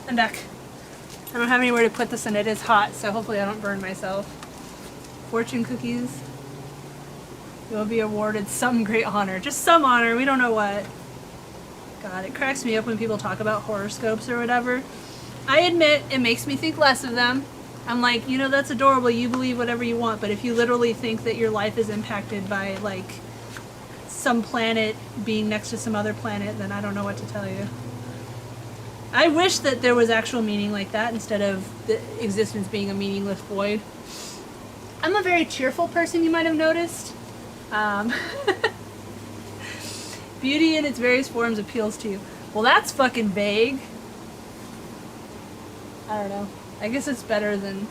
I'm back. I don't have anywhere to put this and it is hot, so hopefully I don't burn myself. Fortune cookies. You'll be awarded some great honor. Just some honor, we don't know what. God, it cracks me up when people talk about horoscopes or whatever. I admit, it makes me think less of them. I'm like, that's adorable, you believe whatever you want, but if you literally think that your life is impacted by, like, some planet being next to some other planet, then I don't know what to tell you. I wish that there was actual meaning like that instead of the existence being a meaningless void. I'm a very cheerful person, you might have noticed. Beauty in its various forms appeals to you. Well, that's fucking vague. I don't know. I guess it's better than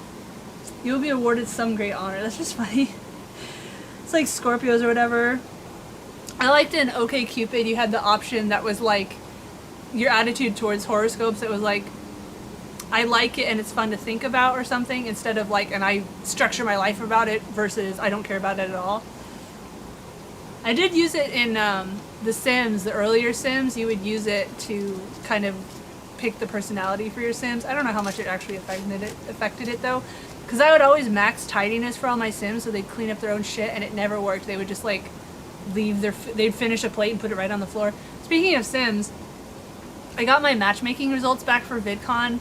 you will be awarded some great honor. That's just funny. It's like Scorpios or whatever. I liked in OkCupid you had the option that was like your attitude towards horoscopes. It was like, I like it and it's fun to think about or something, instead of like, and I structure my life about it, versus I don't care about it at all. I did use it in The Sims, the earlier Sims. You would use it to kind of pick the personality for your Sims. I don't know how much it actually affected it though, because I would always max tidiness for all my Sims, so they'd clean up their own shit, and it never worked. They would just like they'd finish a plate and put it right on the floor. Speaking of Sims, I got my matchmaking results back for VidCon,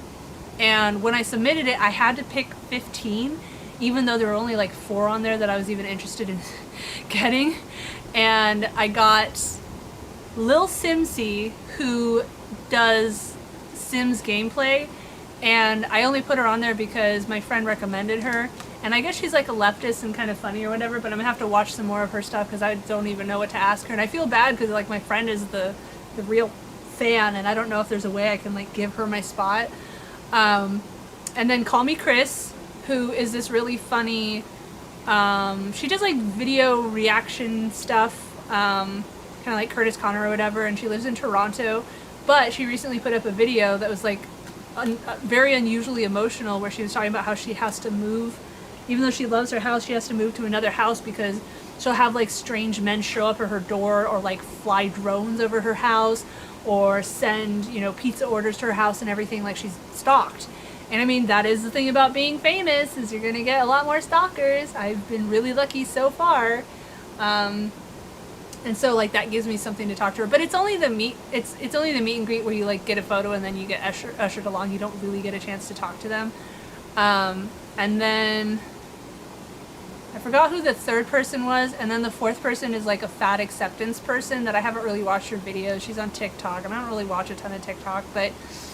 and when I submitted it, I had to pick 15, even though there were only like 4 on there that I was even interested in getting. And I got Lil Simsy, who does Sims gameplay, and I only put her on there because my friend recommended her. And I guess she's like a leftist and kind of funny or whatever, but I'm gonna have to watch some more of her stuff because I don't even know what to ask her. And I feel bad because like my friend is the real fan, and I don't know if there's a way I can like give her my spot. And then Call Me Chris, who is this really funny, she does like video reaction stuff, kind of like Curtis Connor or whatever, and she lives in Toronto, but she recently put up a video that was like very unusually emotional, where she was talking about how she has to move, even though she loves her house, she has to move to another house because she'll have like strange men show up at her door, or like fly drones over her house, or send, you know, pizza orders to her house and everything, like she's stalked. And I mean, that is the thing about being famous, is you're gonna get a lot more stalkers. I've been really lucky so far. And so like that gives me something to talk to her. But it's only the meet and greet where you like get a photo and then you get ushered along. You don't really get a chance to talk to them. And then I forgot who the third person was, and then the fourth person is like a fat acceptance person that I haven't really watched her videos. She's on TikTok, and I don't really watch a ton of TikTok, but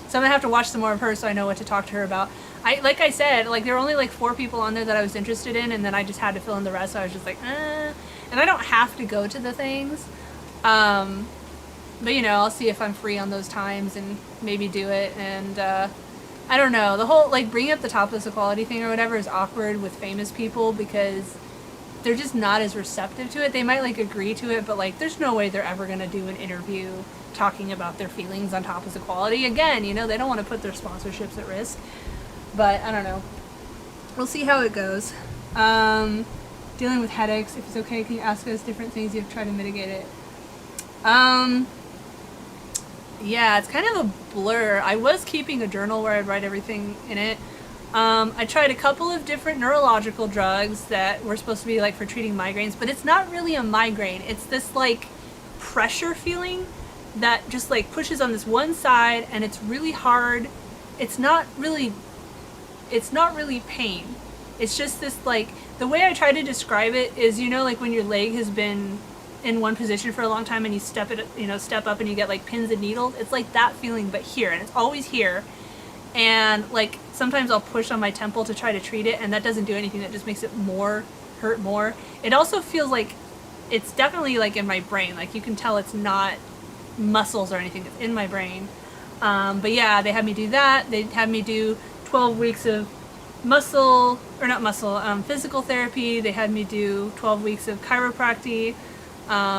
so I'm gonna have to watch some more of her so I know what to talk to her about. Like I said, like there were only like 4 people on there that I was interested in, and then I just had to fill in the rest, so I was just like, and I don't have to go to the things. But you know, I'll see if I'm free on those times and maybe do it. And I don't know, the whole like bringing up the topless equality thing or whatever is awkward with famous people because they're just not as receptive to it. They might like agree to it, but like there's no way they're ever gonna do an interview talking about their feelings on topless equality. Again, you know, they don't want to put their sponsorships at risk. But I don't know. We'll see how it goes. Dealing with headaches. If it's okay, can you ask us different things you've tried to mitigate it? Yeah, it's kind of a blur. I was keeping a journal where I'd write everything in it. I tried a couple of different neurological drugs that were supposed to be like for treating migraines, but it's not really a migraine. It's this like pressure feeling that just like pushes on this one side, and it's really hard. It's not really pain. It's just this like, the way I try to describe it is, you know, like when your leg has been in one position for a long time and you step up and you get like pins and needles. It's like that feeling, but here, and it's always here. And like sometimes I'll push on my temple to try to treat it, and that doesn't do anything. That just makes it hurt more. It also feels like it's definitely like in my brain. Like you can tell it's not muscles or anything. It's in my brain. But yeah, they had me do that. They had me do 12 weeks of physical therapy. They had me do 12 weeks of chiropractic,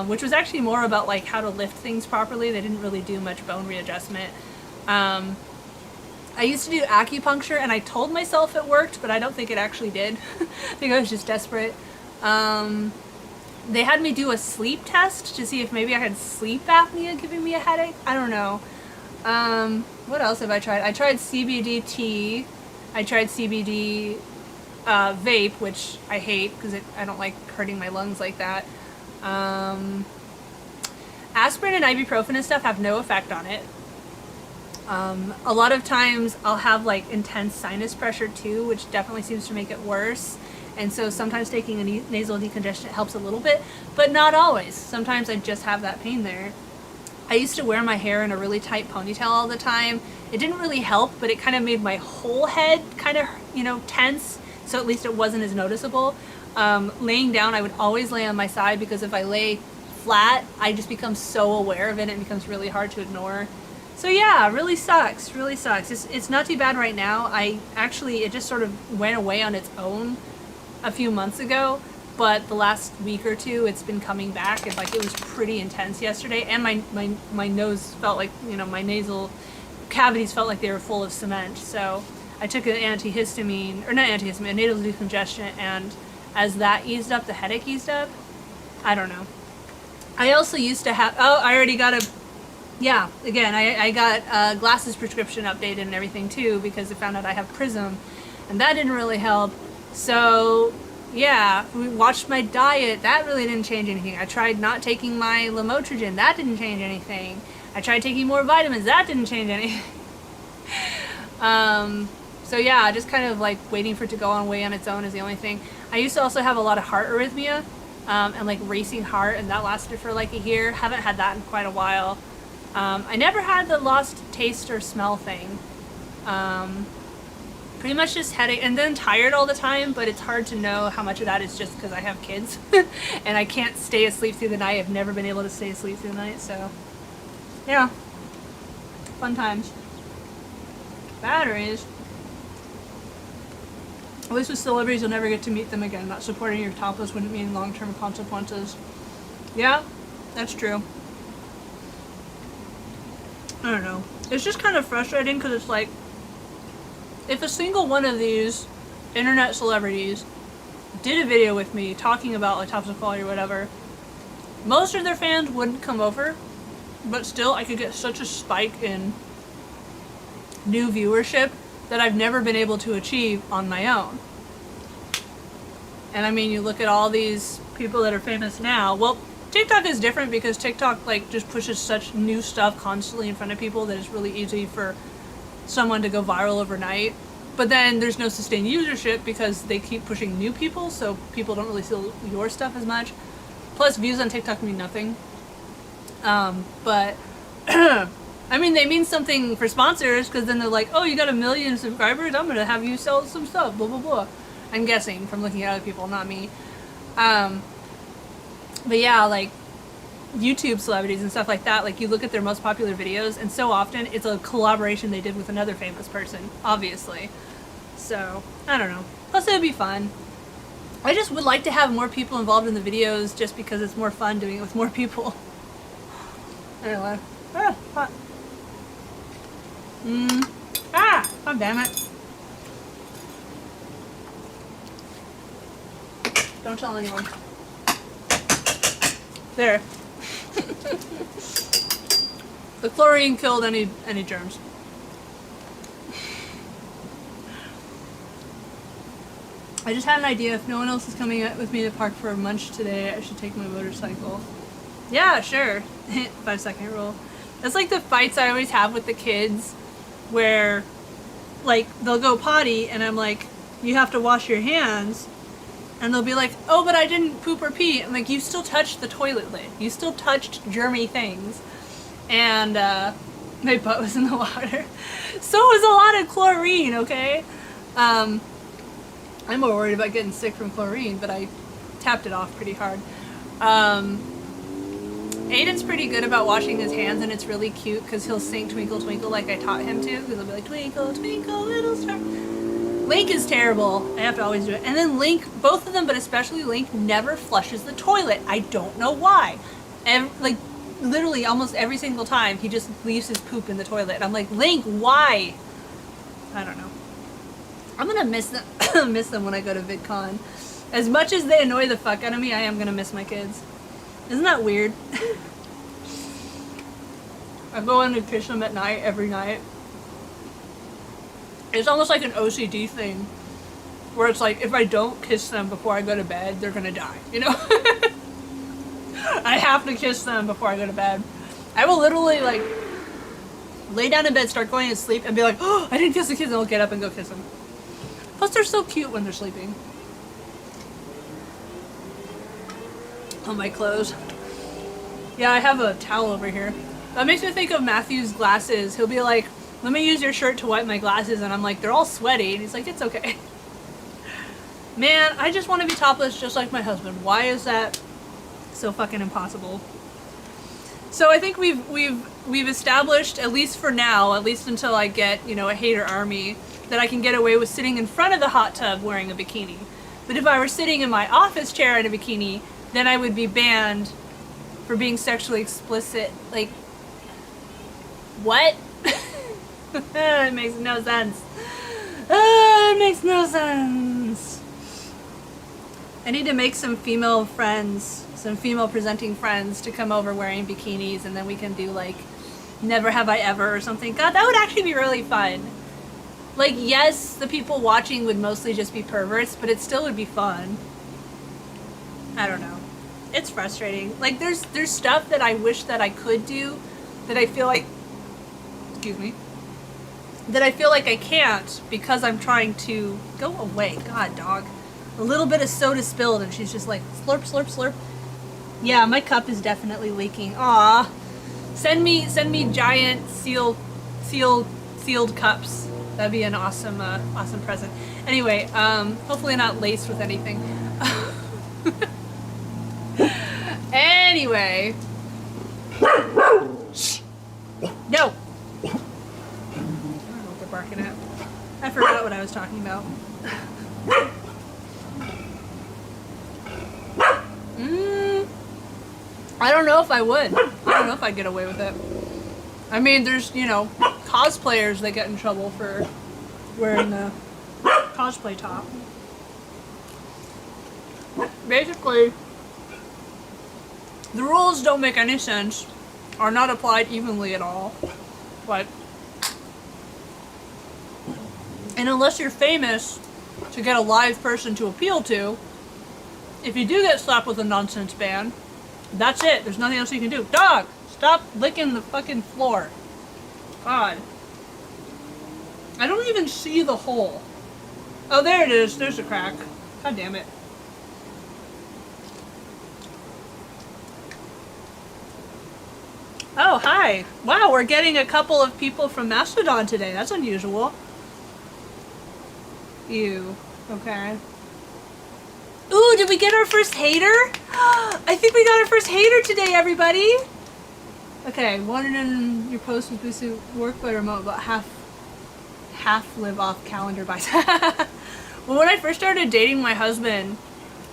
which was actually more about like how to lift things properly. They didn't really do much bone readjustment. I used to do acupuncture, and I told myself it worked, but I don't think it actually did. I think I was just desperate. They had me do a sleep test to see if maybe I had sleep apnea giving me a headache. I don't know. What else have I tried? I tried CBD tea. I tried CBD vape, which I hate because I don't like hurting my lungs like that. Aspirin and ibuprofen and stuff have no effect on it. A lot of times I'll have like intense sinus pressure too, which definitely seems to make it worse. And so sometimes taking a nasal decongestant helps a little bit, but not always. Sometimes I just have that pain there. I used to wear my hair in a really tight ponytail all the time. It didn't really help, but it kind of made my whole head kind of, you know, tense. So at least it wasn't as noticeable. Laying down, I would always lay on my side, because if I lay flat, I just become so aware of it and it becomes really hard to ignore. So yeah, really sucks, really sucks. It's not too bad right now. It just sort of went away on its own a few months ago. but the last week or two it's been coming back. It's like it was pretty intense yesterday, and my nose felt like, you know, my nasal cavities felt like they were full of cement. So I took an antihistamine, or not antihistamine, a nasal decongestant, and as that eased up, the headache eased up. I don't know. I also used to have, oh, I already got a, yeah, again, I got a glasses prescription updated and everything too, because I found out I have Prism, and that didn't really help. So yeah, we watched my diet. That really didn't change anything. I tried not taking my lamotrigine. That didn't change anything. I tried taking more vitamins. That didn't change anything. So yeah, just kind of like waiting for it to go on way on its own is the only thing. I used to also have a lot of heart arrhythmia, and like racing heart, and that lasted for like a year. Haven't had that in quite a while. I never had the lost taste or smell thing. Pretty much just headache, and then tired all the time, but it's hard to know how much of that is just because I have kids and I can't stay asleep through the night. I've never been able to stay asleep through the night, so yeah, fun times. Batteries. At least with celebrities, you'll never get to meet them again. Not supporting your topless wouldn't mean long-term consequences. Yeah, that's true. I don't know. It's just kind of frustrating because it's like, if a single one of these internet celebrities did a video with me talking about like tops of quality or whatever, most of their fans wouldn't come over, but still I could get such a spike in new viewership that I've never been able to achieve on my own. And I mean, you look at all these people that are famous now. Well, TikTok is different because TikTok like just pushes such new stuff constantly in front of people that it's really easy for someone to go viral overnight. But then there's no sustained usership because they keep pushing new people, so people don't really see your stuff as much. Plus, views on TikTok mean nothing. But I mean, they mean something for sponsors, because then they're like, oh, you got 1 million subscribers, I'm gonna have you sell some stuff, blah blah blah. I'm guessing from looking at other people, not me. But yeah, like YouTube celebrities and stuff like that, like you look at their most popular videos and so often it's a collaboration they did with another famous person, obviously. So, I don't know. Plus it would be fun. I just would like to have more people involved in the videos just because it's more fun doing it with more people. Anyway. Ah, hot. God damn it. Don't tell anyone. There. The chlorine killed any germs. I just had an idea. If no one else is coming with me to the park for lunch today, I should take my motorcycle. Yeah, sure. 5-second rule. That's like the fights I always have with the kids where like they'll go potty and I'm like, you have to wash your hands. And they'll be like, oh, but I didn't poop or pee. I'm like, you still touched the toilet lid. You still touched germy things. And my butt was in the water. So was a lot of chlorine, okay? I'm more worried about getting sick from chlorine, but I tapped it off pretty hard. Aiden's pretty good about washing his hands, and it's really cute because he'll sing Twinkle Twinkle like I taught him to. Because he'll be like, twinkle, twinkle, little star. Link is terrible. I have to always do it. And then Link, both of them, but especially Link, never flushes the toilet. I don't know why. Like, literally almost every single time, he just leaves his poop in the toilet. And I'm like, Link, why? I don't know. I'm gonna miss them, miss them when I go to VidCon. As much as they annoy the fuck out of me, I am gonna miss my kids. Isn't that weird? I go in and kiss them at night, every night. It's almost like an OCD thing, where it's like, if I don't kiss them before I go to bed, they're gonna die, you know? I have to kiss them before I go to bed. I will literally, like, lay down in bed, start going to sleep, and be like, oh, I didn't kiss the kids, and I'll get up and go kiss them. Plus, they're so cute when they're sleeping. On my clothes. Yeah, I have a towel over here. That makes me think of Matthew's glasses. He'll be like, let me use your shirt to wipe my glasses, and I'm like, they're all sweaty, and he's like, it's okay. Man, I just want to be topless just like my husband. Why is that so fucking impossible? So I think we've established, at least for now, at least until I get, you know, a hater army, that I can get away with sitting in front of the hot tub wearing a bikini. But if I were sitting in my office chair in a bikini, then I would be banned for being sexually explicit. Like, what? It makes no sense. It makes no sense. I need to make some female friends, some female presenting friends to come over wearing bikinis, and then we can do like Never Have I Ever or something. God, that would actually be really fun. Like, yes, the people watching would mostly just be perverts, but it still would be fun. I don't know. It's frustrating. Like, there's stuff that I wish that I could do that I feel like, excuse me, that I feel like I can't because I'm trying to go away. God, dog. A little bit of soda spilled and she's just like, slurp, slurp, slurp. Yeah, my cup is definitely leaking. Aw. Send me giant sealed cups. That'd be an awesome awesome present. Anyway, hopefully not laced with anything. Anyway. No. I don't know what they're barking at. I forgot what I was talking about. I don't know if I would. I don't know if I'd get away with it. I mean, there's, you know, cosplayers that get in trouble for wearing the cosplay top. Basically, the rules don't make any sense, are not applied evenly at all, but, and unless you're famous to get a live person to appeal to, if you do get slapped with a nonsense ban, that's it. There's nothing else you can do. Dog! Stop licking the fucking floor. God. I don't even see the hole. Oh, there it is. There's a crack. God damn it. Oh, hi. Wow, we're getting a couple of people from Mastodon today. That's unusual. Ew. Okay. Ooh, did we get our first hater? I think we got our first hater today, everybody. Okay, one in your post was boosted work by remote, about half live off calendar by. Well, when I first started dating my husband,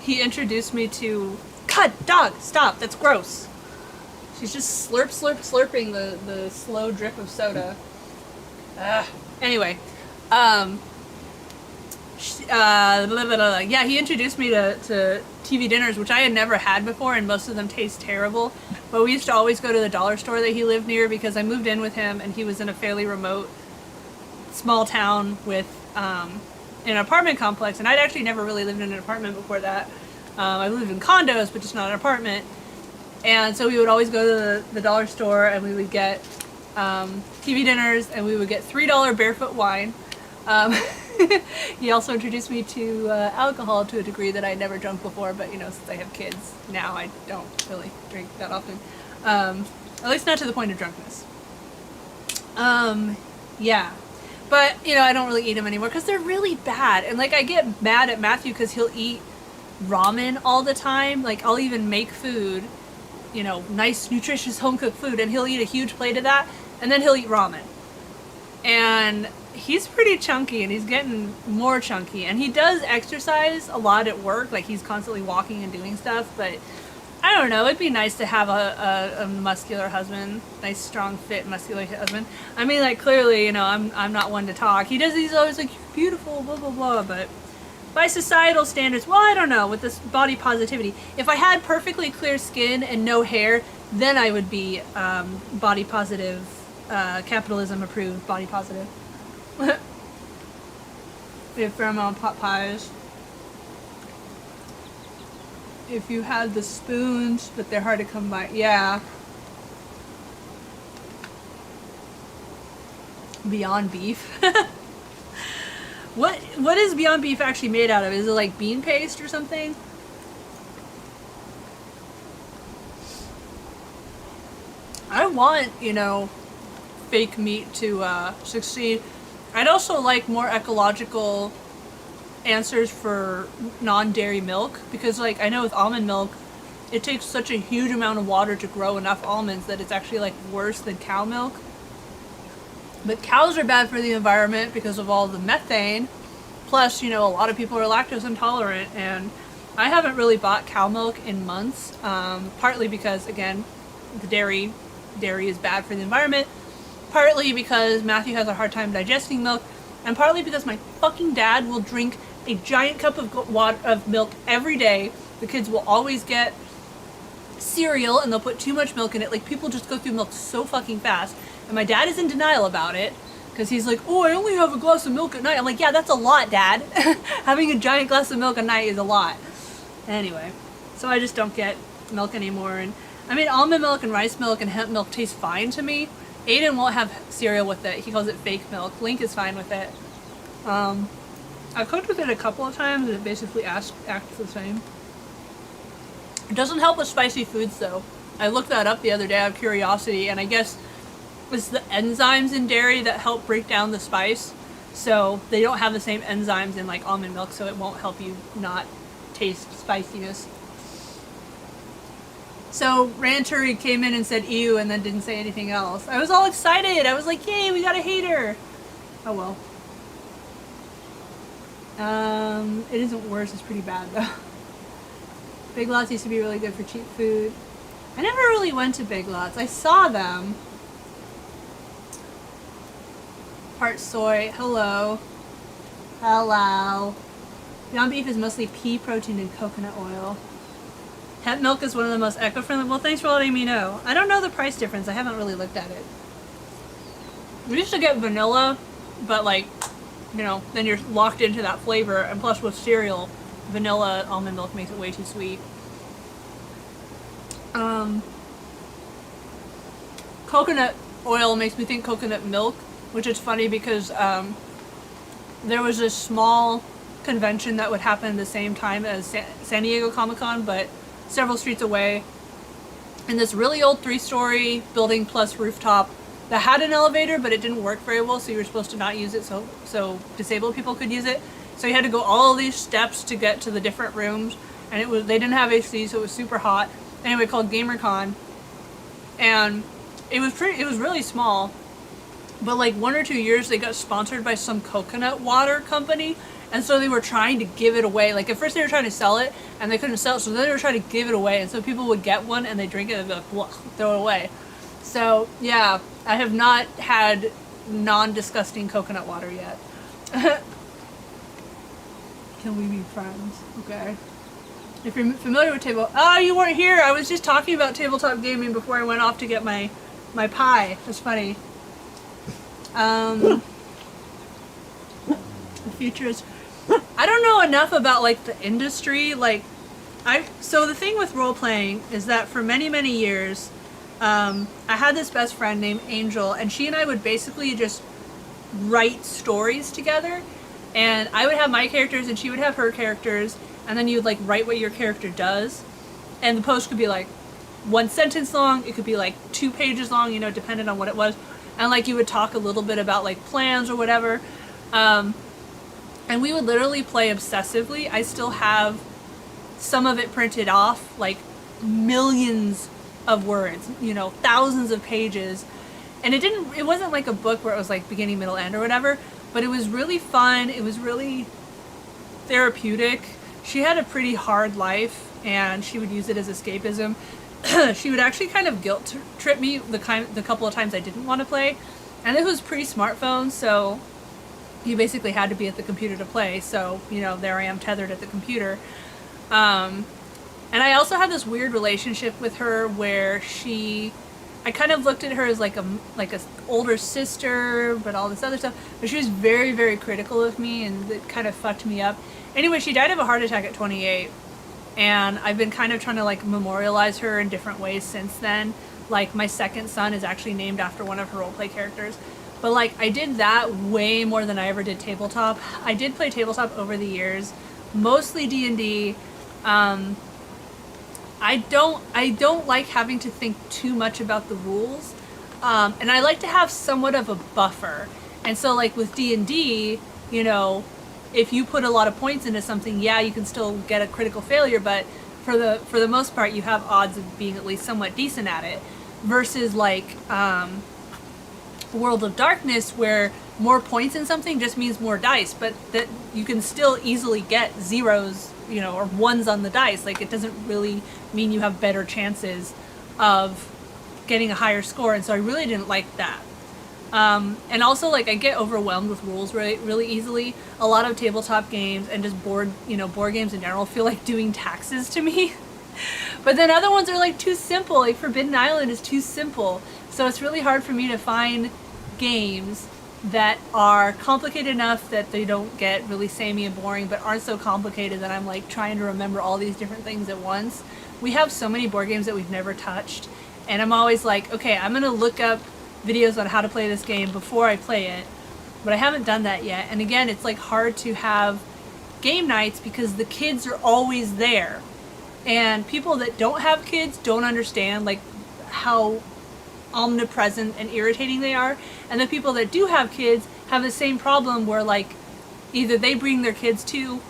he introduced me to, God, dog, stop, that's gross. She's just slurping the slow drip of soda. Anyway, yeah, he introduced me to TV dinners, which I had never had before, and most of them taste terrible. But we used to always go to the dollar store that he lived near because I moved in with him, and he was in a fairly remote, small town with an apartment complex, and I'd actually never really lived in an apartment before that. I lived in condos, but just not an apartment. And so we would always go to the dollar store, and we would get TV dinners, and we would get $3 barefoot wine. He also introduced me to alcohol to a degree that I never drunk before, but you know, since I have kids now, I don't really drink that often. At least not to the point of drunkenness. Yeah. But, you know, I don't really eat them anymore because they're really bad. And like, I get mad at Matthew because he'll eat ramen all the time. Like, I'll even make food, you know, nice, nutritious, home-cooked food, and he'll eat a huge plate of that, and then he'll eat ramen. And he's pretty chunky, and he's getting more chunky, and he does exercise a lot at work, like he's constantly walking and doing stuff, but I don't know, it'd be nice to have a muscular husband, nice, strong, fit, muscular husband. I mean, like, clearly, you know, I'm not one to talk. He's always like, you're beautiful, blah, blah, blah, but by societal standards, well, I don't know, with this body positivity, if I had perfectly clear skin and no hair, then I would be body positive, capitalism approved body positive. We have Fairmount pot pies. If you had the spoons, but they're hard to come by. Yeah. Beyond Beef. What is Beyond Beef actually made out of? Is it like bean paste or something? I want, you know, fake meat to succeed. I'd also like more ecological answers for non-dairy milk, because like I know with almond milk it takes such a huge amount of water to grow enough almonds that it's actually like worse than cow milk. But cows are bad for the environment because of all the methane, Plus, you know, a lot of people are lactose intolerant, and I haven't really bought cow milk in months, partly because, again, the dairy is bad for the environment, partly because Matthew has a hard time digesting milk, and partly because my fucking dad will drink a giant cup of milk every day. The kids will always get cereal, and they'll put too much milk in it. Like, people just go through milk so fucking fast, and my dad is in denial about it, because he's like, oh, I only have a glass of milk at night. I'm like, yeah, that's a lot, Dad. Having a giant glass of milk at night is a lot. Anyway, so I just don't get milk anymore. And I mean, almond milk and rice milk and hemp milk taste fine to me. Aiden won't have cereal with it. He calls it fake milk. Link is fine with it. I've cooked with it a couple of times, and it basically acts the same. It doesn't help with spicy foods, though. I looked that up the other day out of curiosity, and I guess it's the enzymes in dairy that help break down the spice. So they don't have the same enzymes in like almond milk, so it won't help you not taste spiciness. So Ranter came in and said ew, and then didn't say anything else. I was all excited. I was like, yay, we got a hater. Oh well. It isn't worse, it's pretty bad though. Big Lots used to be really good for cheap food. I never really went to Big Lots. I saw them. Part soy. Hello. Hello. Beyond Beef is mostly pea protein and coconut oil. Hemp milk is one of the most eco-friendly. Well, thanks for letting me know. I don't know the price difference. I haven't really looked at it. We used to get vanilla, but like, you know, then you're locked into that flavor. And plus with cereal, vanilla almond milk makes it way too sweet. Coconut oil makes me think coconut milk, which is funny because there was this small convention that would happen at the same time as San Diego Comic-Con, but several streets away, in this really old 3-story building plus rooftop that had an elevator, but it didn't work very well, so you were supposed to not use it so disabled people could use it. So you had to go all these steps to get to the different rooms, and they didn't have AC, so it was super hot. Anyway, called GamerCon, and it was really small, but like 1 or 2 years they got sponsored by some coconut water company, and so they were trying to give it away. Like at first they were trying to sell it, and they couldn't sell it, so then they were trying to give it away, and so people would get one and they drink it and be like, whoa, throw it away. So yeah, I have not had non-disgusting coconut water yet. Can we be friends? Okay. If you're familiar with oh, you weren't here. I was just talking about tabletop gaming before I went off to get my pie. That's funny. The future is, I don't know enough about like the industry. Like so the thing with role playing is that for many, many years, I had this best friend named Angel, and she and I would basically just write stories together, and I would have my characters and she would have her characters, and then you would like write what your character does, and the post could be like 1 sentence long, it could be like 2 pages long, you know, depending on what it was, and like you would talk a little bit about like plans or whatever, and we would literally play obsessively. I still have some of it printed off, like millions of words, you know, thousands of pages, and it wasn't like a book where it was like beginning, middle, end or whatever, but it was really fun. It was really therapeutic. She had a pretty hard life, and she would use it as escapism. She would actually kind of guilt trip me the couple of times I didn't want to play, and it was pre-smartphone, so you basically had to be at the computer to play. So, you know, there I am tethered at the computer. And I also had this weird relationship with her where I kind of looked at her as like a older sister, but all this other stuff. But she was very, very critical of me, and it kind of fucked me up. Anyway, she died of a heart attack at 28, and I've been kind of trying to like memorialize her in different ways since then. Like my second son is actually named after one of her roleplay characters. But like I did that way more than I ever did tabletop. I did play tabletop over the years, mostly D&D. I don't like having to think too much about the rules, and I like to have somewhat of a buffer. And so like with D&D, you know, if you put a lot of points into something, yeah, you can still get a critical failure, but for the most part you have odds of being at least somewhat decent at it, versus like World of Darkness, where more points in something just means more dice, but that you can still easily get zeros, you know, or ones on the dice. Like, it doesn't really mean you have better chances of getting a higher score, and so I really didn't like that. And also, like, I get overwhelmed with rules really easily. A lot of tabletop games and just board games in general feel like doing taxes to me. But then other ones are like too simple. Like Forbidden Island is too simple. So it's really hard for me to find games that are complicated enough that they don't get really samey and boring, but aren't so complicated that I'm like trying to remember all these different things at once. We have so many board games that we've never touched, and I'm always like, okay, I'm gonna look up videos on how to play this game before I play it, but I haven't done that yet. And again, it's like hard to have game nights because the kids are always there, and people that don't have kids don't understand like how omnipresent and irritating they are, and the people that do have kids have the same problem where like either they bring their kids too,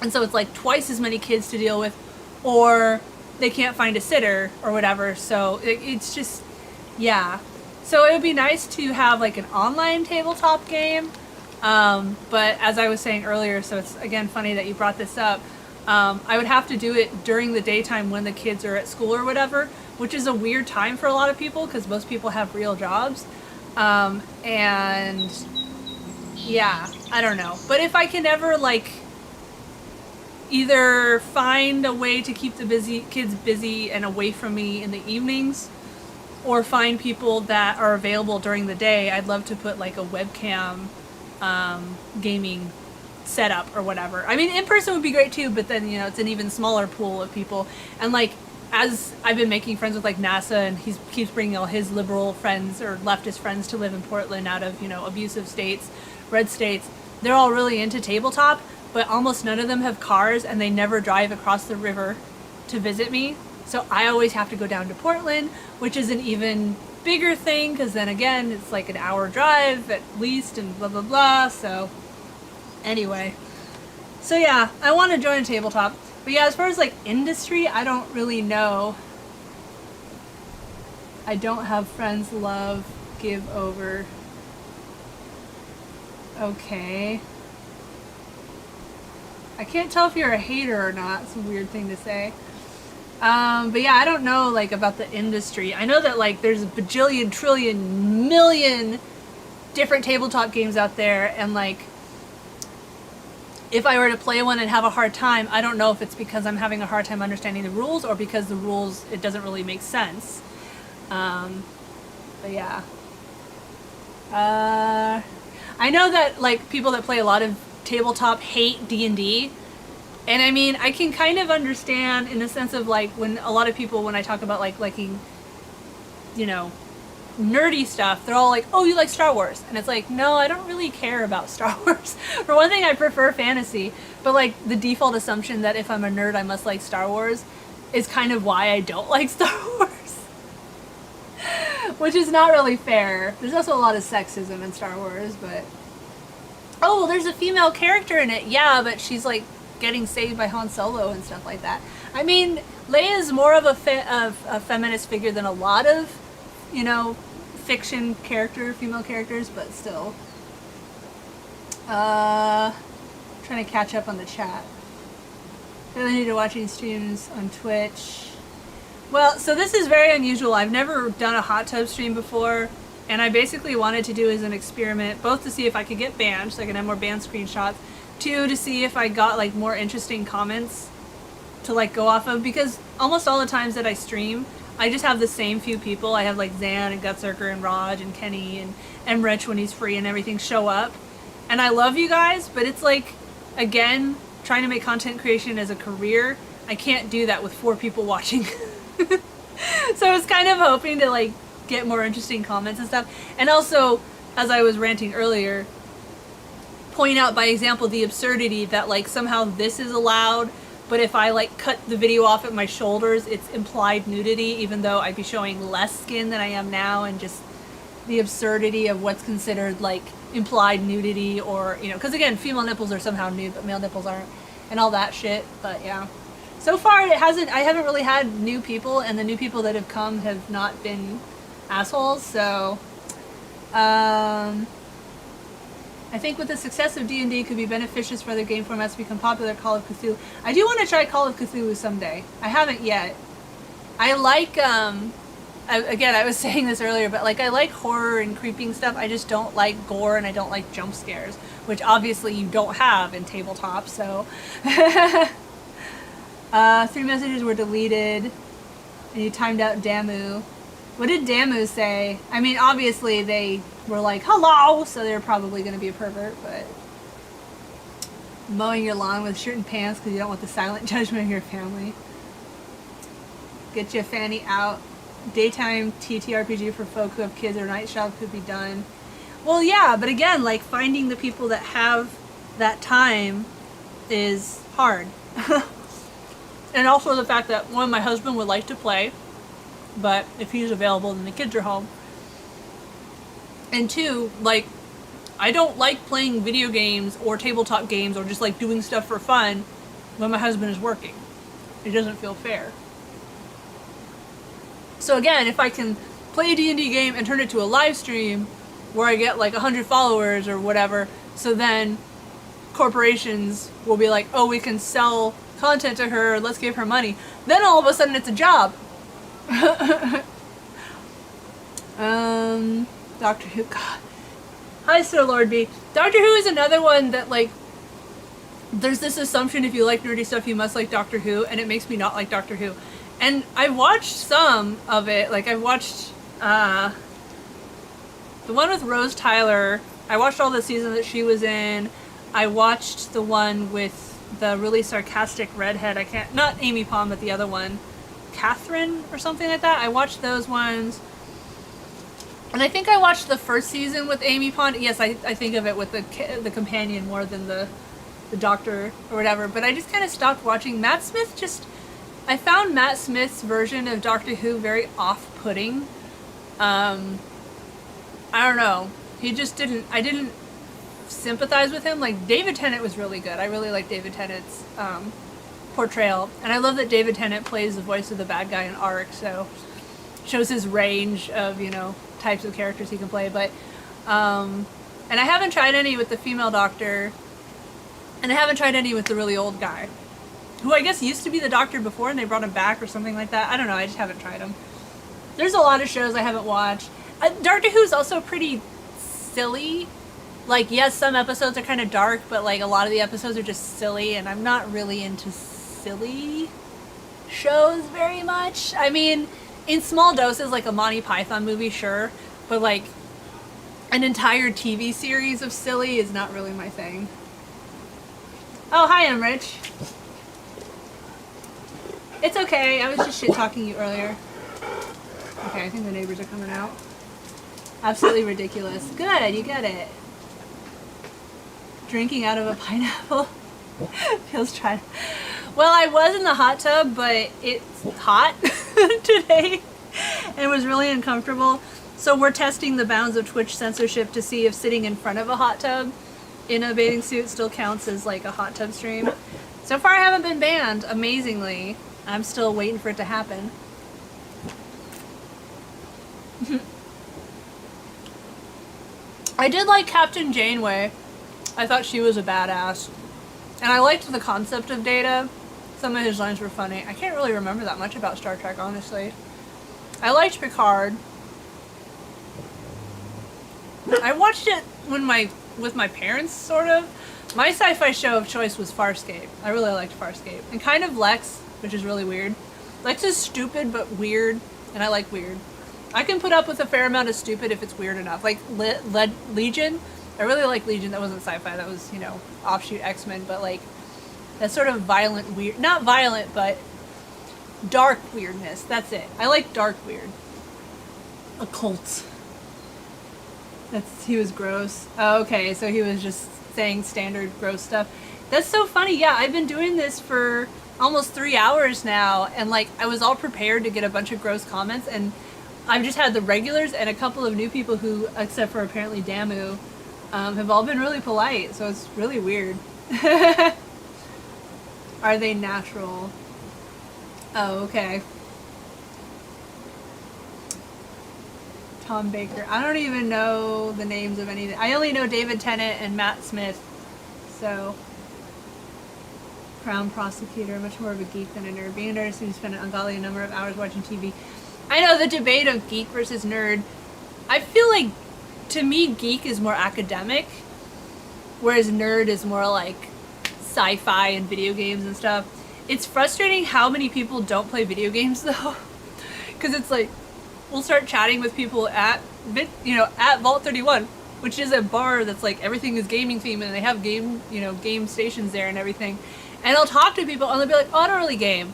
and so it's like twice as many kids to deal with, or they can't find a sitter or whatever. So it's just, yeah. So it would be nice to have like an online tabletop game, but as I was saying earlier, so it's again funny that you brought this up, I would have to do it during the daytime when the kids are at school or whatever, which is a weird time for a lot of people because most people have real jobs. And yeah, I don't know. But if I can ever like either find a way to keep the kids busy and away from me in the evenings, or find people that are available during the day, I'd love to put like a webcam gaming setup or whatever. I mean, in person would be great too, but then, you know, it's an even smaller pool of people. And like, as I've been making friends with like NASA, and he keeps bringing all his liberal friends or leftist friends to live in Portland out of, you know, abusive states, red states, they're all really into tabletop, but almost none of them have cars, and they never drive across the river to visit me. So I always have to go down to Portland, which is an even bigger thing, because then again, it's like an hour drive at least, and blah, blah, blah. So anyway. So yeah, I want to join a tabletop. But yeah, as far as like industry, I don't really know. I don't have friends love give over. Okay. I can't tell if you're a hater or not. It's a weird thing to say. But yeah, I don't know like about the industry. I know that like there's a bajillion, trillion, million different tabletop games out there, and like if I were to play one and have a hard time, I don't know if it's because I'm having a hard time understanding the rules, or because the rules, it doesn't really make sense. But yeah. I know that like people that play a lot of tabletop hate D&D. And I mean, I can kind of understand in the sense of like when a lot of people, when I talk about like liking, you know, nerdy stuff, they're all like, oh, you like Star Wars. And it's like, no, I don't really care about Star Wars. For one thing, I prefer fantasy. But like the default assumption that if I'm a nerd, I must like Star Wars is kind of why I don't like Star Wars. Which is not really fair. There's also a lot of sexism in Star Wars, but... Oh, well, there's a female character in it. Yeah, but she's like getting saved by Han Solo and stuff like that. I mean, Leia is more of a feminist figure than a lot of, you know, fiction female characters, but still. Trying to catch up on the chat. Really need to watching streams on Twitch. Well, so this is very unusual. I've never done a hot tub stream before, and I basically wanted to do as an experiment, both to see if I could get banned, so I can have more banned screenshots, two, to see if I got like more interesting comments to like go off of, because almost all the times that I stream, I just have the same few people. I have like Zan and Gutsurker and Raj and Kenny and Rich when he's free and everything show up. And I love you guys, but it's like, again, trying to make content creation as a career, I can't do that with 4 people watching. So I was kind of hoping to like get more interesting comments and stuff. And also, as I was ranting earlier, point out by example the absurdity that like somehow this is allowed, but if I like cut the video off at my shoulders, it's implied nudity, even though I'd be showing less skin than I am now, and just the absurdity of what's considered like implied nudity, or, you know, because again, female nipples are somehow nude, but male nipples aren't, and all that shit. But yeah, so far I haven't really had new people, and the new people that have come have not been assholes, so I think with the success of D&D, it could be beneficial for other game formats to become popular. Call of Cthulhu. I do want to try Call of Cthulhu someday. I haven't yet. I like, again, I was saying this earlier, but like I like horror and creeping stuff. I just don't like gore and I don't like jump scares, which obviously you don't have in tabletop, so. 3 messages were deleted and you timed out Damu. What did Damu say? I mean, obviously they were like, hello, so they're probably going to be a pervert, but mowing your lawn with shirt and pants because you don't want the silent judgment of your family. Get your fanny out. Daytime TTRPG for folk who have kids or night shop could be done. Well, yeah, but again, like finding the people that have that time is hard. And also the fact that, one, my husband would like to play, but if he's available, then the kids are home. And 2, like, I don't like playing video games or tabletop games or just like doing stuff for fun when my husband is working. It doesn't feel fair. So again, if I can play a D&D game and turn it to a live stream where I get like 100 followers or whatever, so then corporations will be like, oh, we can sell content to her, let's give her money. Then all of a sudden it's a job. Doctor Who, God. Hi, Sir Lord B. Doctor Who is another one that, like, there's this assumption if you like nerdy stuff, you must like Doctor Who, and it makes me not like Doctor Who. And I've watched some of it, like, I've watched, the one with Rose Tyler. I watched all the seasons that she was in. I watched the one with the really sarcastic redhead, not Amy Pond, but the other one, Catherine or something like that. I watched those ones. And I think I watched the first season with Amy Pond. Yes, I think of it with the companion more than the doctor or whatever. But I just kind of stopped watching. Matt Smith I found Matt Smith's version of Doctor Who very off-putting. I don't know. I didn't sympathize with him. Like, David Tennant was really good. I really like David Tennant's portrayal. And I love that David Tennant plays the voice of the bad guy in Ark, so shows his range of, types of characters he can play. But, and I haven't tried any with the female doctor, and I haven't tried any with the really old guy, who I guess used to be the doctor before and they brought him back or something like that. I don't know, I just haven't tried him. There's a lot of shows I haven't watched. Doctor Who's also pretty silly. Like, yes, some episodes are kind of dark, but like a lot of the episodes are just silly, and I'm not really into silly shows very much. I mean, in small doses, like a Monty Python movie, sure, but like an entire TV series of silly is not really my thing. Oh, hi, I'm Rich. It's okay, I was just shit-talking you earlier. Okay, I think the neighbors are coming out. Absolutely ridiculous. Good, you get it. Drinking out of a pineapple. Feels trying. Well, I was in the hot tub, but it's hot today and it was really uncomfortable. So we're testing the bounds of Twitch censorship to see if sitting in front of a hot tub in a bathing suit still counts as like a hot tub stream. So far I haven't been banned, amazingly. I'm still waiting for it to happen. I did like Captain Janeway. I thought she was a badass. And I liked the concept of Data. Some of his lines were funny. I can't really remember that much about Star Trek, honestly. I liked Picard. I watched it with my parents, sort of. My sci-fi show of choice was Farscape. I really liked Farscape. And kind of Lex, which is really weird. Lex is stupid but weird, and I like weird. I can put up with a fair amount of stupid if it's weird enough. Like Legion. I really like Legion. That wasn't sci-fi. That was, offshoot X-Men. But, like, that sort of violent weird... Not violent, but dark weirdness. That's it. I like dark weird. Occult. He was gross. Oh, okay. So he was just saying standard gross stuff. That's so funny. Yeah, I've been doing this for almost 3 hours now. And, like, I was all prepared to get a bunch of gross comments. And I've just had the regulars and a couple of new people who, except for apparently Damu, have all been really polite, so it's really weird. Are they natural? Oh, okay. Tom Baker. I don't even know the names of anything. I only know David Tennant and Matt Smith. So, Crown Prosecutor, much more of a geek than a nerd. Being a nerd seems to spend an ungodly number of hours watching TV. I know the debate of geek versus nerd. I feel like, to me, geek is more academic, whereas nerd is more like sci-fi and video games and stuff. It's frustrating how many people don't play video games though, because it's like we'll start chatting with people at at Vault 31, which is a bar that's like everything is gaming themed and they have game stations there and everything. And I'll talk to people and they'll be like, "Oh, I don't really game."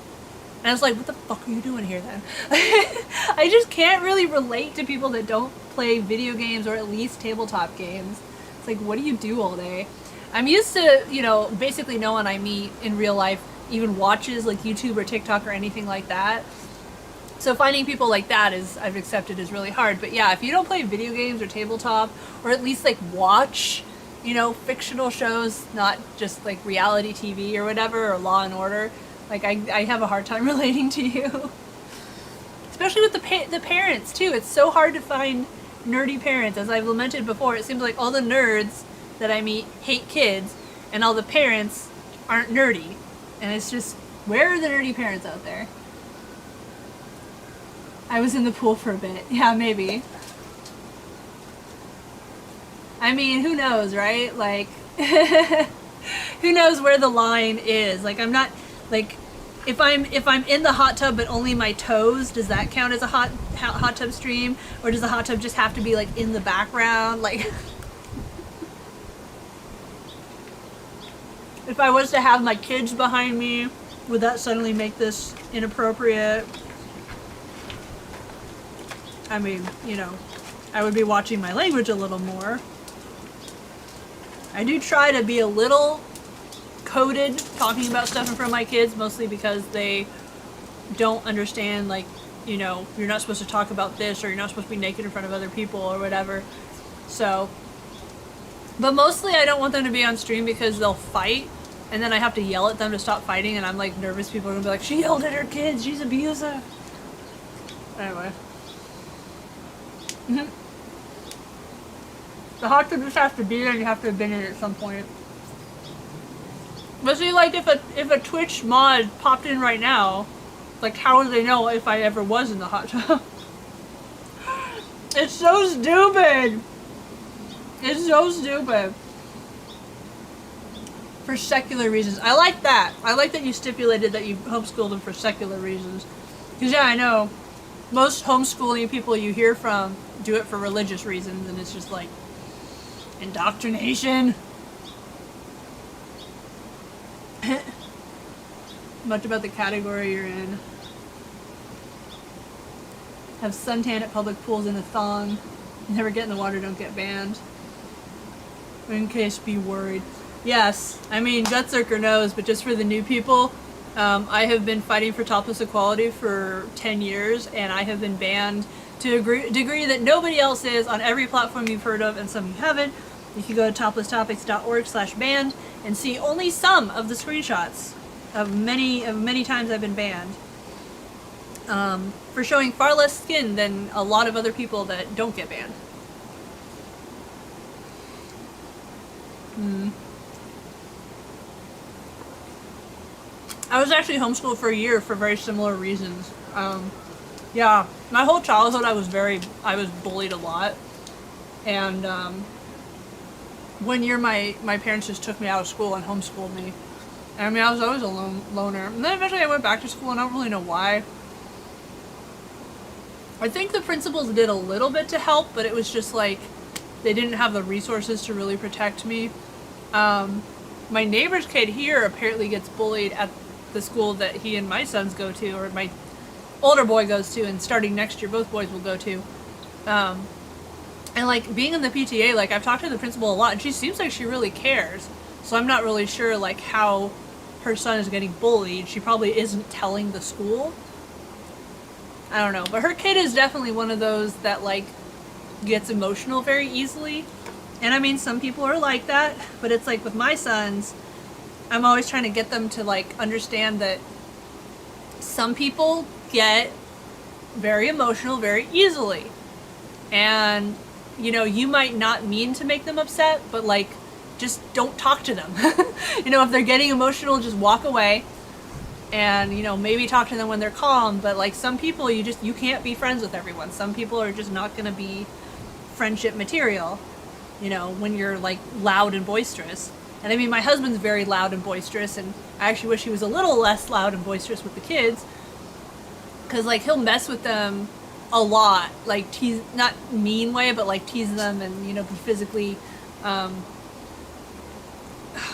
And I was like, "What the fuck are you doing here then?" I just can't really relate to people that don't play video games or at least tabletop games. It's like, what do you do all day? I'm used to, basically no one I meet in real life even watches like YouTube or TikTok or anything like that. So finding people like that I've accepted is really hard. But yeah, if you don't play video games or tabletop, or at least like watch, fictional shows, not just like reality TV or whatever, or Law and Order, like I have a hard time relating to you. Especially with the parents too. It's so hard to find nerdy parents. As I've lamented before, it seems like all the nerds that I meet hate kids, and all the parents aren't nerdy. And it's just, where are the nerdy parents out there? I was in the pool for a bit. Yeah, maybe. I mean, who knows, right? Like, who knows where the line is? Like, I'm not, like, if I'm in the hot tub but only my toes, does that count as a hot tub stream? Or does the hot tub just have to be, like, in the background? Like, if I was to have my kids behind me, would that suddenly make this inappropriate? I mean, I would be watching my language a little more. I do try to be a little coded talking about stuff in front of my kids, mostly because they don't understand, like, you're not supposed to talk about this, or you're not supposed to be naked in front of other people or whatever. So, but mostly I don't want them to be on stream because they'll fight, and then I have to yell at them to stop fighting, and I'm like nervous people are gonna be like, "She yelled at her kids, she's abusive." Anyway. The hot tub just has to be there, and you have to have been in it at some point. But see, like, if a Twitch mod popped in right now, like, how would they know if I ever was in the hot tub? It's so stupid! It's so stupid. For secular reasons. I like that. I like that you stipulated that you homeschooled them for secular reasons. Because, yeah, I know most homeschooling people you hear from do it for religious reasons, and it's just like indoctrination. Much about the category you're in. Have suntan at public pools in a thong. Never get in the water, don't get banned. In case be worried. Yes, I mean, Gutzerker knows, but just for the new people, I have been fighting for topless equality for 10 years, and I have been banned to a degree that nobody else is on every platform you've heard of, and some you haven't. You can go to toplesstopics.org/banned and see only some of the screenshots of many times I've been banned. For showing far less skin than a lot of other people that don't get banned. I was actually homeschooled for a year for very similar reasons. Yeah, my whole childhood I was bullied a lot. And one year my parents just took me out of school and homeschooled me. And I mean, I was always a loner. And then eventually I went back to school, and I don't really know why. I think the principals did a little bit to help, but it was just like they didn't have the resources to really protect me. My neighbor's kid here apparently gets bullied at the school that he and my sons go to, or my older boy goes to, and starting next year both boys will go to. And like being in the PTA, like I've talked to the principal a lot, and she seems like she really cares. So I'm not really sure like how her son is getting bullied. She probably isn't telling the school. I don't know, but her kid is definitely one of those that like gets emotional very easily. And I mean, some people are like that, but it's like with my sons, I'm always trying to get them to like understand that some people get very emotional very easily. and you might not mean to make them upset, but like just don't talk to them. If they're getting emotional, just walk away, and maybe talk to them when they're calm. But like some people, you can't be friends with everyone. Some people are just not going to be friendship material, when you're like loud and boisterous. And I mean, my husband's very loud and boisterous, and I actually wish he was a little less loud and boisterous with the kids, because like he'll mess with them a lot, like tease, not mean way, but like tease them, and be physically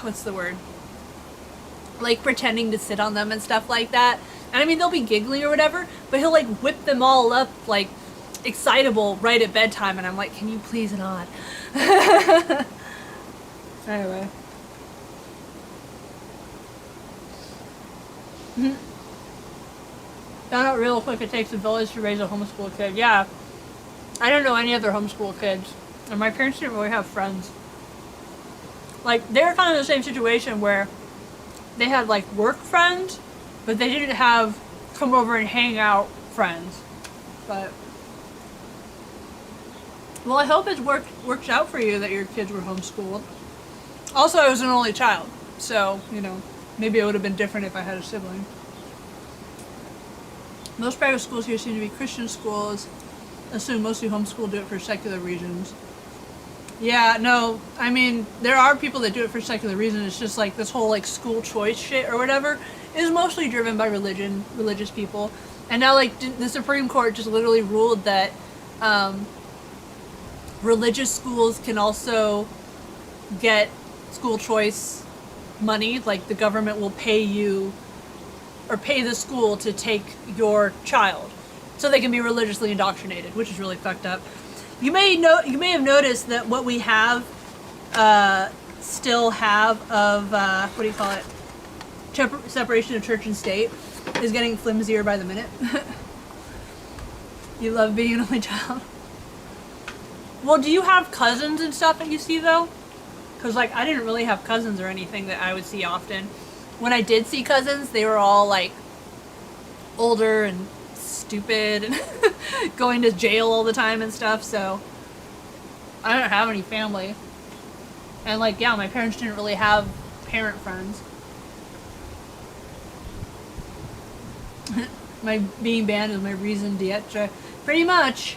what's the word, like pretending to sit on them and stuff like that. And I mean, they'll be giggling or whatever, but he'll like whip them all up like excitable right at bedtime, and I'm like, can you please not? Anyway. Found out real quick it takes a village to raise a homeschool kid. Yeah. I don't know any other homeschool kids. And my parents didn't really have friends. Like, they were kind of in the same situation where they had, like, work friends, but they didn't have come over and hang out friends. But, well, I hope it works out for you that your kids were homeschooled. Also, I was an only child, so, maybe it would have been different if I had a sibling. Most private schools here seem to be Christian schools. Assume mostly homeschool do it for secular reasons. Yeah, no, I mean, there are people that do it for secular reasons. It's just like this whole like school choice shit or whatever is mostly driven by religious people. And now like the Supreme Court just literally ruled that religious schools can also get school choice money. Like the government will pay you or pay the school to take your child so they can be religiously indoctrinated, which is really fucked up. You may have noticed that what we have still have of what do you call it, separation of church and state is getting flimsier by the minute. You love being an only child. Well, do you have cousins and stuff that you see though? Because like I didn't really have cousins or anything that I would see often. When I did see cousins, they were all like older and stupid and going to jail all the time and stuff, so I don't have any family. And like, yeah, my parents didn't really have parent friends. My being banned is my reason d'etre. Pretty much.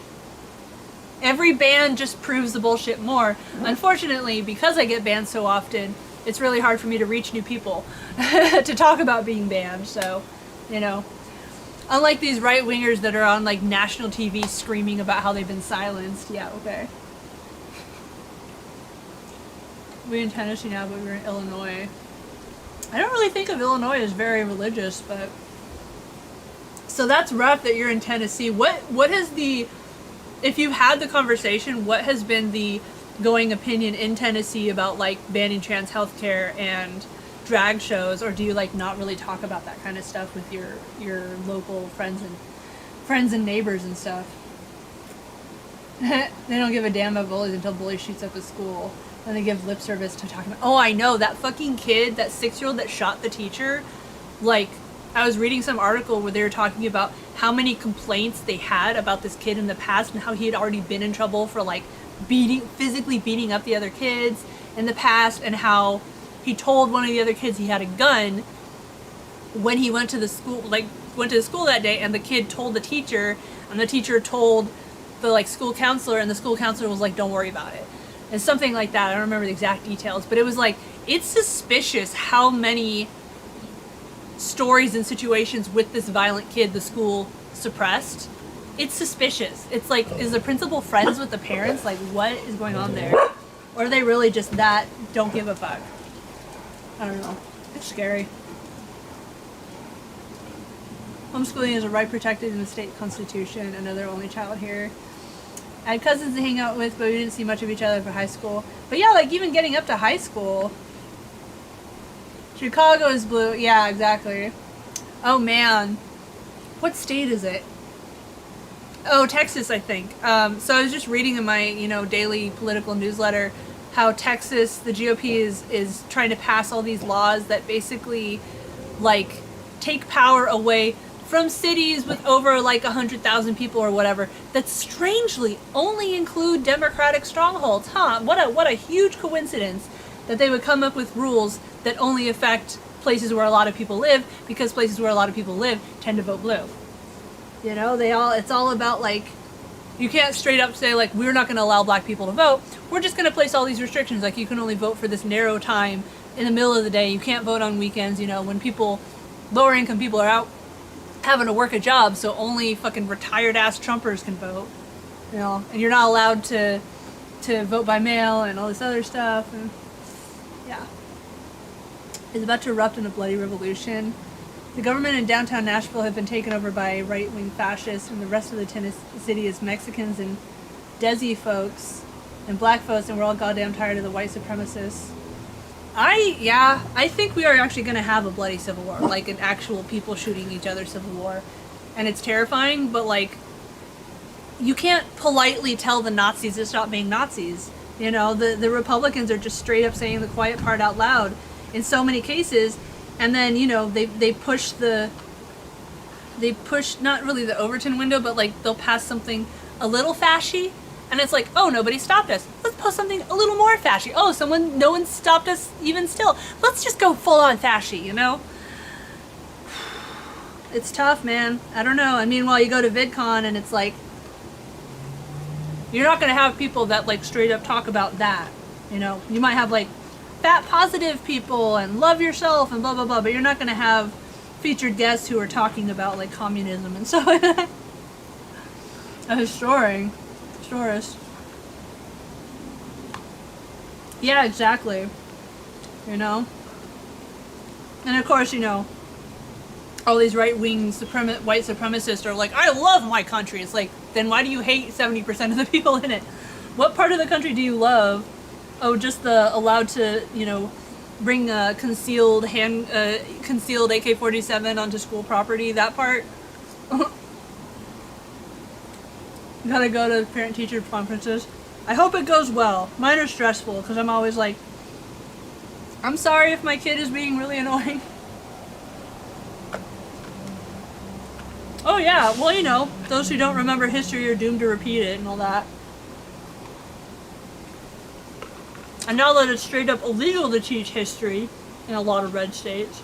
Every ban just proves the bullshit more. Unfortunately, because I get banned so often, it's really hard for me to reach new people to talk about being banned, so, unlike these right-wingers that are on, like, national TV screaming about how they've been silenced. Yeah, okay. We're in Tennessee now, but we're in Illinois. I don't really think of Illinois as very religious, but... So that's rough that you're in Tennessee. What has the... If you've had the conversation, what has been the going opinion in Tennessee about, like, banning trans healthcare and drag shows, or do you like not really talk about that kind of stuff with your local friends and neighbors and stuff? They don't give a damn about bullies until bully shoots up a school. Then they give lip service to talking about, oh, I know, that fucking kid, that 6-year-old that shot the teacher. Like, I was reading some article where they were talking about how many complaints they had about this kid in the past and how he had already been in trouble for like physically beating up the other kids in the past, and how he told one of the other kids he had a gun when he went to the school that day, and the kid told the teacher, and the teacher told the like school counselor, and the school counselor was like, don't worry about it. And something like that. I don't remember the exact details, but it was like, it's suspicious how many stories and situations with this violent kid the school suppressed. It's suspicious. It's like, is the principal friends with the parents? Like, what is going on there? Or are they really just that don't give a fuck? I don't know. It's scary. Homeschooling is a right protected in the state constitution. Another only child here. I had cousins to hang out with, but we didn't see much of each other for high school. But yeah, like even getting up to high school. Chicago is blue. Yeah, exactly. Oh man. What state is it? Oh, Texas, I think. So I was just reading in my, daily political newsletter how Texas, the GOP is trying to pass all these laws that basically, like, take power away from cities with over like 100,000 people or whatever that strangely only include Democratic strongholds. What a huge coincidence that they would come up with rules that only affect places where a lot of people live, because places where a lot of people live tend to vote blue. You know, it's all about like, you can't straight up say like, we're not going to allow black people to vote. We're just going to place all these restrictions. Like, you can only vote for this narrow time in the middle of the day. You can't vote on weekends, you know, when lower income people are out having to work a job, so only fucking retired ass Trumpers can vote, you know, and you're not allowed to vote by mail and all this other stuff. And yeah, it's about to erupt in a bloody revolution. The government in downtown Nashville have been taken over by right-wing fascists, and the rest of the city is Mexicans and Desi folks and black folks, and we're all goddamn tired of the white supremacists. I think we are actually going to have a bloody civil war, like an actual people shooting each other civil war. And it's terrifying, but like, you can't politely tell the Nazis to stop being Nazis. You know, the Republicans are just straight up saying the quiet part out loud in so many cases. And then, you know, they push not really the Overton window, but like they'll pass something a little fashy. And it's like, oh, nobody stopped us. Let's post something a little more fashy. Oh, no one stopped us even still. Let's just go full on fashy, you know? It's tough, man. I don't know. And meanwhile, you go to VidCon and it's like, you're not going to have people that like straight up talk about that. You know, you might have like fat positive people and love yourself and blah, blah, blah, but you're not going to have featured guests who are talking about like communism and so a historian. Yeah, exactly. You know? And of course, you know, all these right-wing white supremacists are like, I love my country. It's like, then why do you hate 70% of the people in it? What part of the country do you love? Oh, just the allowed to, you know, bring a concealed AK-47 onto school property, that part? Gotta go to parent-teacher conferences. I hope it goes well. Mine are stressful because I'm always like, I'm sorry if my kid is being really annoying. Oh yeah, well, you know, those who don't remember history are doomed to repeat it and all that. And now that it's straight up illegal to teach history in a lot of red states,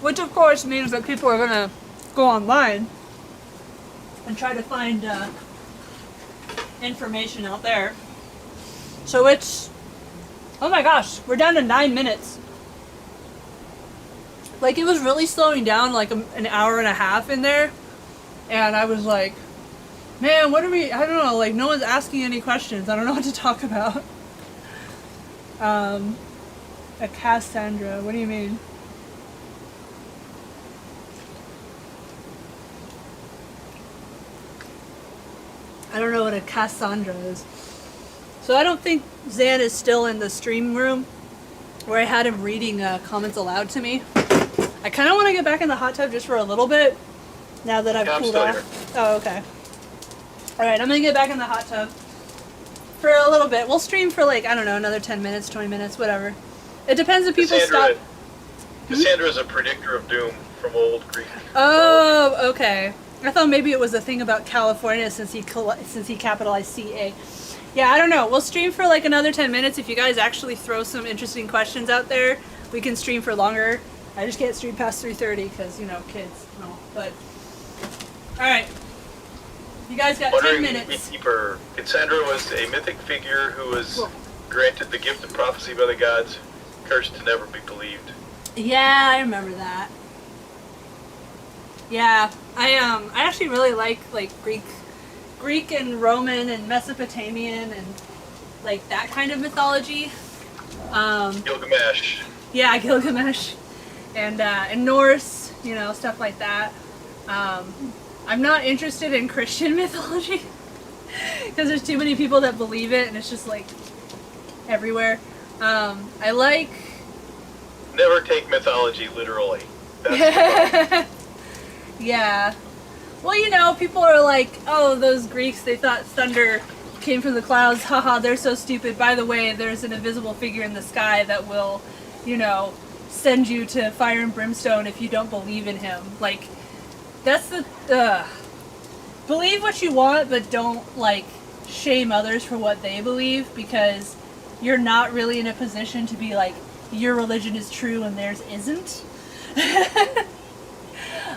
which of course means that people are gonna go online and try to find information out there. So it's, oh my gosh, we're down to 9 minutes. Like, it was really slowing down like an hour and a half in there, and I was like, man, what are we, I don't know, like no one's asking any questions. I don't know what to talk about. A Cassandra, what do you mean? I don't know what a Cassandra is. So I don't think Zan is still in the stream room where I had him reading comments aloud to me. I kind of want to get back in the hot tub just for a little bit now that I've cooled off. Here. Oh, okay. Alright, I'm going to get back in the hot tub for a little bit. We'll stream for like, I don't know, another 10 minutes, 20 minutes, whatever. It depends if people stop. Cassandra is a predictor of doom from old Greek. Oh, okay. I thought maybe it was a thing about California since he capitalized CA. Yeah, I don't know. We'll stream for like another 10 minutes. If you guys actually throw some interesting questions out there, we can stream for longer. I just can't stream past 3:30 because, you know, kids and all. But, alright. You guys got 10 minutes. Keeper. Cassandra was a mythic figure who was granted the gift of prophecy by the gods, cursed to never be believed. Yeah, I remember that. Yeah, I actually really like Greek and Roman and Mesopotamian and like that kind of mythology. Gilgamesh. Yeah, Gilgamesh, and Norse, you know, stuff like that. I'm not interested in Christian mythology because there's too many people that believe it and it's just like everywhere. I like. Never take mythology literally. That's yeah. Well, you know, people are like, oh, those Greeks, they thought thunder came from the clouds. Haha, they're so stupid. By the way, there's an invisible figure in the sky that will, you know, send you to fire and brimstone if you don't believe in him. Like, that's the, believe what you want, but don't, like, shame others for what they believe, because you're not really in a position to be like, your religion is true and theirs isn't.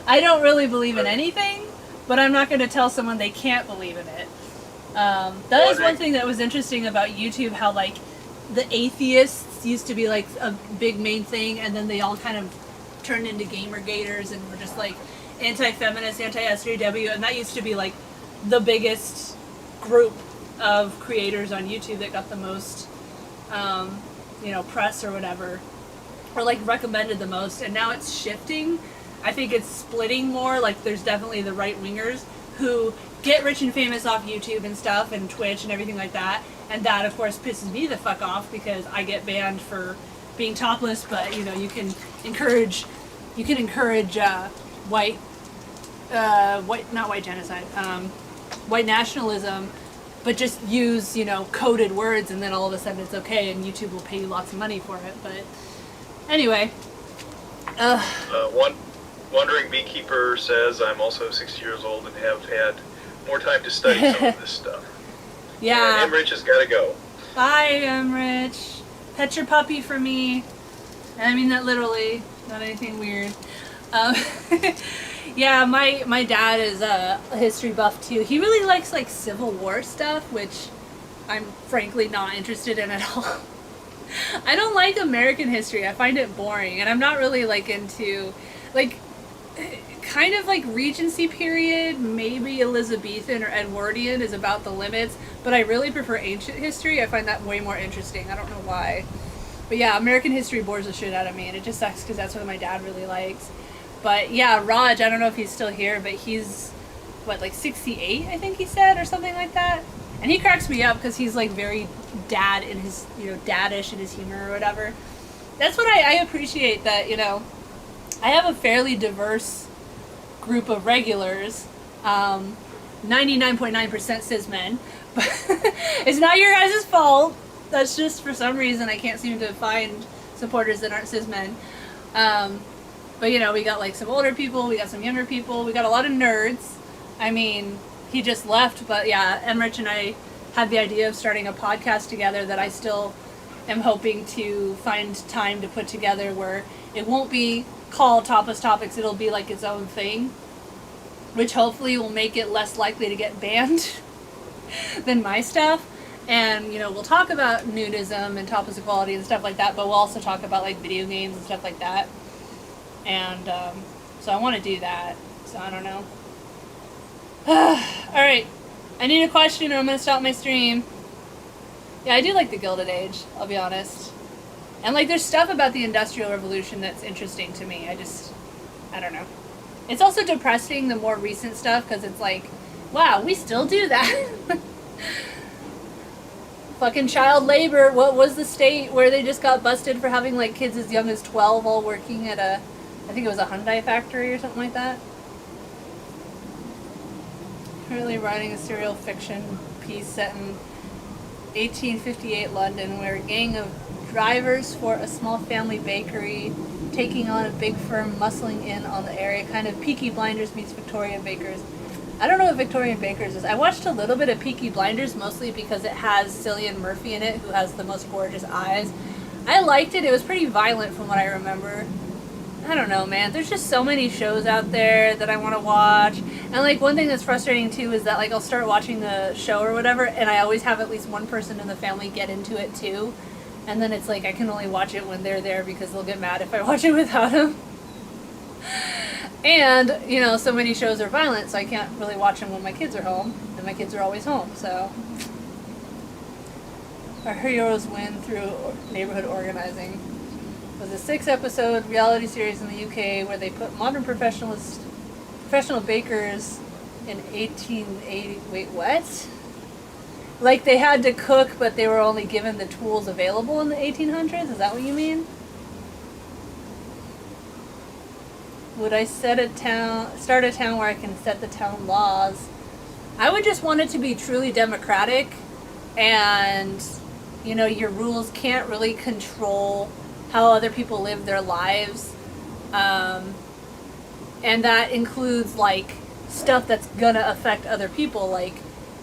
I don't really believe in anything, but I'm not going to tell someone they can't believe in it. That is one thing that was interesting about YouTube, how, like, the atheists used to be, like, a big main thing, and then they all kind of turned into gamer gators and were just, like, anti-feminist, anti-SJW, and that used to be, like, the biggest group of creators on YouTube that got the most, press or whatever, or, like, recommended the most, and now it's shifting. I think it's splitting more. Like, there's definitely the right-wingers who get rich and famous off YouTube and stuff, and Twitch and everything like that, and that, of course, pisses me the fuck off, because I get banned for being topless, but, you can encourage white genocide, white nationalism, but just use, coded words, and then all of a sudden it's okay, and YouTube will pay you lots of money for it. But anyway. Wandering Beekeeper says, I'm also 60 years old and have had more time to study some of this stuff. Yeah. And Emrich has got to go. Bye, Emrich. Pet your puppy for me. I mean that literally, not anything weird. Yeah, my dad is a history buff too. He really likes, like, Civil War stuff, which I'm frankly not interested in at all. I don't like American history. I find it boring, and I'm not really, like, into, like, kind of like Regency period, maybe Elizabethan or Edwardian is about the limits, but I really prefer ancient history. I find that way more interesting. I don't know why. But yeah, American history bores the shit out of me, and it just sucks because that's what my dad really likes. But yeah, Raj, I don't know if he's still here, but he's, what, like 68, I think he said, or something like that? And he cracks me up because he's, like, very dad in his, daddish in his humor or whatever. That's what I appreciate, that, I have a fairly diverse group of regulars, 99.9% cis men, but it's not your guys' fault. That's just, for some reason, I can't seem to find supporters that aren't cis men. But, we got, like, some older people, we got some younger people, we got a lot of nerds. I mean, he just left, but yeah, Emrich and I had the idea of starting a podcast together that I still am hoping to find time to put together, where it won't be called Topless Topics, it'll be like its own thing, which hopefully will make it less likely to get banned than my stuff. And, we'll talk about nudism and topless equality and stuff like that, but we'll also talk about, like, video games and stuff like that. And, so I want to do that, so I don't know. Alright, I need a question or I'm going to stop my stream. Yeah, I do like the Gilded Age, I'll be honest. And, like, there's stuff about the Industrial Revolution that's interesting to me. I don't know. It's also depressing, the more recent stuff, because it's like, wow, we still do that. Fucking child labor. What was the state where they just got busted for having, like, kids as young as 12 all working at I think it was a Hyundai factory or something like that? Currently writing a serial fiction piece set in 1858 London, where a gang of drivers for a small family bakery taking on a big firm muscling in on the area, kind of Peaky Blinders meets Victorian Bakers. I don't know what Victorian Bakers is. I watched a little bit of Peaky Blinders, mostly because it has Cillian Murphy in it, who has the most gorgeous eyes. I liked it. It was pretty violent from what I remember. I don't know, man. There's just so many shows out there that I want to watch. And, like, one thing that's frustrating, too, is that, like, I'll start watching the show or whatever, and I always have at least one person in the family get into it, too. And then it's like, I can only watch it when they're there because they'll get mad if I watch it without them. And, so many shows are violent, so I can't really watch them when my kids are home. And my kids are always home, so. Our heroes win through neighborhood organizing. It was a 6-episode reality series in the UK where they put modern professional bakers in 1880. Wait, what? Like, they had to cook, but they were only given the tools available in the 1800s? Is that what you mean? Would I start a town where I can set the town laws? I would just want it to be truly democratic, and, your rules can't really control how other people live their lives. And that includes like stuff that's gonna affect other people. Like,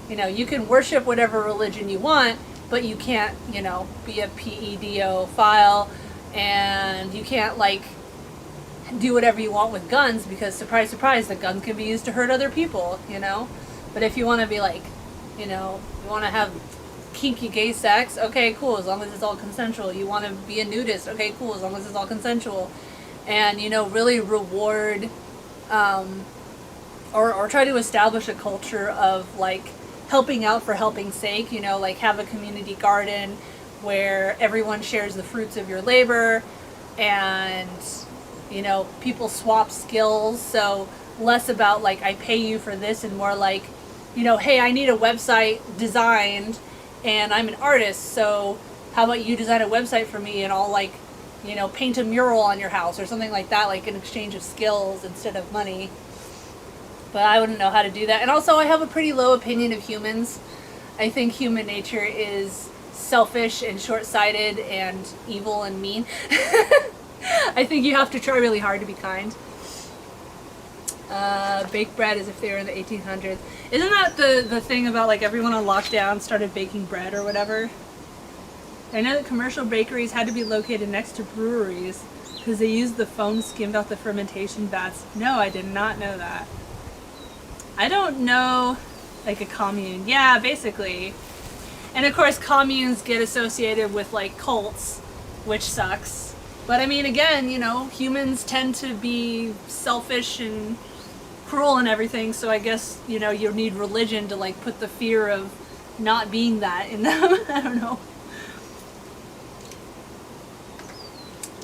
you know, you can worship whatever religion you want, but you can't, you know, be a pedophile, and you can't like do whatever you want with guns, because surprise, surprise, the gun can be used to hurt other people, you know? But if you want to be like, you know, you want to have kinky gay sex, okay, cool, as long as it's all consensual. You want to be a nudist, okay, cool, as long as it's all consensual. And, you know, really reward, or try to establish a culture of like helping out for helping's sake, you know, like have a community garden where everyone shares the fruits of your labor, and, you know, people swap skills. So less about like, I pay you for this, and more like, you know, hey, I need a website designed and I'm an artist, so how about you design a website for me, and I'll like, you know, paint a mural on your house or something like that, like an exchange of skills instead of money. But I wouldn't know how to do that. And also, I have a pretty low opinion of humans. I think human nature is selfish and short-sighted and evil and mean. I think you have to try really hard to be kind. Baked bread as if they were in the 1800s. Isn't that the thing about like everyone on lockdown started baking bread or whatever? I know that commercial bakeries had to be located next to breweries because they used the foam skimmed out the fermentation vats. No, I did not know that. I don't know, like a commune. Yeah, basically. And of course communes get associated with like cults, which sucks. But I mean, again, you know, humans tend to be selfish and cruel and everything, so I guess, you know, you need religion to like put the fear of not being that in them. I don't know.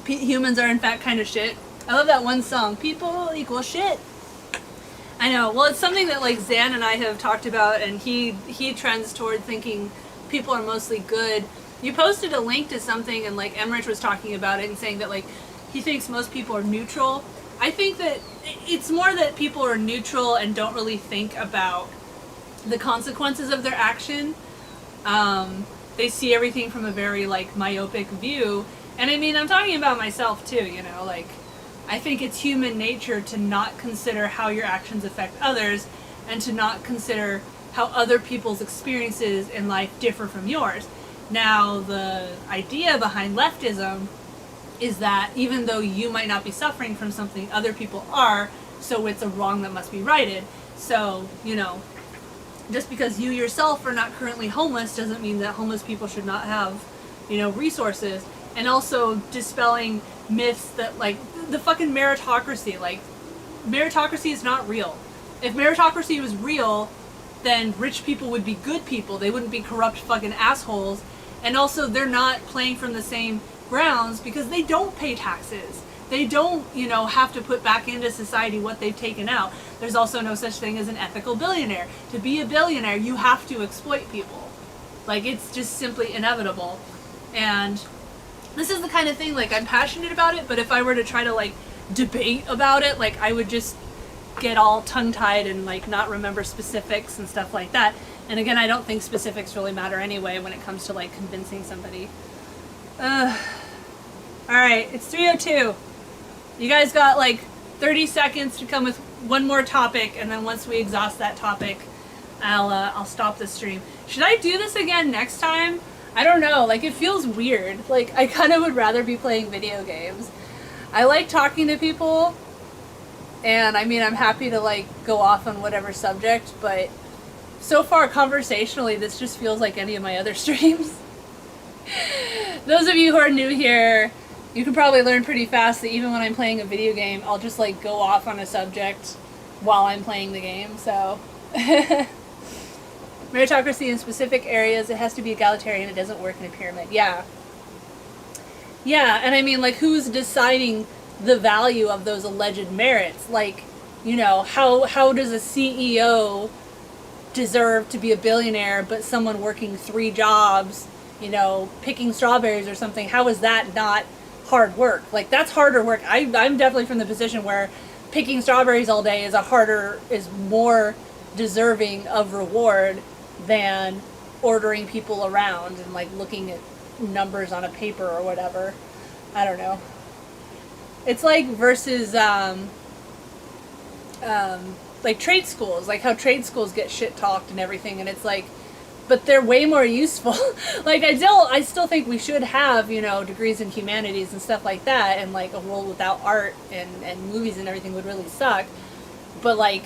Humans are in fact kind of shit. I love that one song, people equal shit. I know. Well, it's something that like Zan and I have talked about, and he trends toward thinking people are mostly good. You posted a link to something, and like Emmerich was talking about it and saying that like he thinks most people are neutral. I think that it's more that people are neutral and don't really think about the consequences of their action. They see everything from a very like myopic view. And I mean, I'm talking about myself too, you know, like I think it's human nature to not consider how your actions affect others, and to not consider how other people's experiences in life differ from yours. Now, the idea behind leftism is that even though you might not be suffering from something, other people are, so it's a wrong that must be righted. So, you know, just because you yourself are not currently homeless doesn't mean that homeless people should not have, you know, resources. And also dispelling myths that, like, the fucking meritocracy, like, meritocracy is not real. If meritocracy was real, then rich people would be good people. They wouldn't be corrupt fucking assholes. And also, they're not playing from the same grounds because they don't pay taxes. They don't, you know, have to put back into society what they've taken out. There's also no such thing as an ethical billionaire. To be a billionaire, you have to exploit people. Like, it's just simply inevitable. And this is the kind of thing, like, I'm passionate about it, but if I were to try to, like, debate about it, like, I would just get all tongue-tied and, like, not remember specifics and stuff like that. And again, I don't think specifics really matter anyway when it comes to, like, convincing somebody. Alright, it's 3:02. You guys got, like, 30 seconds to come with one more topic, and then once we exhaust that topic, I'll stop the stream. Should I do this again next time? I don't know, like, it feels weird. Like, I kind of would rather be playing video games. I like talking to people, and I mean, I'm happy to, like, go off on whatever subject, but so far, conversationally, this just feels like any of my other streams. Those of you who are new here, you can probably learn pretty fast that even when I'm playing a video game, I'll just, like, go off on a subject while I'm playing the game, so... Meritocracy in specific areas, it has to be egalitarian, it doesn't work in a pyramid. Yeah. Yeah, and I mean, like, who's deciding the value of those alleged merits? Like, you know, how does a CEO deserve to be a billionaire, but someone working 3 jobs, you know, picking strawberries or something, how is that not hard work? Like, that's harder work. I'm definitely from the position where picking strawberries all day is more deserving of reward than ordering people around and like looking at numbers on a paper or whatever. I don't know. It's like versus like trade schools, like how trade schools get shit talked and everything, and it's like, but they're way more useful. Like I still think we should have, you know, degrees in humanities and stuff like that, and like a world without art and movies and everything would really suck. But like,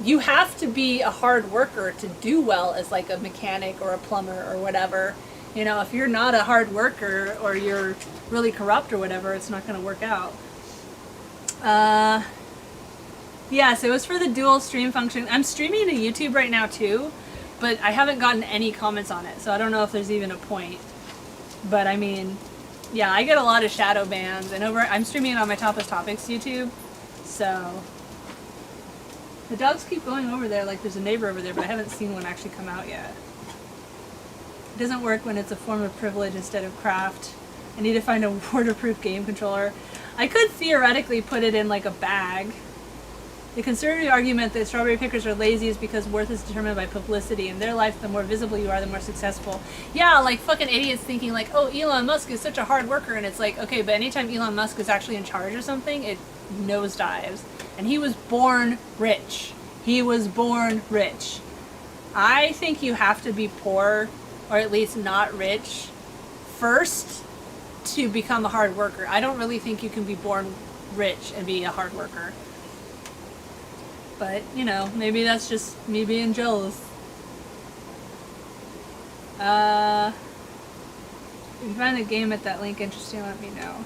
you have to be a hard worker to do well as like a mechanic or a plumber or whatever. You know, if you're not a hard worker or you're really corrupt or whatever, it's not going to work out. Yeah, so it was for the dual stream function. I'm streaming to YouTube right now too, but I haven't gotten any comments on it, so I don't know if there's even a point. But I mean, yeah, I get a lot of shadow bans, and I'm streaming it on my Tapas Topics YouTube, so the dogs keep going over there like there's a neighbor over there, but I haven't seen one actually come out yet. It doesn't work when it's a form of privilege instead of craft. I need to find a waterproof game controller. I could theoretically put it in like a bag. The conservative argument that strawberry pickers are lazy is because worth is determined by publicity. In their life, the more visible you are, the more successful. Yeah, like fucking idiots thinking like, oh, Elon Musk is such a hard worker, and it's like, okay, but anytime Elon Musk is actually in charge of something, it nosedives. And he was born rich. He was born rich. I think you have to be poor, or at least not rich, first to become a hard worker. I don't really think you can be born rich and be a hard worker. But, you know, maybe that's just me being jealous. If you find the game at that link interesting, let me know.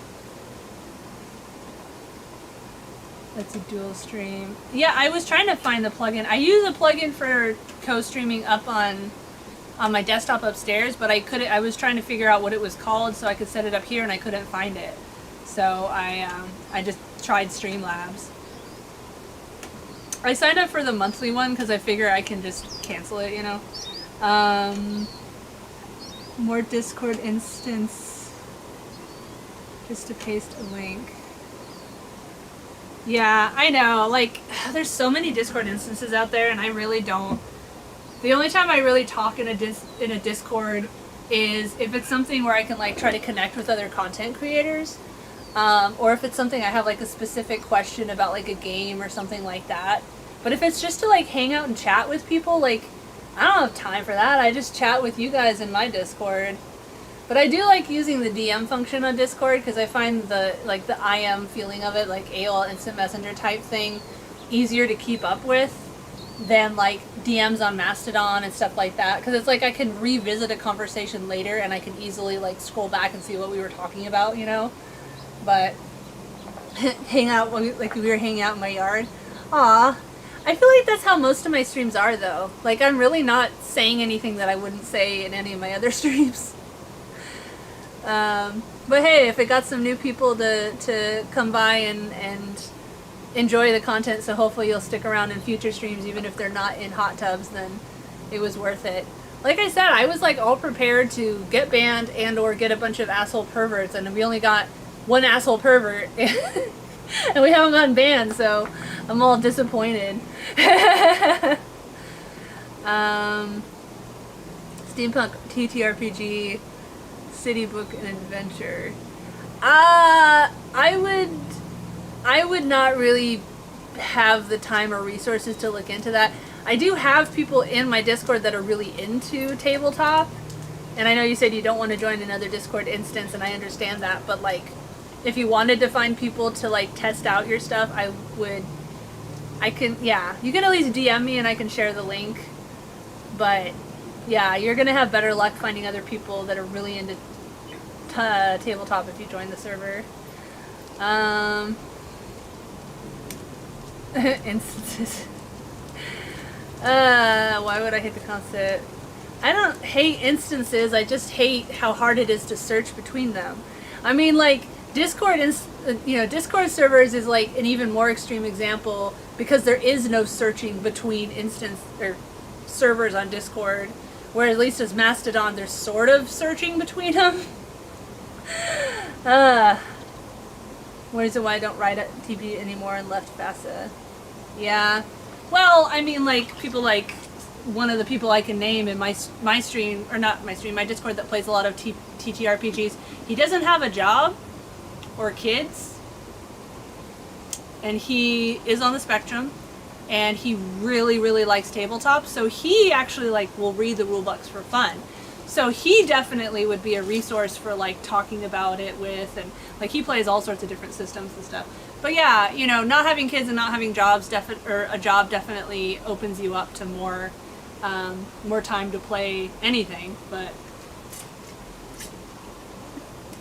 That's a dual stream. Yeah, I was trying to find the plugin. I use a plugin for co-streaming up on my desktop upstairs, but I was trying to figure out what it was called so I could set it up here, and I couldn't find it. So I just tried Streamlabs. I signed up for the monthly one because I figure I can just cancel it, you know. More Discord instance. Just to paste a link. Yeah, I know. Like, there's so many Discord instances out there, and I really don't. The only time I really talk in a Discord is if it's something where I can like try to connect with other content creators. Or if it's something I have like a specific question about like a game or something like that. But if it's just to like hang out and chat with people, like I don't have time for that. I just chat with you guys in my Discord. But I do like using the DM function on Discord because I find the IM feeling of it, like AOL Instant Messenger type thing, easier to keep up with than like DMs on Mastodon and stuff like that. Because it's like I can revisit a conversation later and I can easily like scroll back and see what we were talking about, you know. But hang out like we were hanging out in my yard. Aw, I feel like that's how most of my streams are though. Like I'm really not saying anything that I wouldn't say in any of my other streams. But hey, if it got some new people to come by and enjoy the content, so hopefully you'll stick around in future streams even if they're not in hot tubs, then it was worth it. Like I said, I was like all prepared to get banned and or get a bunch of asshole perverts, and we only got one asshole pervert and we haven't gotten banned, so I'm all disappointed. Steampunk TTRPG City Book and Adventure. I would not really have the time or resources to look into that. I do have people in my Discord that are really into tabletop, and I know you said you don't want to join another Discord instance, and I understand that, but like if you wanted to find people to like test out your stuff, you can at least DM me and I can share the link. But yeah, you're gonna have better luck finding other people that are really into tabletop if you join the server. Instances. Why would I hate the concept? I don't hate instances, I just hate how hard it is to search between them. I mean, like, Discord servers is like an even more extreme example because there is no searching between instance or servers on Discord, where at least as Mastodon there's sort of searching between them. Where's why I don't write at TP anymore and left FASA. Yeah. Well, I mean, like, people like one of the people I can name in my stream, or not my stream, my Discord that plays a lot of TTRPGs, he doesn't have a job, or kids, and he is on the spectrum, and he really, really likes tabletop, so he actually like will read the rule books for fun. So he definitely would be a resource for like talking about it with, and like he plays all sorts of different systems and stuff. But yeah, you know, not having kids and not having jobs or a job definitely opens you up to more time to play anything. But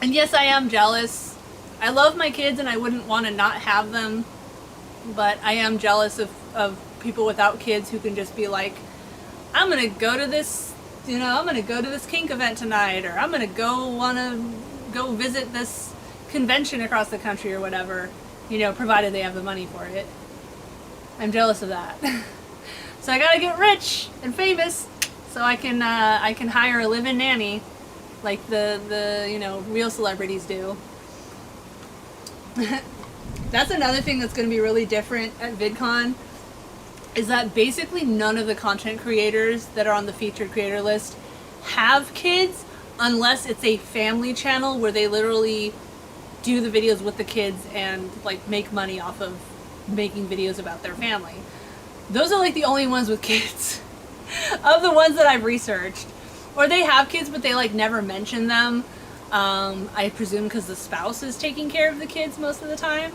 and yes, I am jealous. I love my kids and I wouldn't want to not have them, but I am jealous of people without kids who can just be like, I'm gonna go to this, you know, I'm gonna go to this kink event tonight, or I'm gonna go visit this convention across the country or whatever, you know, provided they have the money for it. I'm jealous of that. So I gotta get rich and famous so I can hire a live-in nanny like the you know, real celebrities do. That's another thing that's going to be really different at VidCon, is that basically none of the content creators that are on the featured creator list have kids, unless it's a family channel where they literally do the videos with the kids and like make money off of making videos about their family. Those are like the only ones with kids of the ones that I've researched. Or they have kids but they like never mention them. I presume because the spouse is taking care of the kids most of the time.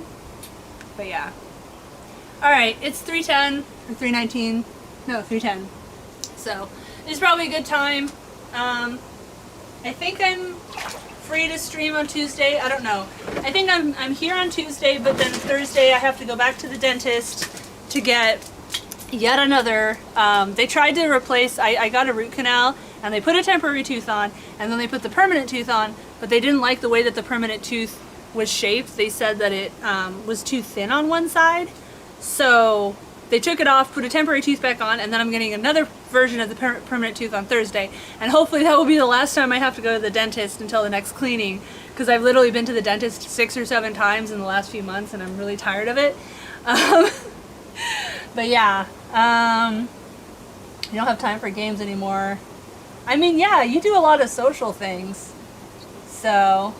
But yeah. Alright, it's 3:10 or 3:19. No, 3:10. So it's probably a good time. I think I'm free to stream on Tuesday. I don't know. I think I'm here on Tuesday, but then Thursday I have to go back to the dentist to get yet another. They tried to replace, I got a root canal and they put a temporary tooth on and then they put the permanent tooth on, but they didn't like the way that the permanent tooth was shaped. They said that it was too thin on one side. So they took it off, put a temporary tooth back on, and then I'm getting another version of the permanent tooth on Thursday. And hopefully that will be the last time I have to go to the dentist until the next cleaning, because I've literally been to the dentist 6 or 7 times in the last few months and I'm really tired of it. But yeah, you don't have time for games anymore. I mean, yeah, you do a lot of social things. So,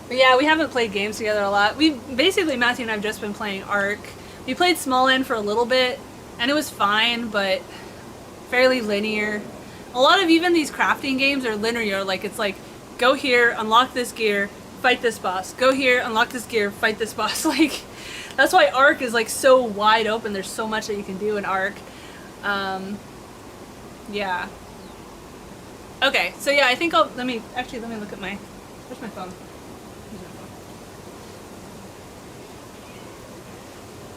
but yeah, we haven't played games together a lot. Basically, Matthew and I have just been playing Ark. We played Small End for a little bit, and it was fine, but fairly linear. A lot of even these crafting games are linear. Like, it's like, go here, unlock this gear, fight this boss. Go here, unlock this gear, fight this boss. Like, that's why Ark is like so wide open. There's so much that you can do in Ark. Yeah. Okay, so yeah, I think let me look at where's my phone?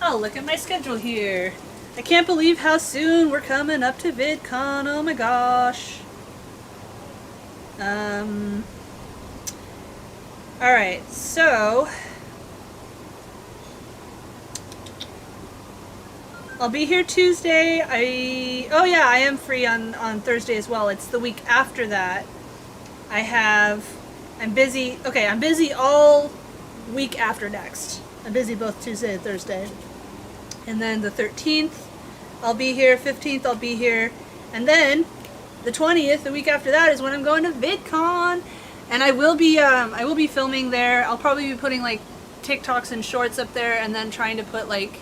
I'll look at my schedule here. I can't believe how soon we're coming up to VidCon. Oh my gosh. Alright, so I'll be here Tuesday. Oh yeah, I am free on Thursday as well. It's the week after that. I'm busy. Okay, I'm busy all week after next. I'm busy both Tuesday and Thursday. And then the 13th, I'll be here. 15th, I'll be here. And then the 20th, the week after that, is when I'm going to VidCon. And I will be filming there. I'll probably be putting like TikToks and shorts up there, and then trying to put like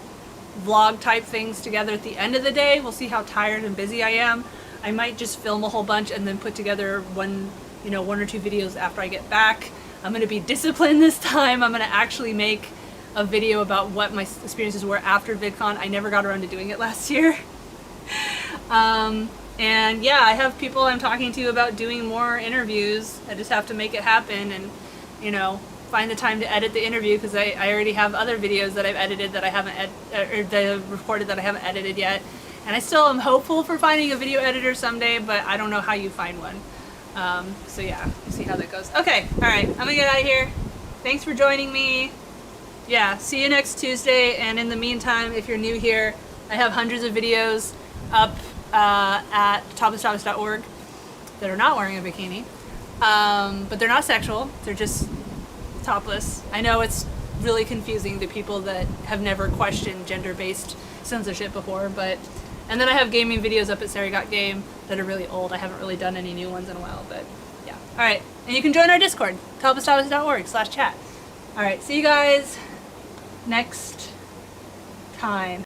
vlog type things together at the end of the day. We'll see how tired and busy I am. I might just film a whole bunch and then put together one or two videos after I get back. I'm going to be disciplined this time. I'm going to actually make a video about what my experiences were after VidCon. I never got around to doing it last year. And yeah, I have people I'm talking to about doing more interviews. I just have to make it happen and, find the time to edit the interview, because I already have other videos that I've edited that I haven't that I've recorded that I haven't edited yet. And I still am hopeful for finding a video editor someday, but I don't know how you find one. So yeah, we'll see how that goes. Okay, alright, I'm gonna get out of here. Thanks for joining me. Yeah, see you next Tuesday, and in the meantime, if you're new here, I have hundreds of videos up at toplesstopless.org that are not wearing a bikini. But they're not sexual, they're just topless. I know it's really confusing to people that have never questioned gender-based censorship before, and then I have gaming videos up at Sarah Got Game that are really old. I haven't really done any new ones in a while, but yeah. Alright, and you can join our Discord, toplesstopless.org/chat. All right, see you guys next time.